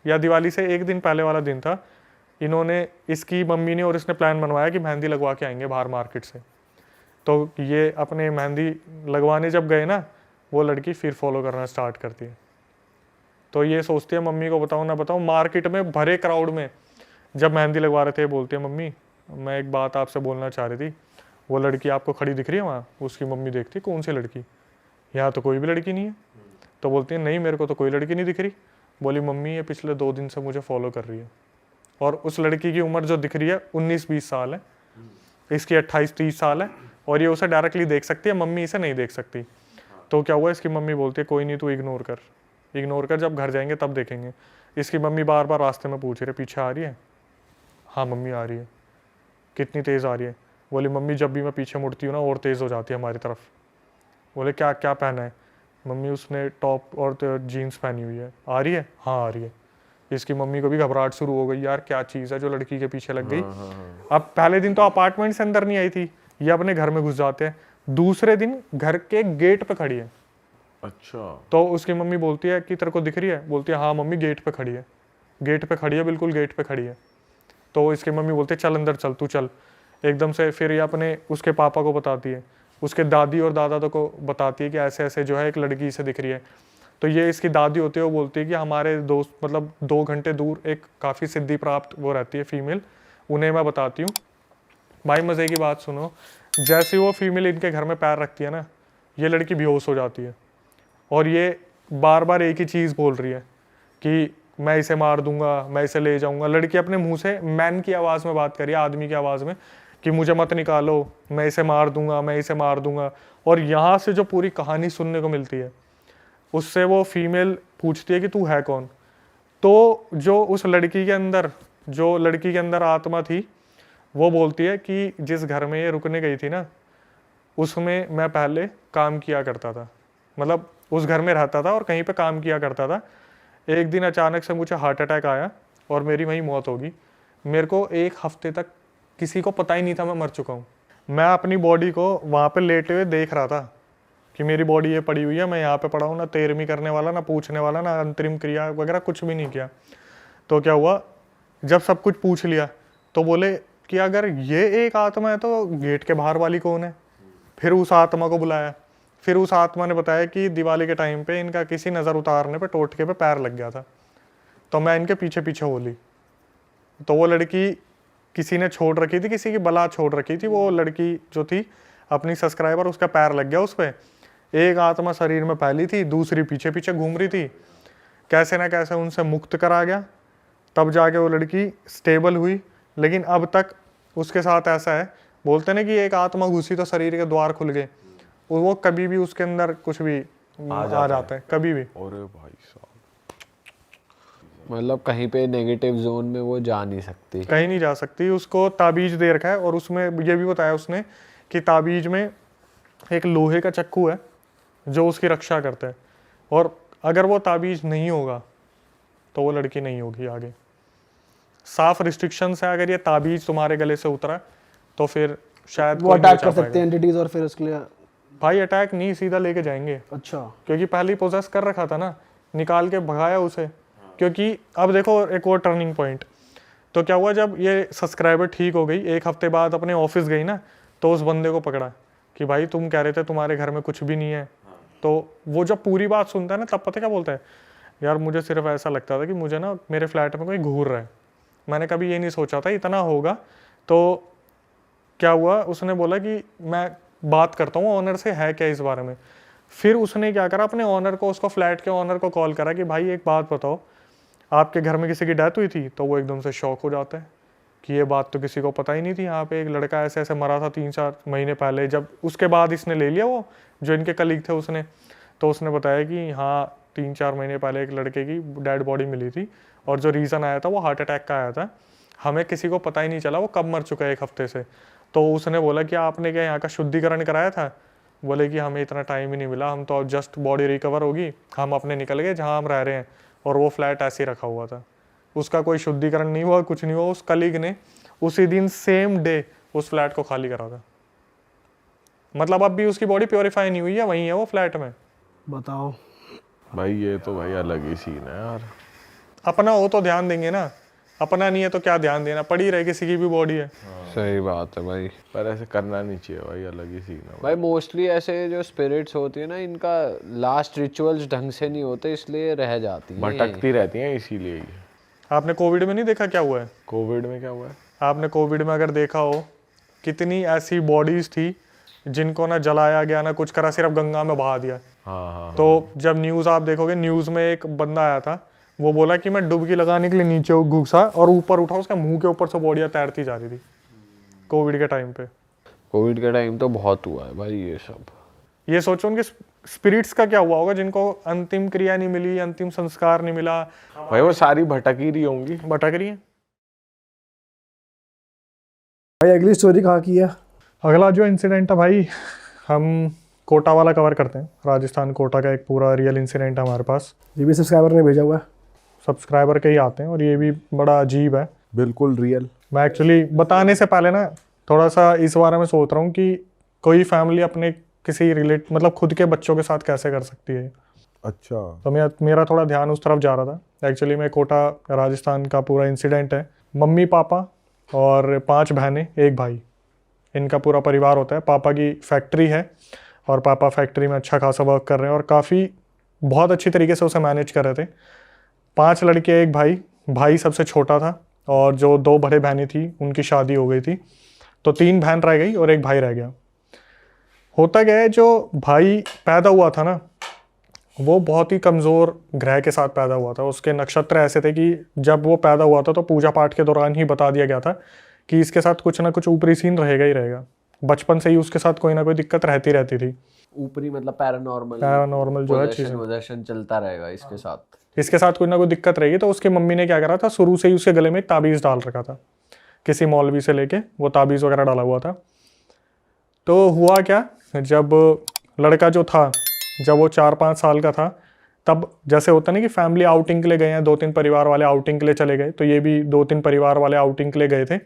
या दिवाली से एक दिन पहले वाला दिन था। इन्होंने, इसकी मम्मी ने और इसने प्लान बनवाया कि मेहंदी लगवा के आएंगे बाहर मार्केट से। तो ये अपने मेहंदी लगवाने जब गए ना, वो लड़की फिर फॉलो करना स्टार्ट करती है। तो ये सोचती है मम्मी को बताऊं ना बताऊं। मार्केट में भरे क्राउड में जब मेहंदी लगवा रहे थे, बोलती है मम्मी मैं एक बात आपसे बोलना चाह रही थी, वो लड़की आपको खड़ी दिख रही है वहाँ? उसकी मम्मी देखती कौन सी लड़की, यहाँ तो कोई भी लड़की नहीं है। तो बोलती है नहीं मेरे को तो कोई लड़की नहीं दिख रही। बोली मम्मी ये पिछले 2 दिन से मुझे फॉलो कर रही है। और उस लड़की की उम्र जो दिख रही है 19-20 साल है, इसकी 28-30 साल है, और ये उसे डायरेक्टली देख सकती है, मम्मी इसे नहीं देख सकती। तो क्या हुआ, इसकी मम्मी बोलती है कोई नहीं तू इग्नोर कर, जब घर जाएंगे तब देखेंगे। इसकी मम्मी बार बार रास्ते में पूछ रही है पीछे आ रही है? हाँ मम्मी आ रही है। कितनी तेज़ आ रही है? बोली मम्मी जब भी मैं पीछे मुड़ती हूँ ना और तेज़ हो जाती है हमारी तरफ। बोले क्या क्या पहना है? मम्मी उसने टॉप और जीन्स पहनी हुई है। आ रही है? हाँ आ रही है। इसकी मम्मी को भी घबराहट शुरू हो गई, यार क्या चीज़ है जो लड़की के पीछे लग गई। अब पहले दिन तो अपार्टमेंट से अंदर नहीं आई थी, ये अपने घर में घुस जाते हैं। दूसरे दिन घर के गेट पे खड़ी है। अच्छा। तो उसकी मम्मी बोलती है कि तेरे को दिख रही है? बोलती है हाँ मम्मी गेट पे खड़ी है, गेट पे खड़ी है, बिल्कुल गेट पे खड़ी है। तो इसकी मम्मी बोलती है चल अंदर चल, तू चल। एकदम से फिर ये अपने उसके पापा को बताती है, उसके दादी और दादा तो को बताती है कि ऐसे ऐसे जो है एक लड़की से दिख रही है। तो ये इसकी दादी होती है, वो बोलती है कि हमारे दोस्त मतलब 2 घंटे दूर एक काफ़ी सिद्धि प्राप्त वो रहती है फीमेल, उन्हें मैं बताती हूँ। भाई मज़े की बात सुनो, जैसे वो फीमेल इनके घर में पैर रखती है ना, ये लड़की बेहोश हो जाती है, और ये बार बार एक ही चीज़ बोल रही है कि मैं इसे मार दूंगा, मैं इसे ले जाऊंगा। लड़की अपने मुंह से मैन की आवाज़ में बात कर रही है, आदमी की आवाज़ में, कि मुझे मत निकालो, मैं इसे मार दूंगा, मैं इसे मार दूंगा। और यहाँ से जो पूरी कहानी सुनने को मिलती है, उससे वो फीमेल पूछती है कि तू है कौन। तो जो उस लड़की के अंदर, जो लड़की के अंदर आत्मा थी, वो बोलती है कि जिस घर में ये रुकने गई थी ना, उसमें मैं पहले काम किया करता था, मतलब उस घर में रहता था और कहीं पे काम किया करता था। एक दिन अचानक से मुझे हार्ट अटैक आया और मेरी वहीं मौत होगी। मेरे को 1 हफ्ते तक किसी को पता ही नहीं था मैं मर चुका हूँ। मैं अपनी बॉडी को वहाँ पे लेटे हुए देख रहा था कि मेरी बॉडी ये पड़ी हुई है, मैं यहाँ पे पड़ा हूँ, ना तेरहवीं करने वाला, ना पूछने वाला, ना अंतरिम क्रिया वगैरह कुछ भी नहीं किया। तो क्या हुआ, जब सब कुछ पूछ लिया तो बोले कि अगर ये एक आत्मा है तो गेट के बाहर वाली कौन है? फिर उस आत्मा को बुलाया। फिर उस आत्मा ने बताया कि दिवाली के टाइम पे इनका किसी नज़र उतारने पे टोटके पे पैर लग गया था, तो मैं इनके पीछे पीछे हो ली। तो वो लड़की किसी ने छोड़ रखी थी, किसी की बला छोड़ रखी थी, वो लड़की जो थी अपनी सब्सक्राइबर, उसका पैर लग गया उस पर। एक आत्मा शरीर में पहली थी, दूसरी पीछे पीछे घूम रही थी। कैसे ना कैसे उनसे मुक्त करा गया, तब जाके वो लड़की स्टेबल हुई। लेकिन अब तक उसके साथ ऐसा है, बोलते ना कि एक आत्मा घुसी तो शरीर के द्वार खुल गए, वो कभी भी उसके अंदर कुछ भी आ जाता है कभी भी। अरे भाई साहब, मतलब कहीं पे नेगेटिव जोन में वो जा नहीं सकती, कहीं नहीं जा सकती। उसको ताबीज दे रखा है, और उसमें ये भी बताया उसने कि ताबीज में एक लोहे का चक्कू है जो उसकी रक्षा करता है, और अगर वो ताबीज नहीं होगा तो वो लड़की नहीं होगी आगे। साफ रिस्ट्रिक्शंस है, अगर ये ताबीज तुम्हारे गले से उतरा तो फिर शायद वो अटैक कर सकते हैं एंटिटीज, और फिर उसके लिए भाई अटैक नहीं, सीधा लेके जाएंगे। अच्छा, क्योंकि पहले ही पोजेस कर रखा था ना, निकाल के भगाया उसे, क्योंकि अब देखो एक और टर्निंग पॉइंट। तो क्या हुआ, जब ये सब्सक्राइबर ठीक हो गई, एक हफ्ते बाद अपने ऑफिस गई ना, तो उस बंदे को पकड़ा कि भाई तुम कह रहे थे तुम्हारे घर में कुछ भी नहीं है। तो वो जब पूरी बात सुनता है ना, तब पता क्या बोलता है, यार मुझे सिर्फ ऐसा लगता था कि मुझे ना मेरे फ्लैट में कोई घूर रहा है, मैंने कभी ये नहीं सोचा था इतना होगा। तो क्या हुआ, उसने बोला कि मैं बात करता हूँ ऑनर से, है क्या इस बारे में। फिर उसने क्या करा, अपने ऑनर को, उसको फ्लैट के ऑनर को कॉल करा कि भाई एक बात बताओ, आपके घर में किसी की डेथ हुई थी। तो वो एकदम से शॉक हो जाता है कि ये बात तो किसी को पता ही नहीं थी, यहाँ पे एक लड़का ऐसे ऐसे मरा था 3-4 महीने पहले। जब उसके बाद इसने ले लिया, वो जो इनके कलीग थे उसने, तो उसने बताया कि हाँ 3-4 महीने पहले एक लड़के की डेड बॉडी मिली थी, और जो रीज़न आया था वो हार्ट अटैक का आया था, हमें किसी को पता ही नहीं चला वो कब मर चुका है, 1 हफ्ते से। तो उसने बोला कि आपने क्या यहाँ का शुद्धिकरण कराया था। बोले कि हमें इतना टाइम ही नहीं मिला, हम तो जस्ट बॉडी रिकवर होगी हम अपने निकल गए जहाँ हम रह रहे हैं, और वो फ्लैट ऐसे ही रखा हुआ था, उसका कोई शुद्धिकरण नहीं हुआ, कुछ नहीं हुआ। उस कलीग ने उसी दिन सेम डे उस फ्लैट को खाली करा था। मतलब अब भी उसकी बॉडी प्योरीफाई नहीं हुई है, वहीं है वो फ्लैट में। बताओ भाई ये तो भाई अलग ही सीन है यार। अपना हो तो ध्यान देंगे ना, अपना नहीं है तो क्या ध्यान देना, पड़ी रहे किसी की भी बॉडी है। सही बात है भाई। पर ऐसे करना नहीं चाहिए भाई, अलग ही सीन है भाई मोस्टली ऐसे जो स्पिरिट्स होती है ना, इनका लास्ट रिचुअल्स ढंग से नहीं होते, इसलिए रह जाती हैं, भटकती रहती हैं इसीलिए ही। आपने कोविड में नहीं देखा क्या हुआ है? कोविड में क्या हुआ है? आपने कोविड में अगर देखा हो, कितनी ऐसी बॉडीज थी जिनको ना जलाया गया ना कुछ करा, सिर्फ गंगा में बहा दिया। हाँ। तो जब न्यूज़ आप देखोगे, न्यूज़ में एक बंदा आया था, वो बोला कि मैं डुबकी लगाने के लिए नीचे घुसा और ऊपर उठा, उसका मुंह के ऊपर से बॉडियाँ तैरती जा रही थी कोविड के टाइम पे। कोविड के टाइम तो बहुत हुआ है भाई ये सब। ये सोचो उनके स्पिरिट्स का क्या हुआ होगा, जिनको अंतिम क्रिया नहीं मिली, अंतिम संस्कार नहीं मिला, भाई वो सारी भटक ही रही होंगी। भटक रही है। भाई अगली स्टोरी कहाँ की है? अगला जो इंसिडेंट है भाई, हम कोटा वाला कवर करते हैं। राजस्थान कोटा का एक पूरा रियल इंसिडेंट है हमारे पास, ये भी सब्सक्राइबर ने भेजा हुआ है। सब्सक्राइबर के ही आते हैं, और ये भी बड़ा अजीब है। बिल्कुल रियल। मैं एक्चुअली बताने से पहले ना थोड़ा सा इस बारे में सोच रहा हूँ कि कोई फैमिली अपने किसी मतलब खुद के बच्चों के साथ कैसे कर सकती है। अच्छा। तो मेरा थोड़ा ध्यान उस तरफ जा रहा था। एक्चुअली मैं कोटा राजस्थान का पूरा इंसिडेंट है। मम्मी पापा और 5 बहनें 1 भाई, इनका पूरा परिवार होता है। पापा की फैक्ट्री है और पापा फैक्ट्री में अच्छा खासा वर्क कर रहे हैं और काफ़ी बहुत अच्छी तरीके से उसे मैनेज कर रहे थे। 5 लड़के 1 भाई, भाई सबसे छोटा था, और जो 2 बड़े बहनें थी उनकी शादी हो गई थी, तो 3 बहन रह गई और 1 भाई रह गया। होता क्या है, जो भाई पैदा हुआ था ना, वो बहुत ही कमज़ोर ग्रह के साथ पैदा हुआ था। उसके नक्षत्र ऐसे थे कि जब वो पैदा हुआ था तो पूजा पाठ के दौरान ही बता दिया गया था कि इसके साथ कुछ ना कुछ ऊपरी सीन रहेगा ही रहेगा। बचपन से ही उसके साथ कोई ना कोई दिक्कत रहती थी। ऊपरी मतलब पैरानॉर्मल जो है चीज़ें, पोजेशन चलता रहेगा इसके साथ। इसके साथ कोई ना कोई दिक्कत रहेगी। तो उसकी मम्मी ने क्या करा था, शुरू से ही उसके गले में एक ताबीज़ डाल रखा था, किसी मौलवी से लेके वो ताबीज़ वगैरह डाला हुआ था। तो हुआ क्या, जब लड़का जो था, जब वो 4-5 साल का था, तब जैसे होता नहीं कि फैमिली आउटिंग के लिए गए हैं, 2-3 परिवार वाले आउटिंग के लिए चले गए, तो ये भी 2-3 परिवार वाले आउटिंग के लिए गए थे।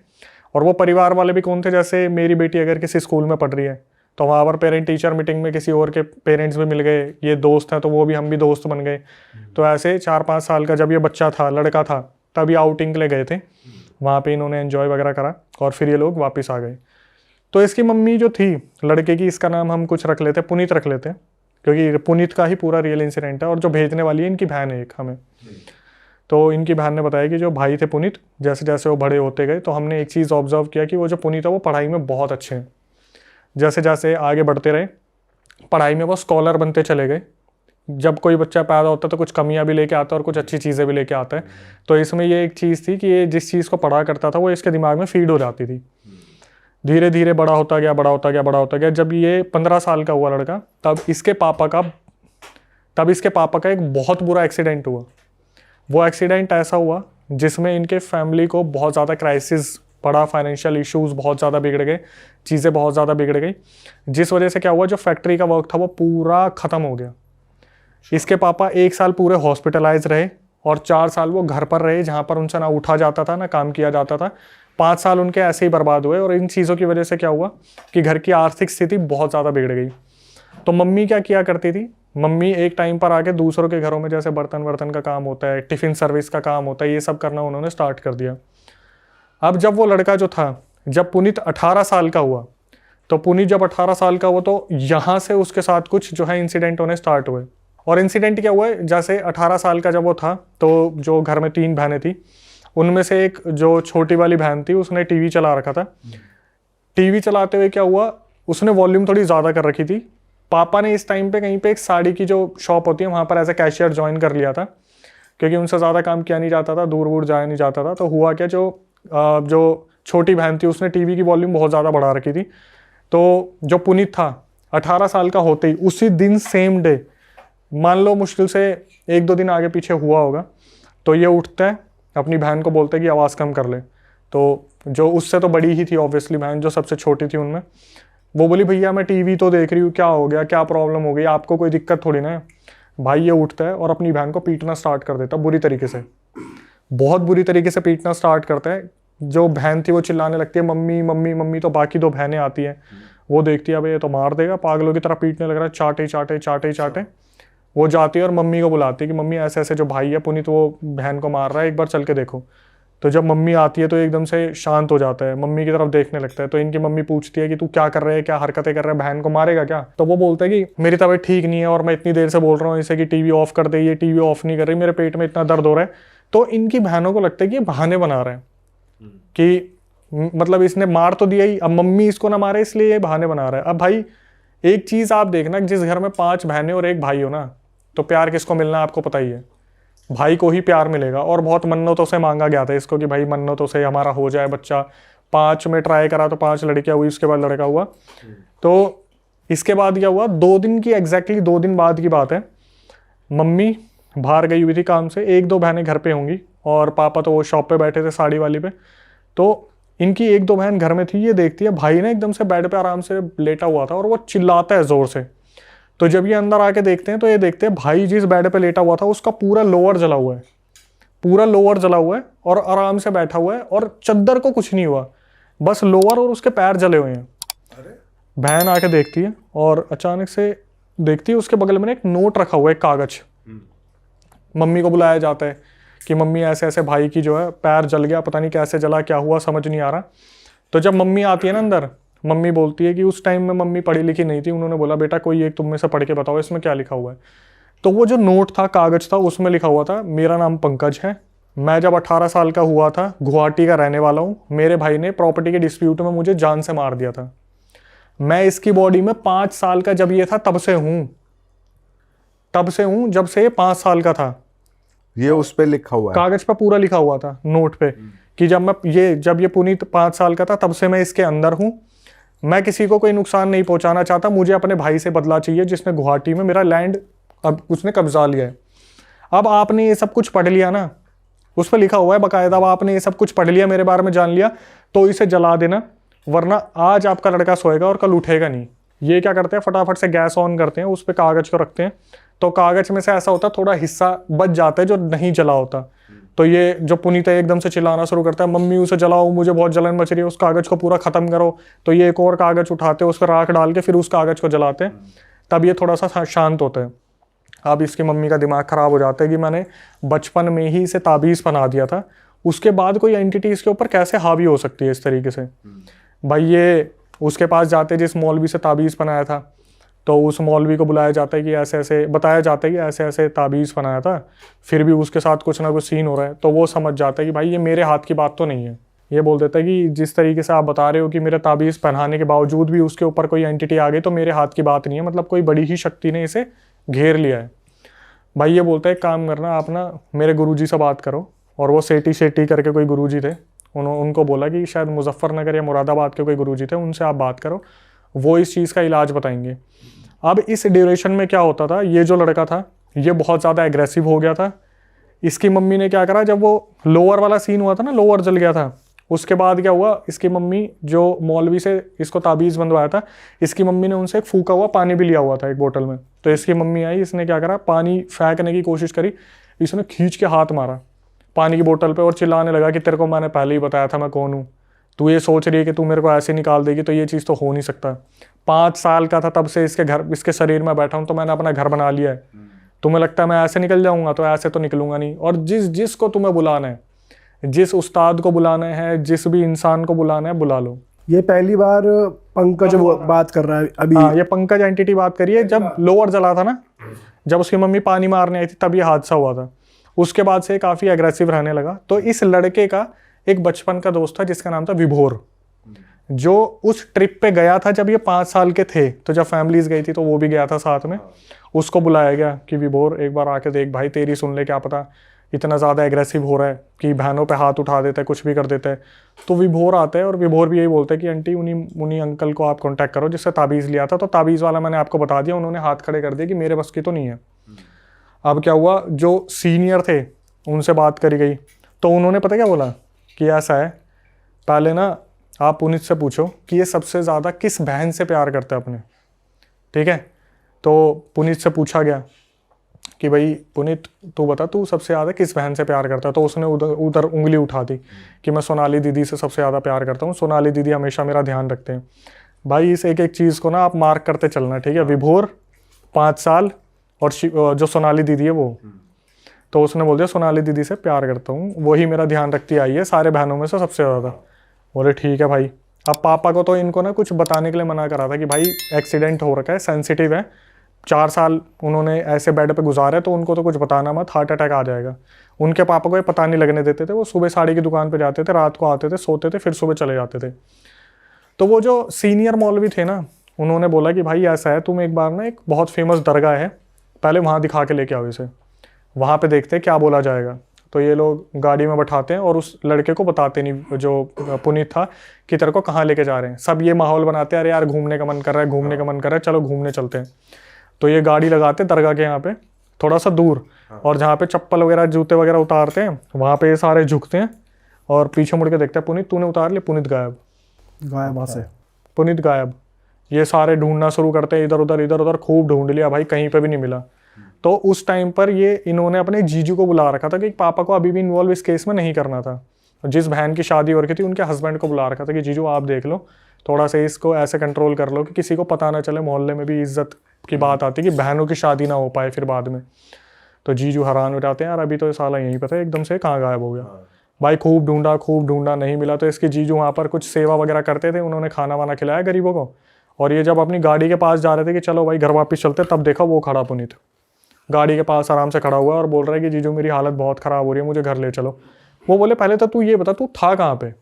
और वो परिवार वाले भी कौन थे, जैसे मेरी बेटी अगर किसी स्कूल में पढ़ रही है तो वहाँ पर पेरेंट टीचर मीटिंग में किसी और के पेरेंट्स भी मिल गए, ये दोस्त हैं तो वो भी, हम भी दोस्त बन गए। तो ऐसे 4-5 साल का जब ये बच्चा था, लड़का था, तभी आउटिंग के लिए गए थे। वहाँ पे इन्होंने एंजॉय वगैरह करा और फिर ये लोग वापस आ गए। तो इसकी मम्मी जो थी लड़के की, इसका नाम हम कुछ रख लेते, पुनीत रख लेते, क्योंकि पुनीत का ही पूरा रियल इंसिडेंट है। और जो भेजने वाली है इनकी बहन है एक हमें। तो इनकी बहन ने बताया कि जो भाई थे पुनीत, जैसे जैसे वो बड़े होते गए तो हमने एक चीज़ ऑब्जर्व किया कि वो जो पुनीत है वो पढ़ाई में बहुत अच्छे हैं। जैसे जैसे आगे बढ़ते रहे पढ़ाई में वो स्कॉलर बनते चले गए। जब कोई बच्चा पैदा होता है तो कुछ कमियां भी लेके आता है और कुछ अच्छी चीज़ें भी लेके आता है। तो इसमें ये एक चीज़ थी कि ये जिस चीज़ को पढ़ा करता था वो इसके दिमाग में फीड हो जाती थी। धीरे धीरे बड़ा होता गया। जब ये 15 साल का हुआ लड़का, तब इसके पापा का एक बहुत बुरा एक्सीडेंट हुआ। वो एक्सीडेंट ऐसा हुआ जिसमें इनके फैमिली को बहुत ज़्यादा क्राइसिस पड़ा, फाइनेंशियल इश्यूज बहुत ज़्यादा बिगड़ गए, चीज़ें बहुत ज़्यादा बिगड़ गई, जिस वजह से क्या हुआ, जो फैक्ट्री का वर्क था वो पूरा ख़त्म हो गया। इसके पापा 1 साल पूरे हॉस्पिटलाइज रहे और 4 साल वो घर पर रहे, जहाँ पर उनसे ना उठा जाता था ना काम किया जाता था। 5 साल उनके ऐसे ही बर्बाद हुए। और इन चीज़ों की वजह से क्या हुआ कि घर की आर्थिक स्थिति बहुत ज़्यादा बिगड़ गई। तो मम्मी क्या किया करती थी, मम्मी एक टाइम पर आके दूसरों के घरों में जैसे बर्तन वर्तन का काम होता है, टिफ़िन सर्विस का काम होता है, ये सब करना उन्होंने स्टार्ट कर दिया। अब जब वो लड़का जो था, जब पुनीत 18 साल का हुआ, तो पुनीत जब 18 साल का हुआ तो यहाँ से उसके साथ कुछ जो है इंसिडेंट होने स्टार्ट हुए। और इंसिडेंट क्या हुआ है, जैसे 18 साल का जब वो था तो जो घर में 3 बहनें थी, उनमें से एक जो छोटी वाली बहन थी उसने टीवी चला रखा था। टीवी चलाते हुए क्या हुआ, उसने वॉल्यूम थोड़ी ज़्यादा कर रखी थी। पापा ने इस टाइम पे कहीं पे एक साड़ी की जो शॉप होती है वहाँ पर एज ए कैशियर ज्वाइन कर लिया था, क्योंकि उनसे ज़्यादा काम किया नहीं जाता था, दूर दूर जाया नहीं जाता था। तो हुआ क्या, जो छोटी बहन थी उसने टीवी की वॉल्यूम बहुत ज़्यादा बढ़ा रखी थी। तो जो पुनीत था 18 साल का होते ही उसी दिन सेम डे, मान लो मुश्किल से 1-2 दिन आगे पीछे हुआ होगा, तो ये उठता है अपनी बहन को बोलता है कि आवाज़ कम कर ले। तो जो उससे तो बड़ी ही थी ऑब्वियसली बहन, जो सबसे छोटी थी उनमें, वो बोली भैया मैं टीवी तो देख रही हूँ, क्या हो गया, क्या प्रॉब्लम हो गई, आपको कोई दिक्कत थोड़ी ना है। भाई ये उठता है और अपनी बहन को पीटना स्टार्ट कर देता बुरी तरीके से, बहुत बुरी तरीके से पीटना स्टार्ट करता है। जो बहन थी वो चिल्लाने लगती है मम्मी मम्मी मम्मी। तो बाकी 2 बहनें आती हैं, वो देखती है अब ये तो मार देगा, पागलों की तरह पीटने लग रहा है, चाटे चाटे चाटे चाटे। वो जाती है और मम्मी को बुलाती है कि मम्मी ऐसे ऐसे जो भाई है पुनीत वो बहन को मार रहा है, एक बार चल के देखो। तो जब मम्मी आती है तो एकदम से शांत हो जाता है, मम्मी की तरफ देखने लगता है। तो इनकी मम्मी पूछती है कि तू क्या कर रहे है, क्या हरकतें कर रहे हैं, बहन को मारेगा क्या। तो वो बोलता है कि मेरी तबीयत ठीक नहीं है और मैं इतनी देर से बोल रहा हूँ इसे कि टीवी ऑफ कर दे, ये टीवी ऑफ नहीं कर रही, मेरे पेट में इतना दर्द हो रहा है। तो इनकी बहनों को लगता है कि ये बहाने बना रहे हैं, कि मतलब इसने मार तो दिया ही, अब मम्मी इसको ना मारे इसलिए ये बहाने बना रहा है। अब भाई एक चीज़ आप देखना, जिस घर में 5 बहनें और 1 भाई हो ना, तो प्यार किसको मिलना है आपको पता ही है, भाई को ही प्यार मिलेगा। और बहुत मन्नतों से मांगा गया था इसको कि भाई मन्नतों से हमारा हो जाए बच्चा। 5 में ट्राई करा तो 5 लड़कियां हुई, उसके बाद लड़का हुआ। तो इसके बाद क्या हुआ, 2 दिन की एग्जैक्टली 2 दिन बाद की बात है, मम्मी बाहर गई हुई थी काम से, 1-2 बहनें घर पे होंगी और पापा तो वो शॉप पे बैठे थे साड़ी वाली पे। तो इनकी 1-2 बहन घर में थी, ये देखती है भाई ने एकदम से बेड पे आराम से लेटा हुआ था और वो चिल्लाता है जोर से। तो जब ये अंदर आके देखते हैं तो ये देखते हैं भाई जिस बेड पे लेटा हुआ था उसका पूरा लोअर जला हुआ है, पूरा लोअर जला हुआ है और आराम से बैठा हुआ है और चद्दर को कुछ नहीं हुआ, बस लोअर और उसके पैर जले हुए हैं। बहन आके देखती है और अचानक से देखती है उसके बगल में एक नोट रखा हुआ है, एक कागज। मम्मी को बुलाया जाता है कि मम्मी ऐसे ऐसे भाई की जो है पैर जल गया, पता नहीं कैसे जला, क्या हुआ समझ नहीं आ रहा। तो जब मम्मी आती है ना अंदर, मम्मी बोलती है कि उस टाइम में मम्मी पढ़ी लिखी नहीं थी, उन्होंने बोला बेटा कोई एक तुम में से पढ़ के बताओ इसमें क्या लिखा हुआ है। तो वो जो नोट था, कागज था, उसमें लिखा हुआ था मेरा नाम पंकज है, मैं जब 18 साल का हुआ था गुवाहाटी का रहने वाला हूँ, मेरे भाई ने प्रॉपर्टी के डिस्प्यूट में मुझे जान से मार दिया था, मैं इसकी बॉडी में 5 साल का जब ये था तब से हूँ, जब से ये 5 साल का था। ये उस पे लिखा हुआ है, कागज पर पूरा लिखा हुआ था नोट पे कि जब ये पुनीत 5 साल का था तब से मैं इसके अंदर हूँ, मैं किसी को कोई नुकसान नहीं पहुंचाना चाहता, मुझे अपने भाई से बदला चाहिए जिसने गुवाहाटी में मेरा लैंड अब उसने कब्जा लिया है। अब आपने ये सब कुछ पढ़ लिया ना, उस पर लिखा हुआ है बाकायदा, अब आपने ये सब कुछ पढ़ लिया, मेरे बारे में जान लिया, तो इसे जला देना, वरना आज आपका लड़का सोएगा और कल उठेगा नहीं। ये क्या करते हैं, फटाफट से गैस ऑन करते हैं, उस पर कागज को रखते हैं, तो कागज में से ऐसा होता है थोड़ा हिस्सा बच जाता है जो नहीं जला होता। तो ये जो पुनीत है एकदम से चिल्लाना शुरू करता है मम्मी उसे जलाओ, मुझे बहुत जलन मच रही है, उस कागज को पूरा खत्म करो। तो ये एक और कागज उठाते हैं, उस पर राख डाल के फिर उस कागज को जलाते हैं, तब ये थोड़ा सा शांत होता है। अब इसकी मम्मी का दिमाग खराब हो जाता है कि मैंने बचपन में ही इसे ताबीज़ बना दिया था, उसके बाद कोई एंटिटी इसके ऊपर कैसे हावी हो सकती है इस तरीके से। भाई ये उसके पास जाते जिस मौलवी से ताबीज़ बनाया था, तो उस मौलवी को बुलाया जाता है कि ऐसे ऐसे बताया जाता है कि ऐसे ऐसे ताबीज़ बनाया था, फिर भी उसके साथ कुछ ना कुछ सीन हो रहा है। तो वो समझ जाता है कि भाई ये मेरे हाथ की बात तो नहीं है। ये बोल देता है कि जिस तरीके से आप बता रहे हो कि मेरे ताबीज़ पहनाने के बावजूद भी उसके ऊपर कोई एंटिटी आ गई, तो मेरे हाथ की बात नहीं है, मतलब कोई बड़ी ही शक्ति ने इसे घेर लिया है। भाई ये बोलता है काम करना, आप ना मेरे गुरुजी से बात करो। और वो सेठी करके कोई गुरुजी थे, उनको बोला कि शायद मुजफ्फरनगर या मुरादाबाद के कोई गुरुजी थे, उनसे आप बात करो, वो इस चीज़ का इलाज बताएंगे। अब इस ड्यूरेशन में क्या होता था, ये जो लड़का था ये बहुत ज़्यादा एग्रेसिव हो गया था। इसकी मम्मी ने क्या करा, जब वो लोअर वाला सीन हुआ था ना, लोअर जल गया था, उसके बाद क्या हुआ, इसकी मम्मी जो मौलवी से इसको ताबीज़ बंधवाया था, इसकी मम्मी ने उनसे एक फूका हुआ पानी भी लिया हुआ था एक बोतल में। तो इसकी मम्मी आई, इसने क्या करा, पानी फेंकने की कोशिश करी, इसने खींच के हाथ मारा पानी की बोतल पे और चिल्लाने लगा कि तेरे को मैंने पहले ही बताया था मैं कौन हूँ, तू ये सोच रही है कि तू मेरे को ऐसे निकाल देगी, तो ये चीज़ तो हो नहीं सकता। 5 साल का था तब से इसके शरीर में बैठा हूँ, तो मैंने अपना घर बना लिया है। तुम्हें लगता है मैं ऐसे निकल जाऊंगा? तो ऐसे तो निकलूंगा नहीं। और जिसको तुम्हें बुलाना है, जिस उस्ताद को बुलाना है, जिस भी इंसान को बुलाना है, बुला लो। ये पहली बार पंकज बात कर रहा है अभी। हाँ, ये पंकज एंटिटी बात करिए। जब लोअर जला था ना, जब उसकी मम्मी पानी मारने आई थी, तब ये हादसा हुआ था। उसके बाद से काफ़ी एग्रेसिव रहने लगा। तो इस लड़के का एक बचपन का दोस्त था जिसका नाम था विभोर, जो उस ट्रिप पे गया था जब ये 5 साल के थे। तो जब फैमिलीज गई थी तो वो भी गया था साथ में। उसको बुलाया गया कि विभोर एक बार आके देख भाई, तेरी सुन ले, क्या पता इतना ज़्यादा एग्रेसिव हो रहा है कि बहनों पे हाथ उठा देता है, कुछ भी कर देता है। तो विभोर आता है और विभोर भी यही बोलता है कि आंटी उन्हीं अंकल को आप कांटेक्ट करो जिससे ताबीज़ लिया था। तो ताबीज़ वाला मैंने आपको बता दिया, उन्होंने हाथ खड़े कर दिए कि मेरे बस की तो नहीं है। अब क्या हुआ, जो सीनियर थे उनसे बात करी गई, तो उन्होंने पता क्या बोला कि ऐसा है, पहले ना आप पुनीत से पूछो कि ये सबसे ज़्यादा किस बहन से प्यार करता है अपने। ठीक है, तो पुनीत से पूछा गया कि भाई पुनीत तू बता, तू सबसे ज़्यादा किस बहन से प्यार करता है। तो उसने उधर उंगली उठा दी कि मैं सोनाली दीदी से सबसे ज़्यादा प्यार करता हूँ, सोनाली दीदी हमेशा मेरा ध्यान रखते हैं। भाई इस एक एक चीज़ को ना आप मार्क करते चलना, ठीक है। विभोर 5 साल और जो सोनाली दीदी है वो, तो उसने बोल दिया सोनाली दीदी से प्यार करता हूँ, वही मेरा ध्यान रखती आई है सारे बहनों में से सबसे ज़्यादा। बोले ठीक है भाई। अब पापा को तो इनको ना कुछ बताने के लिए मना करा था कि भाई एक्सीडेंट हो रखा है, सेंसिटिव है, 4 साल उन्होंने ऐसे बेड पे गुजारे, तो उनको तो कुछ बताना मत, हार्ट अटैक आ जाएगा। उनके पापा को ये पता नहीं लगने देते थे। वो सुबह साड़ी की दुकान पे जाते थे, रात को आते थे, सोते थे, फिर सुबह चले जाते थे। तो वो जो सीनियर मौलवी थे ना, उन्होंने बोला कि भाई ऐसा है, तुम एक बार ना एक बहुत फेमस दरगाह है, पहले वहाँ दिखा के लेके आओ इसे, वहाँ पे देखते हैं क्या बोला जाएगा। तो ये लोग गाड़ी में बैठाते हैं और उस लड़के को बताते नहीं, जो पुनीत था, कि तेरे को कहाँ लेके जा रहे हैं। सब ये माहौल बनाते हैं, अरे यार घूमने का मन कर रहा है, घूमने का मन कर रहा है, चलो घूमने चलते हैं। तो ये गाड़ी लगाते दरगाह के यहाँ पे थोड़ा सा दूर, और जहाँ पे चप्पल वगैरह जूते वगैरह उतारते हैं वहाँ पे ये सारे झुकते हैं और पीछे मुड़ के देखते हैं, पुनीत तूने उतार लिया, पुनीत गायब, वहाँ से पुनीत गायब। ये सारे ढूंढना शुरू करते हैं, इधर उधर खूब ढूंढ लिया भाई, कहीं पे भी नहीं मिला। तो उस टाइम पर ये इन्होंने अपने जीजू को बुला रखा था कि पापा को अभी भी इन्वॉल्व इस केस में नहीं करना था। जिस बहन की शादी हो रखी थी उनके हस्बैंड को बुला रखा था कि जीजू आप देख लो, थोड़ा सा इसको ऐसे कंट्रोल कर लो कि किसी को पता ना चले, मोहल्ले में भी इज्जत की बात आती कि बहनों की शादी ना हो पाए फिर बाद में। तो जीजू हैरान हो जाते हैं, यार अभी तो ये साला यहीं पता है एकदम से कहाँ गायब हो गया। भाई खूब ढूंढा नहीं मिला। तो इसके जीजू वहाँ पर कुछ सेवा वगैरह करते थे, उन्होंने खाना वाना खिलाया गरीबों को। और ये जब अपनी गाड़ी के पास जा रहे थे कि चलो भाई घर वापस चलते, तब देखा वो खड़ा पुनीत गाड़ी के पास आराम से खड़ा हुआ और बोल रहा है कि जीजू मेरी हालत बहुत ख़राब हो रही है, मुझे घर ले चलो। वो बोले पहले तो तू ये बता तू था कहाँ पे।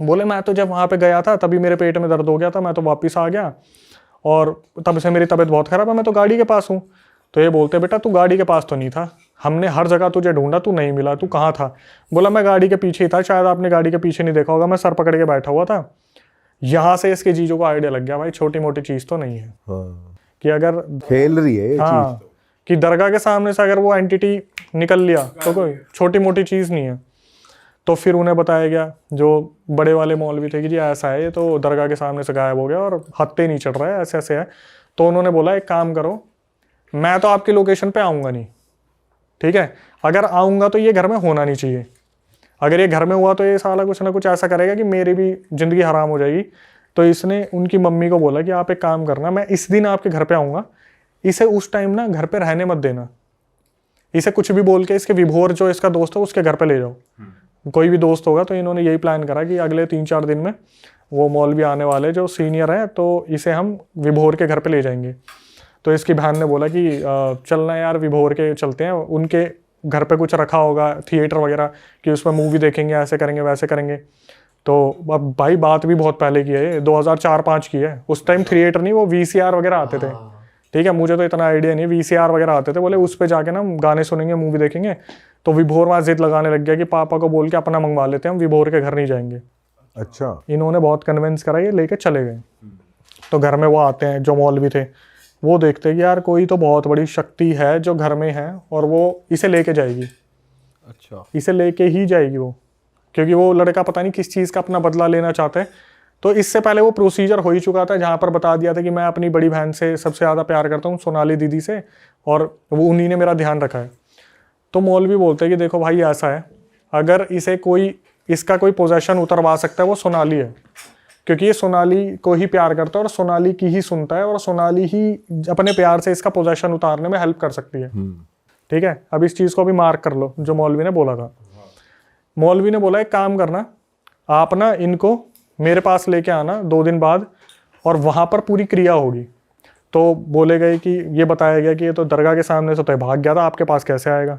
बोले मैं तो जब वहाँ पे गया था तभी मेरे पेट में दर्द हो गया था, मैं तो वापस आ गया और तब से मेरी तबीयत बहुत ख़राब है, मैं तो गाड़ी के पास हूँ। तो ये बोलते बेटा तू गाड़ी के पास तो नहीं था, हमने हर जगह तुझे ढूंढा, तू नहीं मिला, तू कहाँ था। बोला मैं गाड़ी के पीछे ही था, शायद आपने गाड़ी के पीछे नहीं देखा होगा, मैं सर पकड़ के बैठा हुआ था। यहाँ से इसके जीजू को आइडिया लग गया भाई छोटी मोटी चीज़ तो नहीं है। कि अगर खेल रही है ये हाँ चीज। कि दरगाह के सामने से अगर वो एंटिटी निकल लिया तो कोई छोटी मोटी चीज़ नहीं है। तो फिर उन्हें बताया गया, जो बड़े वाले मौलवी थे, कि जी ऐसा है, ये तो दरगाह के सामने से गायब हो गया और हत्ते नहीं चढ़ रहा है, ऐसे ऐसे है। तो उन्होंने बोला एक काम करो, मैं तो आपकी लोकेशन पे आऊँगा नहीं, ठीक है, अगर आऊँगा तो ये घर में होना नहीं चाहिए। अगर ये घर में हुआ तो ये साला कुछ ना कुछ ऐसा करेगा कि मेरी भी ज़िंदगी हराम हो जाएगी। तो इसने उनकी मम्मी को बोला कि आप एक काम करना, मैं इस दिन आपके घर पे आऊँगा, इसे उस टाइम ना घर पे रहने मत देना, इसे कुछ भी बोल के इसके विभोर जो इसका दोस्त है उसके घर पे ले जाओ, कोई भी दोस्त होगा। तो इन्होंने यही प्लान करा कि अगले 3-4 दिन में वो मौलवी आने वाले जो सीनियर हैं, तो इसे हम विभोर के घर पे ले जाएंगे। तो इसकी बहन ने बोला कि चलना यार विभोर के चलते हैं, उनके घर पे कुछ रखा होगा थिएटर वगैरह कि उसमें मूवी देखेंगे, ऐसे करेंगे वैसे करेंगे। तो अब भाई बात भी बहुत पहले की है, 2004-5 की है। उस टाइम थिएटर नहीं, वो VCR वगैरह आते थे, ठीक है, मुझे तो इतना आइडिया नहीं, VCR वगैरह आते थे। बोले उस पे जाके ना गाने सुनेंगे, मूवी देखेंगे। तो विभोर वहाँ जिद लगाने लग गया कि पापा को बोल के अपना मंगवा लेते हैं, हम विभोर के घर नहीं जाएंगे। अच्छा, इन्होंने बहुत कन्विंस करा, ये लेके चले गए। तो घर में वो आते हैं जो मौलवी थे, वो देखते हैं कि यार कोई तो बहुत बड़ी शक्ति है जो घर में है और वो इसे लेके जाएगी। अच्छा, इसे लेके ही जाएगी वो, क्योंकि वो लड़का पता नहीं किस चीज़ का अपना बदला लेना चाहता है। तो इससे पहले वो प्रोसीजर हो ही चुका था जहाँ पर बता दिया था कि मैं अपनी बड़ी बहन से सबसे ज़्यादा प्यार करता हूँ, सोनाली दीदी से, और वो उन्हीं ने मेरा ध्यान रखा है। तो मौलवी बोलते हैं कि देखो भाई ऐसा है, अगर इसे कोई इसका कोई पोजेशन उतरवा सकता है वो सोनाली है, क्योंकि ये सोनाली को ही प्यार करता है और सोनाली की ही सुनता है और सोनाली ही अपने प्यार से इसका पोजेशन उतारने में हेल्प कर सकती है। ठीक है, अब इस चीज़ को भी मार्क कर लो जो मौलवी ने बोला था। मौलवी ने बोला एक काम करना, आप ना इनको मेरे पास लेके आना 2 दिन बाद और वहाँ पर पूरी क्रिया होगी। तो बोले गए कि ये बताया गया कि ये तो दरगाह के सामने से तो भाग गया था, आपके पास कैसे आएगा।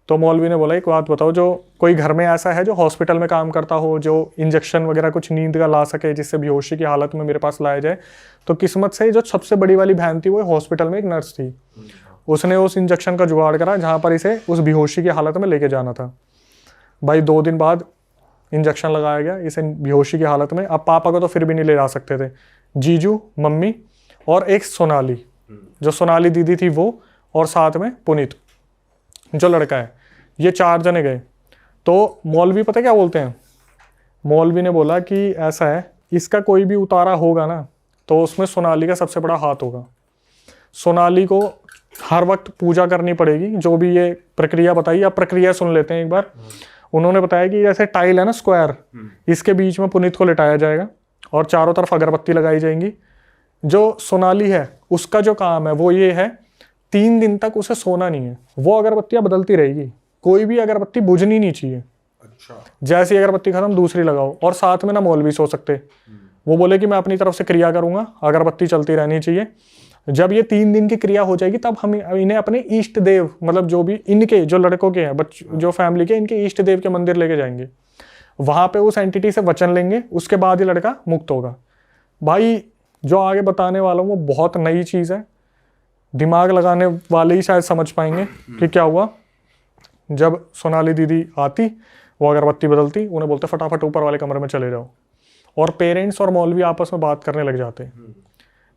तो मौलवी ने बोला एक बात बताओ, जो कोई घर में ऐसा है जो हॉस्पिटल में काम करता हो, जो इंजेक्शन वगैरह कुछ नींद का ला सके जिससे बेहोशी की हालत में मेरे पास लाया जाए। तो किस्मत से जो सबसे बड़ी वाली बहन थी वो हॉस्पिटल में एक नर्स थी, उसने उस इंजेक्शन का जुगाड़ करा जहाँ पर इसे उस बेहोशी की हालत में लेके जाना था। भाई 2 दिन बाद इंजेक्शन लगाया गया इसे बेहोशी की हालत में। अब पापा को तो फिर भी नहीं ले जा सकते थे, जीजू, मम्मी और एक सोनाली, जो सोनाली दीदी थी वो, और साथ में पुनीत जो लड़का है, ये 4 जने गए। तो मौलवी पता क्या बोलते हैं, मौलवी ने बोला कि ऐसा है, इसका कोई भी उतारा होगा ना तो उसमें सोनाली का सबसे बड़ा हाथ होगा। सोनाली को हर वक्त पूजा करनी पड़ेगी, जो भी ये प्रक्रिया बताई। आप प्रक्रिया सुन लेते हैं एक बार। उन्होंने बताया कि जैसे टाइल है ना स्क्वायर, इसके बीच में पुनीत को लिटाया जाएगा और चारों तरफ अगरबत्ती लगाई जाएंगी। जो सोनाली है उसका जो काम है वो ये है, 3 दिन तक उसे सोना नहीं है, वो अगरबत्तियां बदलती रहेगी, कोई भी अगरबत्ती बुझनी नहीं चाहिए। अच्छा। जैसी अगरबत्ती खत्म दूसरी लगाओ, और साथ में ना मौलवी सो सकते। वो बोले कि मैं अपनी तरफ से क्रिया करूंगा, अगरबत्ती चलती रहनी चाहिए। जब ये 3 दिन की क्रिया हो जाएगी तब हम इन्हें अपने इष्ट देव, मतलब जो भी इनके जो लड़कों के हैं, जो फैमिली के, इनके इष्ट देव के मंदिर लेके जाएंगे। वहां पे उस एंटिटी से वचन लेंगे, उसके बाद ही लड़का मुक्त होगा। भाई जो आगे बताने वाला हूँ वो बहुत नई चीज़ है, दिमाग लगाने वाले ही शायद समझ पाएंगे कि क्या हुआ। जब सोनाली दीदी आती, वो अगरबत्ती बदलती, उन्हें बोलते फटाफट ऊपर वाले कमरे में चले जाओ, और पेरेंट्स और मौलवी आपस में बात करने लग जाते हैं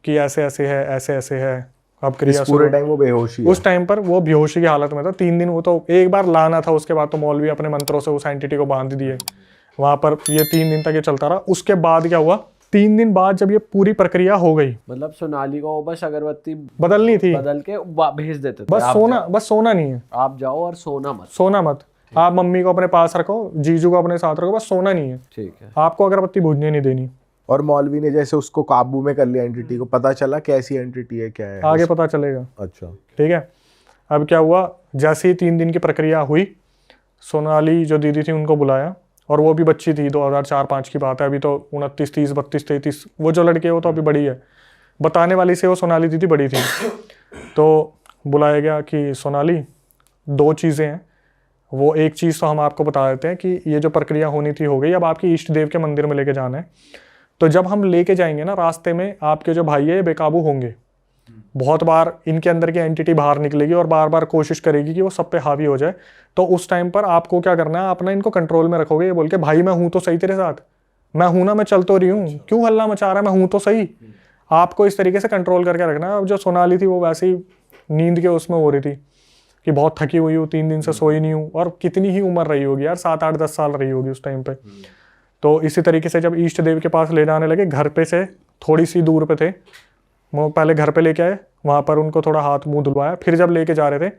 कि ऐसे ऐसे है, ऐसे ऐसे है। अब क्रिया पूरे टाइम वो बेहोशी है। उस टाइम पर वो बेहोशी की हालत में था। 3 दिन वो तो एक बार लाना था, उसके बाद तो मौलवी अपने मंत्रों से उस एंटिटी को बांध दिए वहां पर। ये 3 दिन तक ये चलता रहा। उसके बाद क्या हुआ, 3 दिन बाद जब ये पूरी प्रक्रिया हो गई, मतलब सोनाली को बस अगरबत्ती बदलनी थी, बदल के भेज देते थे, बस सोना नहीं है, आप जाओ और सोना मत। आप मम्मी को अपने पास रखो, जीजू को अपने साथ रखो, बस सोना नहीं है। ठीक है, आपको अगरबत्ती बुझने नहीं देनी। और मौलवी ने जैसे उसको काबू में कर लिया एंटिटी को, पता चला कैसी एंटिटी है, क्या है आगे पता चलेगा। अच्छा, ठीक है। अब क्या हुआ, जैसे ही 3 दिन की प्रक्रिया हुई, सोनाली जो दीदी थी उनको बुलाया, और वो भी बच्ची थी, 2004-05 की बात है, अभी तो 29, 30, 32, 33, वो जो लड़की है वो तो अभी बड़ी है, बताने वाली से वो सोनाली दीदी बड़ी थी। तो बुलाया गया कि सोनाली 2 चीज़ें हैं, वो एक चीज़ तो हम आपको बता देते हैं कि ये जो प्रक्रिया होनी थी हो गई, अब आपकी इष्ट देव के मंदिर में लेके जाना है। तो जब हम लेके जाएंगे ना, रास्ते में आपके जो भाई है ये बेकाबू होंगे, बहुत बार इनके अंदर की एंटिटी बाहर निकलेगी और बार बार कोशिश करेगी कि वो सब पे हावी हो जाए। तो उस टाइम पर आपको क्या करना है, आप ना इनको कंट्रोल में रखोगे, ये बोल के भाई मैं हूं तो सही तेरे साथ, मैं हूं ना, मैं चल तो रही हूँ, क्यों हल्ला मचा रहा है, मैं हूं तो सही। आपको इस तरीके से कंट्रोल करके रखना है। अब जो सोनाली थी वो वैसे ही नींद के उसमें हो रही थी कि बहुत थकी हुई हूँ, 3 दिन से सोई नहीं हूँ, और कितनी ही उम्र रही होगी यार, 7, 8, 10 साल रही होगी उस टाइम पे। तो इसी तरीके से जब इष्ट देव के पास ले जाने लगे, घर पे से थोड़ी सी दूर पे थे वो, पहले घर पे लेके आए, वहाँ पर उनको थोड़ा हाथ मुंह धुलवाया, फिर जब लेके जा रहे थे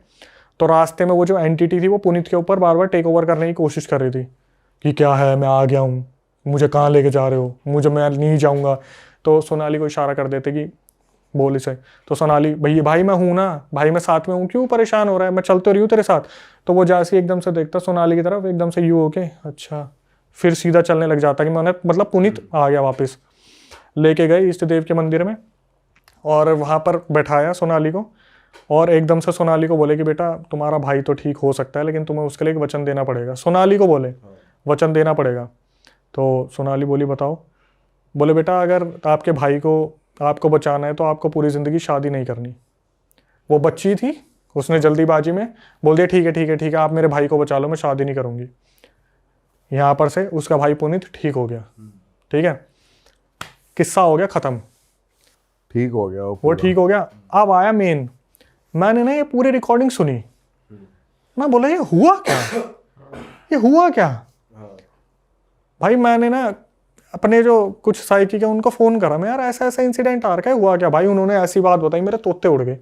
तो रास्ते में वो जो एंटिटी थी वो पुनीत के ऊपर बार बार टेक ओवर करने की कोशिश कर रही थी कि क्या है, मैं आ गया हूँ, मुझे कहाँ लेके जा रहे हो, मुझे, मैं नहीं जाऊँगा। तो सोनाली को इशारा कर देते कि बोल इसे। तो सोनाली, भैया भाई मैं हूँ ना, भाई मैं साथ में हूँ, क्यों परेशान हो रहा है, मैं चल तो रही हूँ तेरे साथ। तो वो जैसे एकदम से देखता सोनाली की तरफ, एकदम से यूँ होके अच्छा, फिर सीधा चलने लग जाता कि मैंने, मतलब पुनीत आ गया वापस। लेके गए इष्ट देव के मंदिर में और वहाँ पर बैठाया सोनाली को, और एकदम से सोनाली को बोले कि बेटा तुम्हारा भाई तो ठीक हो सकता है, लेकिन तुम्हें उसके लिए एक वचन देना पड़ेगा। सोनाली को बोले वचन देना पड़ेगा। तो सोनाली बोली बताओ। बोले बेटा अगर आपके भाई को आपको बचाना है तो आपको पूरी ज़िंदगी शादी नहीं करनी। वो बच्ची थी, उसने जल्दीबाजी में बोल दिया ठीक है ठीक है ठीक है, आप मेरे भाई को बचा लो, मैं शादी नहीं करूँगी। यहाँ पर से उसका भाई पुनीत ठीक हो गया। ठीक है, किस्सा हो गया ख़त्म, ठीक हो गया वो ठीक हो गया। अब आया मेन, मैंने ना ये पूरी रिकॉर्डिंग सुनी, मैं बोला ये हुआ क्या, ये हुआ क्या। भाई मैंने ना अपने जो कुछ साइकी के उनको फ़ोन करा, मैं यार ऐसा ऐसा इंसिडेंट आ रखा है, हुआ क्या भाई। उन्होंने ऐसी बात बताई, मेरे तोते उड़ गए।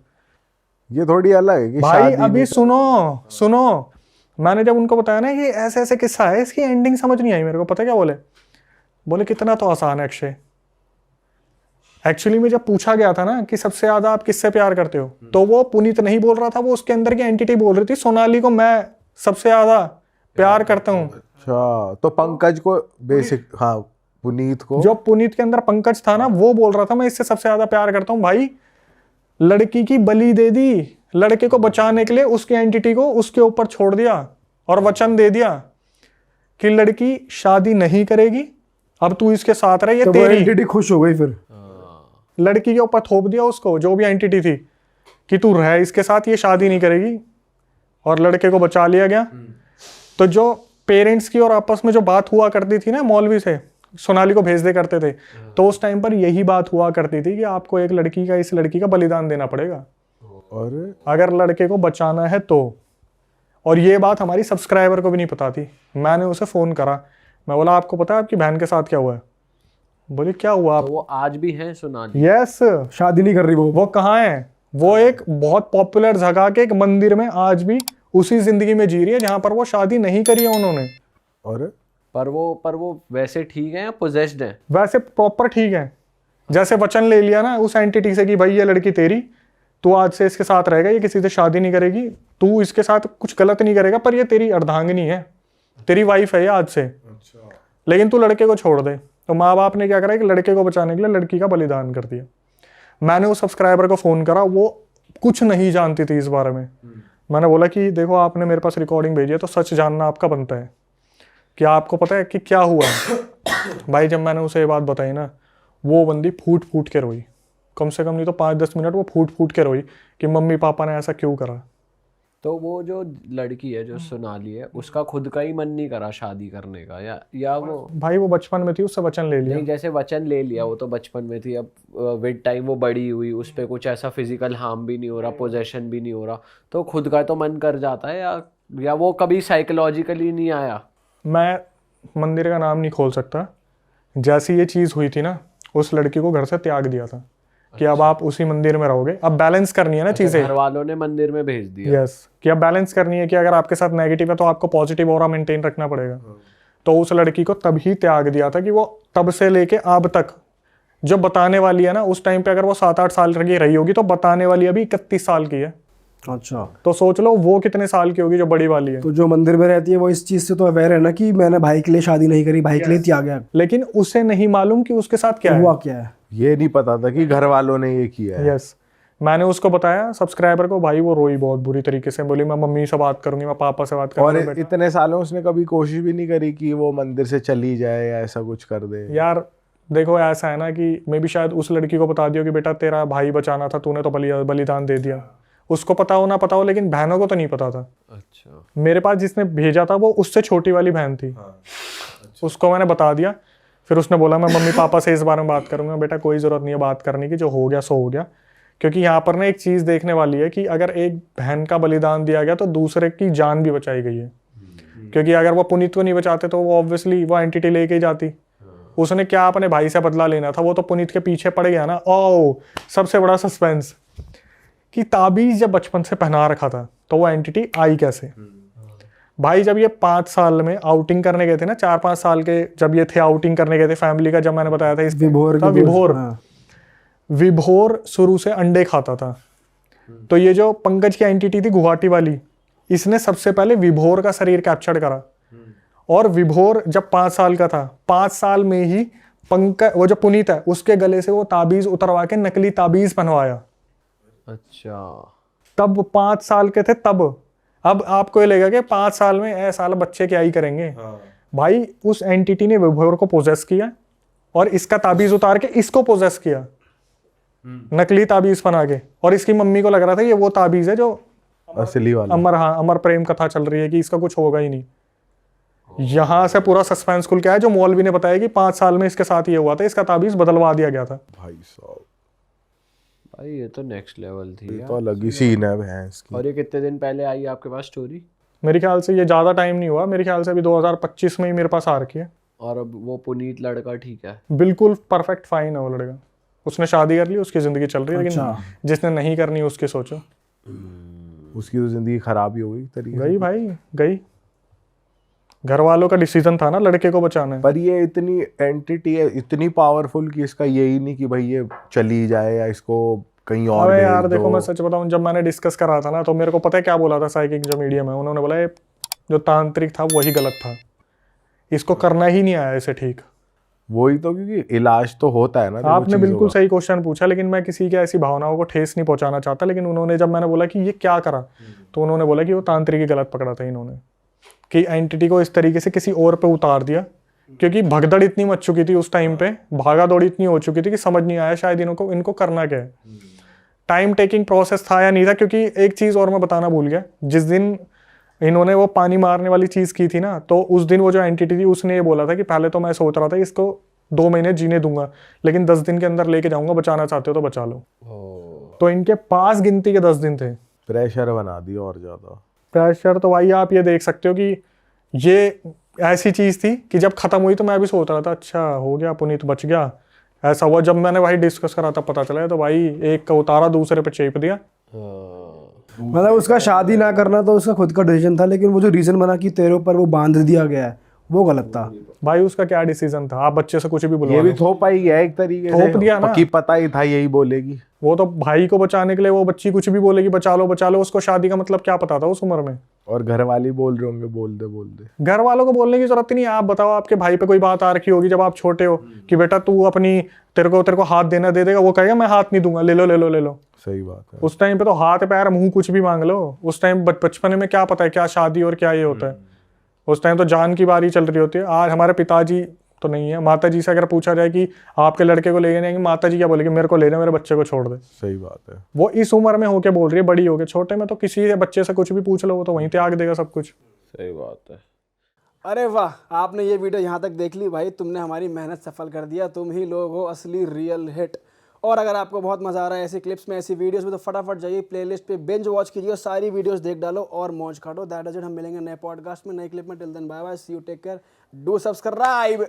ये थोड़ी अलग है कि भाई शादी अभी नहीं सुनो, मैंने जब उनको बताया ना कि ऐसे ऐसे किस्सा है, इसकी एंडिंग समझ नहीं आई मेरे को। पता क्या बोले? बोले कितना तो आसान है अक्षय। एक्चुअली में जब पूछा गया था ना कि सबसे ज्यादा आप किससे प्यार करते हो, तो वो पुनीत नहीं बोल रहा था, वो उसके अंदर की एंटिटी बोल रही थी, सोनाली को मैं सबसे ज्यादा प्यार करता हूँ। अच्छा, तो पंकज को बेसिक, हाँ पुनीत को, जो पुनीत के अंदर पंकज था ना, वो बोल रहा था मैं इससे सबसे ज्यादा प्यार करता हूँ। भाई लड़की की बलि दे दी, लड़के को बचाने के लिए उसकी एंटिटी को उसके ऊपर छोड़ दिया और वचन दे दिया कि लड़की शादी नहीं करेगी, अब तू इसके साथ रह, ये तो वो तेरी। एंटिटी खुश हो गई फिर। लड़की के ऊपर थोप दिया उसको, जो भी एंटिटी थी, कि तू रह इसके साथ, ये शादी नहीं करेगी, और लड़के को बचा लिया गया। तो जो पेरेंट्स की और आपस में जो बात हुआ करती थी ना, मौलवी से सोनाली को भेज दे करते थे, तो उस टाइम पर यही बात हुआ करती थी कि आपको एक लड़की का, इस लड़की का बलिदान देना पड़ेगा और अगर लड़के को बचाना है तो। और ये बात हमारी सब्सक्राइबर को भी नहीं पता थी। मैंने उसे फ़ोन करा, मैं बोला आपको पता है आपकी बहन के साथ क्या हुआ है? बोली क्या हुआ आप? तो वो आज भी है सोनाली? यस, शादी नहीं कर रही वो। कहाँ है? वो एक बहुत पॉपुलर जगह के एक मंदिर में आज भी उसी जिंदगी में जी रही है जहां पर वो शादी नहीं करी है उन्होंने। और पर वो वैसे ठीक है या पोजेस्ड है? वैसे प्रॉपर ठीक है, जैसे वचन ले लिया ना उस एंटिटी से कि भाई ये लड़की तेरी, तू आज से इसके साथ रहेगा, ये किसी से शादी नहीं करेगी, तू इसके साथ कुछ गलत नहीं करेगा, पर ये तेरी अर्धांगिनी है, तेरी वाइफ है ये आज से, लेकिन तू लड़के को छोड़ दे। तो माँ बाप ने क्या करा कि लड़के को बचाने के लिए लड़की का बलिदान कर दिया। मैंने उस सब्सक्राइबर को फ़ोन करा, वो कुछ नहीं जानती थी इस बारे में। मैंने बोला कि देखो आपने मेरे पास रिकॉर्डिंग भेजी है, तो सच जानना आपका बनता है कि आपको पता है कि क्या हुआ है। भाई जब मैंने उसे ये बात बताई ना, वो बंदी फूट फूट के रोई, कम से कम नहीं तो 5-10 मिनट वो फूट फूट के रोई कि मम्मी पापा ने ऐसा क्यों करा। तो वो जो लड़की है जो सोनाली है, उसका खुद का ही मन नहीं करा शादी करने का, या वो? भाई वो बचपन में थी, उससे वचन ले लिया। नहीं, जैसे वचन ले लिया, वो तो बचपन में थी, अब विद टाइम वो बड़ी हुई, उस पर कुछ ऐसा फिजिकल हार्म भी नहीं हो रहा, पोजेशन भी नहीं हो रहा, तो खुद का तो मन कर जाता है, या वो कभी साइकोलॉजिकली नहीं आया? मैं मंदिर का नाम नहीं खोल सकता। जैसी ये चीज़ हुई थी ना, उस लड़की को घर से त्याग दिया था कि अब आप उसी मंदिर में रहोगे। अब बैलेंस करनी है ना चीज़ें। घर वालों ने मंदिर में भेज दिया। यस, कि अब बैलेंस करनी है कि अगर आपके साथ नेगेटिव है तो आपको पॉजिटिव ऑरा मेंटेन रखना पड़ेगा। तो उस लड़की को तभी त्याग दिया था कि वो तब से लेके अब तक जो बताने वाली है ना, उस टाइम पे अगर वो 7-8 साल की रही होगी तो बताने वाली अभी 31 साल की है। अच्छा, तो सोच लो वो कितने साल की होगी जो बड़ी वाली है। तो जो मंदिर में रहती है वो इस चीज से तो अवेयर है ना कि मैंने भाई के लिए शादी नहीं करी, भाई के लिए त्याग गया। लेकिन उसे नहीं मालूम कि उसके साथ क्या हुआ है। क्या है? ये नहीं पता था कि घर वालों ने ये किया है। यस, मैंने उसको बताया सब्सक्राइबर को। भाई वो रोई बहुत बुरी तरीके से, बोली मैं मम्मी से बात करूंगी, मैं पापा से बात और करूंगी। इतने सालों उसने कभी कोशिश भी नहीं करी कि वो मंदिर से चली जाए या ऐसा कुछ कर दे। यार देखो ऐसा है ना कि मैं भी शायद उस लड़की को बता दियो कि बेटा तेरा भाई बचाना था, तूने तो बलिदान दे दिया। उसको पता हो ना पता हो, लेकिन बहनों को तो नहीं पता था। अच्छा, मेरे पास जिसने भेजा था वो उससे छोटी वाली बहन थी। उसको मैंने बता दिया। फिर उसने बोला मैं मम्मी पापा से इस बारे में बात करूंगा। बेटा कोई ज़रूरत नहीं है बात करने की, जो हो गया सो हो गया। क्योंकि यहाँ पर ना एक चीज़ देखने वाली है कि अगर एक बहन का बलिदान दिया गया तो दूसरे की जान भी बचाई गई है। क्योंकि अगर वो पुनीत को नहीं बचाते तो वो ऑब्वियसली वो एंटिटी लेके ही जाती। उसने क्या अपने भाई से बदला लेना था, वो तो पुनीत के पीछे पड़ गया ना। ओ सबसे बड़ा सस्पेंस कि ताबीज जब बचपन से पहना रखा था तो वो एंटिटी आई कैसे। भाई जब ये 5 साल में आउटिंग करने गए थे ना, 4-5 साल के जब ये थे आउटिंग करने गए थे फैमिली का, जब मैंने बताया था इस विभोर था विभोर। हाँ। विभोर शुरू से अंडे खाता था। तो ये जो पंकज की एंटिटी थी गुवाहाटी वाली, इसने सबसे पहले विभोर का शरीर कैप्चर करा। और विभोर जब 5 साल का था, 5 साल में ही पंकज, वो जो पुनीत है, उसके गले से वो ताबीज उतरवा के नकली ताबीज पहनवाया। अच्छा, तब 5 साल के थे तब। अब आपको ये लगेगा कि 5 साल में ऐसा बच्चे क्या ही करेंगे। भाई उस एंटिटी ने विभोर को पोजेस किया और इसका ताबीज उतार के इसको पोजेस किया, नकली ताबीज बना के। और इसकी मम्मी को लग रहा था ये वो ताबीज है जो असली वाला। अमर प्रेम कथा चल रही है कि इसका कुछ होगा ही नहीं। यहां से पूरा सस्पेंस खुल के आया, जो मौलवी ने बताया कि 5 साल में इसके साथ ये हुआ था, इसका ताबीज बदलवा दिया गया था। भाई साहब, भाई ये तो नेक्स्ट लेवल थी ये यार। तो अलग ही सीन है भैंस की। और ये कितने दिन पहले आई आपके पास स्टोरी? मेरे ख्याल से ये ज़्यादा टाइम नहीं हुआ, मेरे ख्याल से अभी 2025 में ही मेरे पास आ रखी है। और अब वो पुनीत लड़का ठीक है? बिल्कुल परफेक्ट फाइन है वो लड़का। उसने शादी कर ली, उसकी ज़िंदगी चल रही है। लेकिन अच्छा। जिसने नहीं करनी उसकी सोचो। उसकी तो जिंदगी खराब ही हो गई तरीके से। गई भाई गई। घर वालों का डिसीजन था ना लड़के को बचाना है। पर ये इतनी एंटिटी है, इतनी पावरफुल कि इसका यही नहीं कि भाई ये चली जाए या इसको कहीं और अबे भेज यार दो। देखो मैं सच बताऊं, जब मैंने डिस्कस करा था ना तो मेरे को पता है क्या बोला था साइकिक जो मीडियम है, उन्होंने बोला ये जो तांत्रिक था वही गलत था, इसको करना ही नहीं आया इसे ठीक। वही तो, क्योंकि इलाज तो होता है ना देखो आपने चीज़ों बिल्कुल का। सही क्वेश्चन पूछा, लेकिन मैं किसी की ऐसी भावनाओं को ठेस नहीं पहुंचाना चाहता, लेकिन उन्होंने जब मैंने बोला कि ये क्या करा तो उन्होंने बोला कि वो तांत्रिक ही गलत पकड़ा था इन्होंने, कि एंटिटी को इस तरीके से किसी और पे उतार दिया, क्योंकि भगदड़ इतनी मच चुकी थी उस टाइम पे, भागा दौड़ी इतनी हो चुकी थी कि समझ नहीं आया शायद इनको करना क्या है। टाइम टेकिंग प्रोसेस था या नहीं था, क्योंकि एक चीज़ और मैं बताना भूल गया, जिस दिन इन्होंने वो पानी मारने वाली चीज़ की थी ना, तो उस दिन वो जो एंटिटी थी उसने ये बोला था कि पहले तो मैं सोच रहा था इसको 2 महीने जीने दूंगा, लेकिन 10 दिन के अंदर लेके जाऊंगा, बचाना चाहते हो तो बचा लो। तो इनके पास गिनती के 10 दिन थे। प्रेशर बना दिया और ज्यादा। प्रेशर तो भाई आप ये देख सकते हो कि ये ऐसी चीज़ थी कि जब खत्म हुई तो मैं भी सोच रहा था अच्छा हो गया पुनीत बच गया, ऐसा हुआ। जब मैंने भाई डिस्कस करा तब पता चला, तो भाई एक का उतारा दूसरे पे चेप दिया। मतलब उसका शादी ना करना तो उसका खुद का डिसीजन था, लेकिन वो जो रीजन बना कि तेरे ऊपर वो बांध दिया गया है वो गलत था। भाई उसका क्या डिसीजन था, आप बच्चे से कुछ भी बुलवा ये भी लो। थोपा ही गया एक तरीके से, थोप दिया ना। कि पता ही था यही बोलेगी। वो तो भाई को बचाने के लिए वो बच्ची कुछ भी बोलेगी, बचा लो, उसको शादी का मतलब क्या पता था उस उम्र में। और घर वाले बोल रहे होंगे बोल दे। घर वालों को बोलने की जरूरत ही नहीं है। आप बताओ आपके भाई पे कोई बात आ रखी होगी जब आप छोटे हो कि बेटा तू अपनी तेरे को हाथ देना दे देगा, वो कहेगा मैं हाथ नहीं दूंगा, ले लो। सही बात है। उस टाइम पे तो हाथ पैर मुंह कुछ भी मांग लो। उस टाइम बचपन में क्या पता है क्या शादी और क्या ये होता है। उस टाइम तो जान की बारी चल रही होती है। आज हमारे पिताजी तो नहीं है, माता जी से अगर पूछा जाए कि आपके लड़के को ले जाएंगे, माता जी क्या बोलेगी, मेरे को ले जा, मेरे बच्चे को छोड़ दे। सही बात है। वो इस उम्र में होके बोल रही है, बड़ी होके। छोटे में तो किसी से बच्चे से कुछ भी पूछ लो वो तो वहीं त्याग देगा सब कुछ। सही बात है। अरे वाह, आपने ये वीडियो यहाँ तक देख ली भाई, तुमने हमारी मेहनत सफल कर दिया। तुम ही लोग हो असली रियल हिट। और अगर आपको बहुत मजा आ रहा है ऐसी क्लिप्स में, ऐसी वीडियोस में, तो फटाफट जाइए प्लेलिस्ट पे बिंज वॉच कीजिए और सारी वीडियोस देख डालो और मौज काटो। That is it. हम मिलेंगे नए पॉडकास्ट में, नए क्लिप में। Till then bye bye, see you, take care, do subscribe.